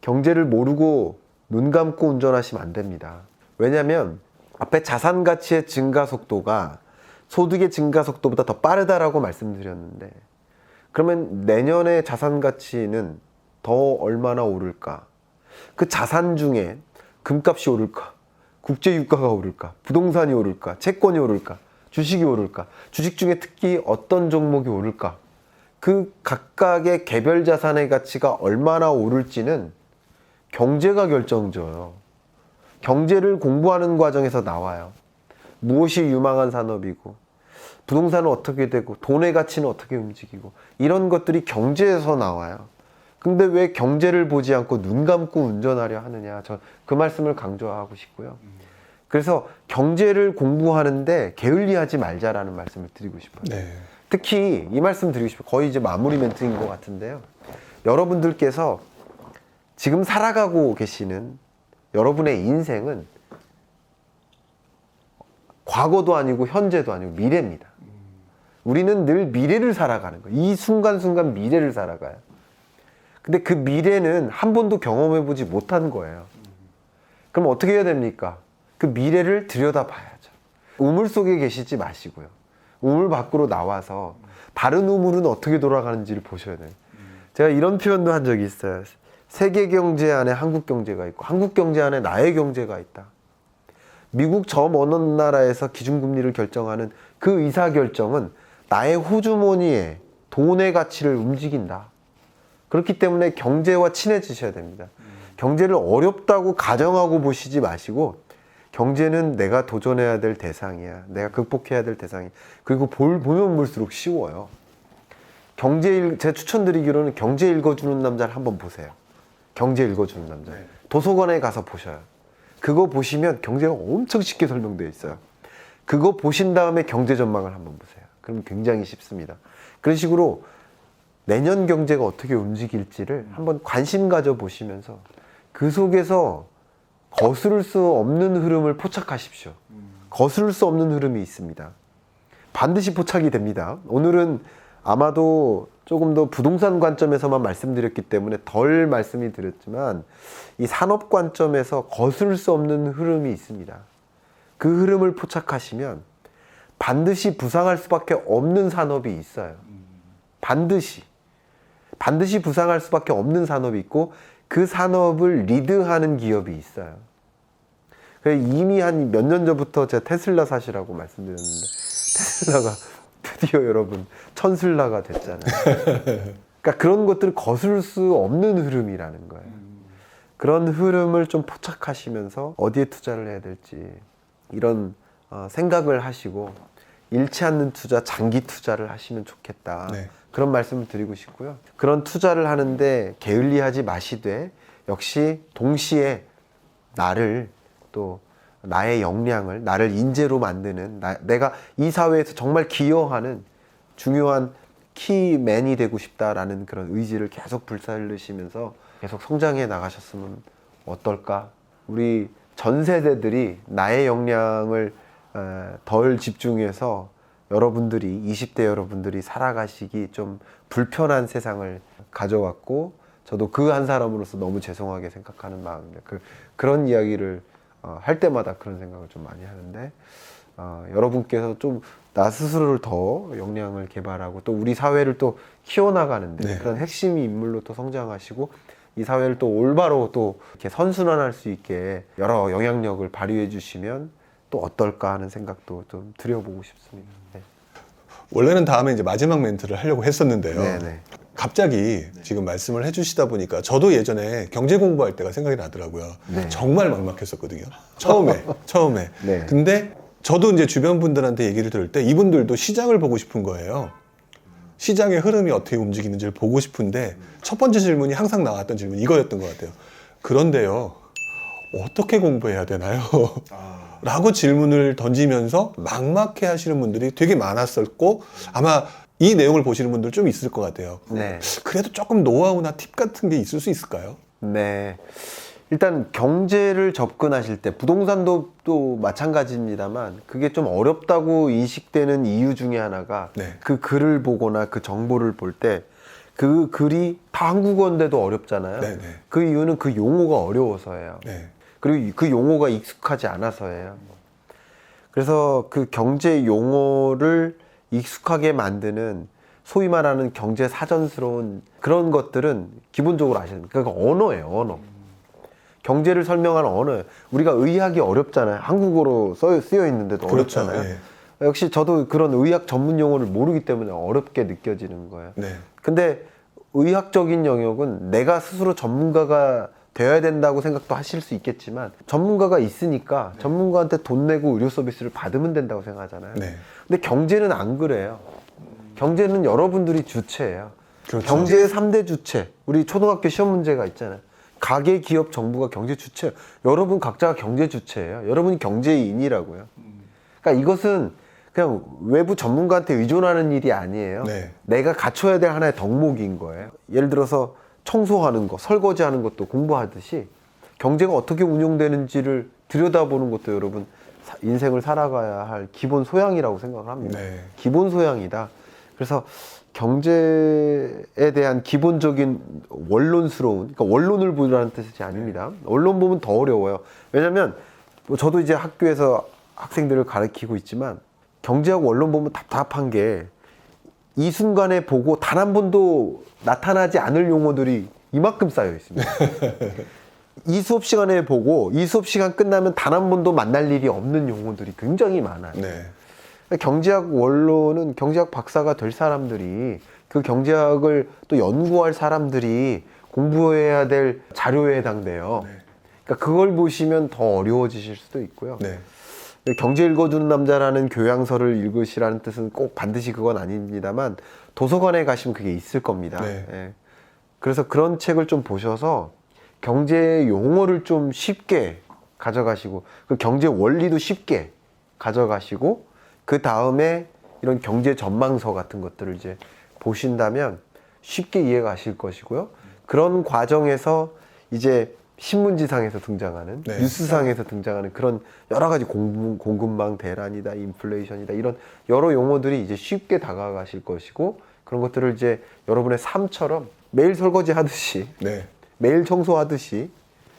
경제를 모르고 눈 감고 운전하시면 안 됩니다. 왜냐하면 앞에 자산 가치의 증가 속도가 소득의 증가 속도보다 더 빠르다라고 말씀드렸는데 그러면 내년의 자산 가치는 더 얼마나 오를까? 그 자산 중에 금값이 오를까? 국제 유가가 오를까? 부동산이 오를까? 채권이 오를까? 주식이 오를까? 주식 중에 특히 어떤 종목이 오를까? 그 각각의 개별 자산의 가치가 얼마나 오를지는 경제가 결정져요. 경제를 공부하는 과정에서 나와요. 무엇이 유망한 산업이고 부동산은 어떻게 되고 돈의 가치는 어떻게 움직이고 이런 것들이 경제에서 나와요. 근데 왜 경제를 보지 않고 눈 감고 운전하려 하느냐, 저 그 말씀을 강조하고 싶고요. 그래서 경제를 공부하는데 게을리하지 말자라는 말씀을 드리고 싶어요. 네. 특히 이 말씀 드리고 싶어요. 거의 이제 마무리 멘트인 것 같은데요. 여러분들께서 지금 살아가고 계시는 여러분의 인생은 과거도 아니고 현재도 아니고 미래입니다. 우리는 늘 미래를 살아가는 거예요. 이 순간순간 미래를 살아가요. 근데 그 미래는 한 번도 경험해보지 못한 거예요. 그럼 어떻게 해야 됩니까? 그 미래를 들여다봐야죠. 우물 속에 계시지 마시고요. 우물 밖으로 나와서 다른 우물은 어떻게 돌아가는지를 보셔야 돼요. 제가 이런 표현도 한 적이 있어요. 세계 경제 안에 한국 경제가 있고 한국 경제 안에 나의 경제가 있다. 미국 저 먼 나라에서 기준금리를 결정하는 그 의사결정은 나의 호주머니에 돈의 가치를 움직인다. 그렇기 때문에 경제와 친해지셔야 됩니다. 경제를 어렵다고 가정하고 보시지 마시고 경제는 내가 도전해야 될 대상이야. 내가 극복해야 될 대상이야. 그리고 보면 볼수록 쉬워요. 제가 추천드리기로는 경제 읽어주는 남자를 한번 보세요. 경제 읽어주는 남자. 도서관에 가서 보셔요. 그거 보시면 경제가 엄청 쉽게 설명되어 있어요. 그거 보신 다음에 경제 전망을 한번 보세요. 그럼 굉장히 쉽습니다. 그런 식으로 내년 경제가 어떻게 움직일지를 한번 관심 가져 보시면서 그 속에서 거스를 수 없는 흐름을 포착하십시오. 거스를 수 없는 흐름이 있습니다. 반드시 포착이 됩니다. 오늘은 아마도 조금 더 부동산 관점에서만 말씀드렸기 때문에 덜 말씀이 드렸지만 이 산업 관점에서 거스를 수 없는 흐름이 있습니다. 그 흐름을 포착하시면 반드시 부상할 수밖에 없는 산업이 있어요. 반드시 부상할 수밖에 없는 산업이 있고 그 산업을 리드하는 기업이 있어요. 이미 한 몇 년 전부터 제가 테슬라 사시라고 말씀드렸는데 테슬라가 드디어 여러분 천슬라가 됐잖아요. 그러니까 그런 것들을 거스를 수 없는 흐름이라는 거예요. 그런 흐름을 좀 포착하시면서 어디에 투자를 해야 될지 이런 생각을 하시고 잃지 않는 투자, 장기 투자를 하시면 좋겠다. 네. 그런 말씀을 드리고 싶고요. 그런 투자를 하는데 게을리하지 마시되 역시 동시에 나를 또 나의 역량을 나를 인재로 만드는 내가 이 사회에서 정말 기여하는 중요한 키맨이 되고 싶다라는 그런 의지를 계속 불살르시면서 계속 성장해 나가셨으면 어떨까? 우리 전 세대들이 나의 역량을 덜 집중해서 여러분들이 20대 여러분들이 살아가시기 좀 불편한 세상을 가져왔고 저도 그 한 사람으로서 너무 죄송하게 생각하는 마음입니다. 그런 이야기를 할 때마다 그런 생각을 좀 많이 하는데 여러분께서 좀 나 스스로를 더 역량을 개발하고 또 우리 사회를 또 키워나가는데 네. 그런 핵심 인물로 또 성장하시고 이 사회를 또 올바로 또 이렇게 선순환할 수 있게 여러 영향력을 발휘해 주시면 또 어떨까 하는 생각도 좀 드려보고 싶습니다. 네. 원래는 다음에 이제 마지막 멘트를 하려고 했었는데요. 네네. 갑자기 지금 말씀을 해주시다 보니까 저도 예전에 경제 공부할 때가 생각이 나더라고요. 네. 정말 막막했었거든요. 처음에. 네. 근데 저도 이제 주변 분들한테 얘기를 들을 때 이분들도 시장을 보고 싶은 거예요. 시장의 흐름이 어떻게 움직이는지를 보고 싶은데 첫 번째 질문이 항상 나왔던 질문이 이거였던 것 같아요. 그런데요, 어떻게 공부해야 되나요? 라고 질문을 던지면서 막막해 하시는 분들이 되게 많았었고 아마 이 내용을 보시는 분들 좀 있을 것 같아요. 네. 그래도 조금 노하우나 팁 같은 게 있을 수 있을까요? 네. 일단 경제를 접근하실 때 부동산도 또 마찬가지입니다만 그게 좀 어렵다고 인식되는 이유 중에 하나가 네. 그 글을 보거나 그 정보를 볼 때 그 글이 다 한국어인데도 어렵잖아요. 네네. 그 이유는 그 용어가 어려워서예요. 네. 그리고 그 용어가 익숙하지 않아서예요. 그래서 그 경제 용어를 익숙하게 만드는 소위 말하는 경제 사전스러운 그런 것들은 기본적으로 아셔야 됩니다. 그러니까 언어예요, 언어. 경제를 설명하는 언어예요. 우리가 의학이 어렵잖아요. 한국어로 쓰여 있는데도 그렇죠. 어렵잖아요. 예. 역시 저도 그런 의학 전문 용어를 모르기 때문에 어렵게 느껴지는 거예요. 네. 근데 의학적인 영역은 내가 스스로 전문가가 되어야 된다고 생각도 하실 수 있겠지만 전문가가 있으니까 전문가한테 돈 내고 의료 서비스를 받으면 된다고 생각하잖아요. 네. 근데 경제는 안 그래요. 경제는 여러분들이 주체예요. 그렇죠. 경제의 3대 주체. 우리 초등학교 시험 문제가 있잖아요. 가계, 기업, 정부가 경제 주체. 여러분 각자가 경제 주체예요. 여러분이 경제인이라고요. 그러니까 이것은 그냥 외부 전문가한테 의존하는 일이 아니에요. 네. 내가 갖춰야 될 하나의 덕목인 거예요. 예를 들어서 청소하는 거, 설거지하는 것도 공부하듯이 경제가 어떻게 운용되는지를 들여다보는 것도 여러분 인생을 살아가야 할 기본 소양이라고 생각을 합니다. 네. 기본 소양이다. 그래서 경제에 대한 기본적인 원론스러운, 그러니까 원론을 보라는 뜻이 아닙니다. 원론 보면 더 어려워요. 왜냐하면 저도 이제 학교에서 학생들을 가르치고 있지만 경제하고 원론 보면 답답한 게 이 순간에 보고 단 한 번도 나타나지 않을 용어들이 이만큼 쌓여 있습니다. 이 수업 시간에 보고 이 수업 시간 끝나면 단 한 번도 만날 일이 없는 용어들이 굉장히 많아요. 네. 경제학 원론은 경제학 박사가 될 사람들이 그 경제학을 또 연구할 사람들이 공부해야 될 자료에 해당돼요. 네. 그러니까 그걸 보시면 더 어려워지실 수도 있고요. 네. 경제 읽어주는 남자라는 교양서를 읽으시라는 뜻은 꼭 반드시 그건 아닙니다만 도서관에 가시면 그게 있을 겁니다. 네. 예. 그래서 그런 책을 좀 보셔서 경제 용어를 좀 쉽게 가져가시고 그 경제 원리도 쉽게 가져가시고 그 다음에 이런 경제 전망서 같은 것들을 이제 보신다면 쉽게 이해가 가실 것이고요. 그런 과정에서 이제 신문지상에서 등장하는 네. 뉴스상에서 등장하는 그런 여러 가지 공급망 대란이다, 인플레이션이다 이런 여러 용어들이 이제 쉽게 다가가실 것이고 그런 것들을 이제 여러분의 삶처럼 매일 설거지 하듯이 네. 매일 청소하듯이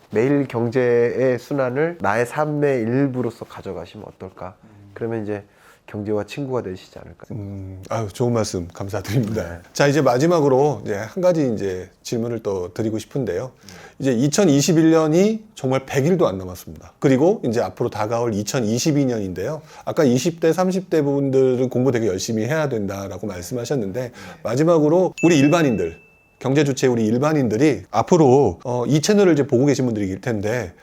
매일 경제의 순환을 나의 삶의 일부로서 가져가시면 어떨까? 그러면 이제 경제와 친구가 되시지 않을까요? 아유, 좋은 말씀 감사드립니다. 자, 이제 마지막으로 이제 한 가지 이제 질문을 또 드리고 싶은데요. 이제 2021년이 정말 100일도 안 남았습니다. 그리고 이제 앞으로 다가올 2022년인데요. 아까 20대, 30대 분들은 공부 되게 열심히 해야 된다라고 말씀하셨는데 마지막으로 우리 일반인들, 경제 주체 우리 일반인들이 앞으로 이 채널을 이제 보고 계신 분들일 텐데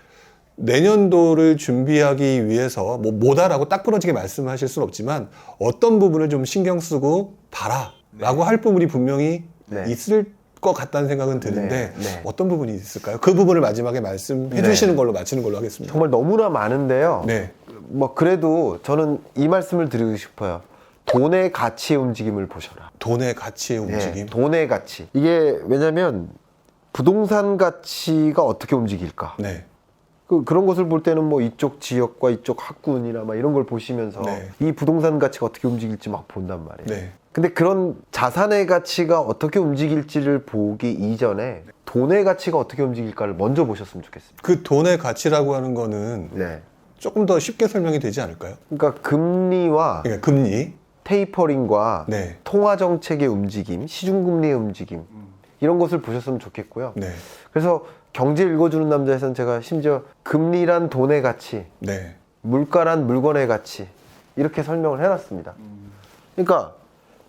내년도를 준비하기 위해서 뭐다라고 딱 부러지게 말씀하실 수는 없지만 어떤 부분을 좀 신경 쓰고 봐라라고 할 부분이 분명히 네. 있을 것 같다는 생각은 드는데 네. 네. 어떤 부분이 있을까요? 그 부분을 마지막에 말씀해 주시는 걸로 마치는 걸로 하겠습니다. 정말 너무나 많은데요. 네. 뭐 그래도 저는 이 말씀을 드리고 싶어요. 돈의 가치의 움직임을 보셔라. 돈의 가치의 움직임. 네, 돈의 가치. 이게 왜냐면 부동산 가치가 어떻게 움직일까? 네. 그런 것을 볼 때는 뭐 이쪽 지역과 이쪽 학군이나 막 이런 걸 보시면서 네. 이 부동산 가치가 어떻게 움직일지 막 본단 말이에요. 네. 근데 그런 자산의 가치가 어떻게 움직일지를 보기 이전에 돈의 가치가 어떻게 움직일까를 먼저 보셨으면 좋겠습니다. 그 돈의 가치라고 하는 거는 네. 조금 더 쉽게 설명이 되지 않을까요? 그러니까 금리와 그러니까 금리. 테이퍼링과 네. 통화 정책의 움직임, 시중금리의 움직임 이런 것을 보셨으면 좋겠고요. 네. 그래서 경제 읽어주는 남자에서는 제가 심지어 금리란 돈의 가치, 네. 물가란 물건의 가치 이렇게 설명을 해놨습니다. 그러니까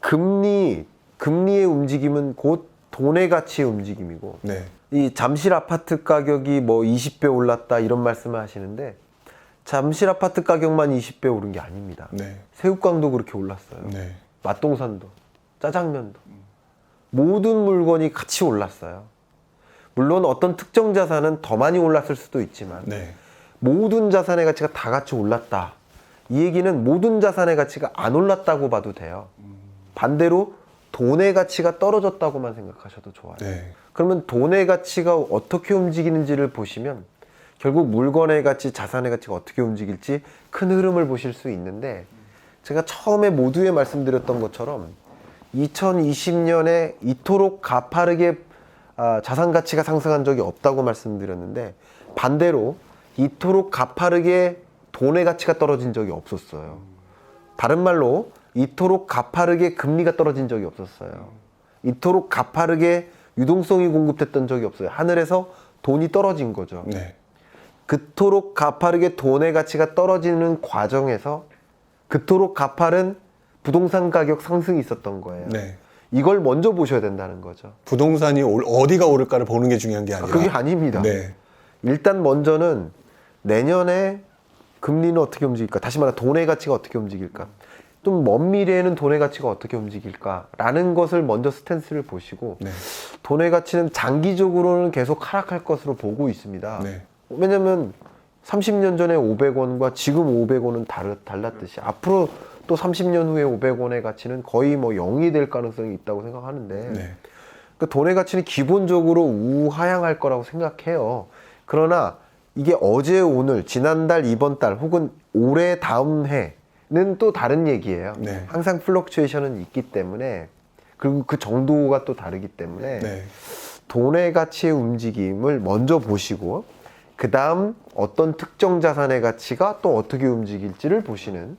금리의 움직임은 곧 돈의 가치의 움직임이고 네. 이 잠실 아파트 가격이 뭐 20배 올랐다 이런 말씀을 하시는데 잠실 아파트 가격만 20배 오른 게 아닙니다. 네. 새우깡도 그렇게 올랐어요. 네. 맛동산도, 짜장면도 모든 물건이 같이 올랐어요. 물론 어떤 특정 자산은 더 많이 올랐을 수도 있지만 네. 모든 자산의 가치가 다 같이 올랐다. 이 얘기는 모든 자산의 가치가 안 올랐다고 봐도 돼요. 반대로 돈의 가치가 떨어졌다고만 생각하셔도 좋아요. 네. 그러면 돈의 가치가 어떻게 움직이는지를 보시면 결국 물건의 가치, 자산의 가치가 어떻게 움직일지 큰 흐름을 보실 수 있는데, 제가 처음에 모두에 말씀드렸던 것처럼 2020년에 이토록 가파르게 자산 가치가 상승한 적이 없다고 말씀드렸는데, 반대로 이토록 가파르게 돈의 가치가 떨어진 적이 없었어요. 다른 말로 이토록 가파르게 금리가 떨어진 적이 없었어요. 이토록 가파르게 유동성이 공급됐던 적이 없어요. 하늘에서 돈이 떨어진 거죠. 네. 그토록 가파르게 돈의 가치가 떨어지는 과정에서 그토록 가파른 부동산 가격 상승이 있었던 거예요. 네. 이걸 먼저 보셔야 된다는 거죠. 부동산이 어디가 오를까를 보는 게 중요한 게 아니라. 그게 아닙니다. 네. 일단 먼저는 내년에 금리는 어떻게 움직일까? 다시 말해 돈의 가치가 어떻게 움직일까? 좀 먼 미래에는 돈의 가치가 어떻게 움직일까라는 것을 먼저 스탠스를 보시고, 네. 돈의 가치는 장기적으로는 계속 하락할 것으로 보고 있습니다. 네. 왜냐면 30년 전에 500원과 지금 500원은 달랐듯이 앞으로 또 30년 후에 500원의 가치는 거의 뭐 0이 될 가능성이 있다고 생각하는데, 네. 그 돈의 가치는 기본적으로 우하향할 거라고 생각해요. 그러나 이게 어제, 오늘, 지난달, 이번 달 혹은 올해, 다음 해는 또 다른 얘기예요. 네. 항상 플럭추에이션은 있기 때문에, 그리고 그 정도가 또 다르기 때문에 네. 돈의 가치의 움직임을 먼저 보시고, 그 다음 어떤 특정 자산의 가치가 또 어떻게 움직일지를 보시는,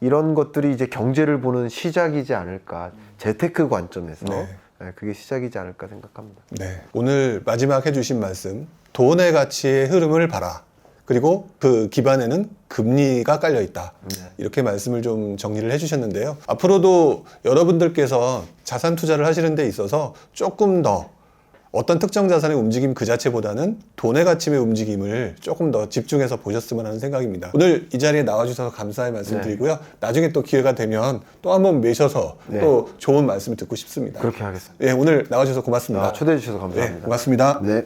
이런 것들이 이제 경제를 보는 시작이지 않을까. 재테크 관점에서 네. 그게 시작이지 않을까 생각합니다. 네. 오늘 마지막 해주신 말씀, 돈의 가치의 흐름을 봐라. 그리고 그 기반에는 금리가 깔려 있다. 이렇게 말씀을 좀 정리를 해주셨는데요. 앞으로도 여러분들께서 자산 투자를 하시는 데 있어서 조금 더 어떤 특정 자산의 움직임 그 자체보다는 돈의 가치의 움직임을 조금 더 집중해서 보셨으면 하는 생각입니다. 오늘 이 자리에 나와주셔서 감사의 말씀드리고요. 나중에 또 기회가 되면 또 한번 모셔서 또 좋은 말씀을 듣고 싶습니다. 그렇게 하겠습니다. 예, 오늘 나와주셔서 고맙습니다. 초대해 주셔서 네, 감사합니다. 고맙습니다. 네.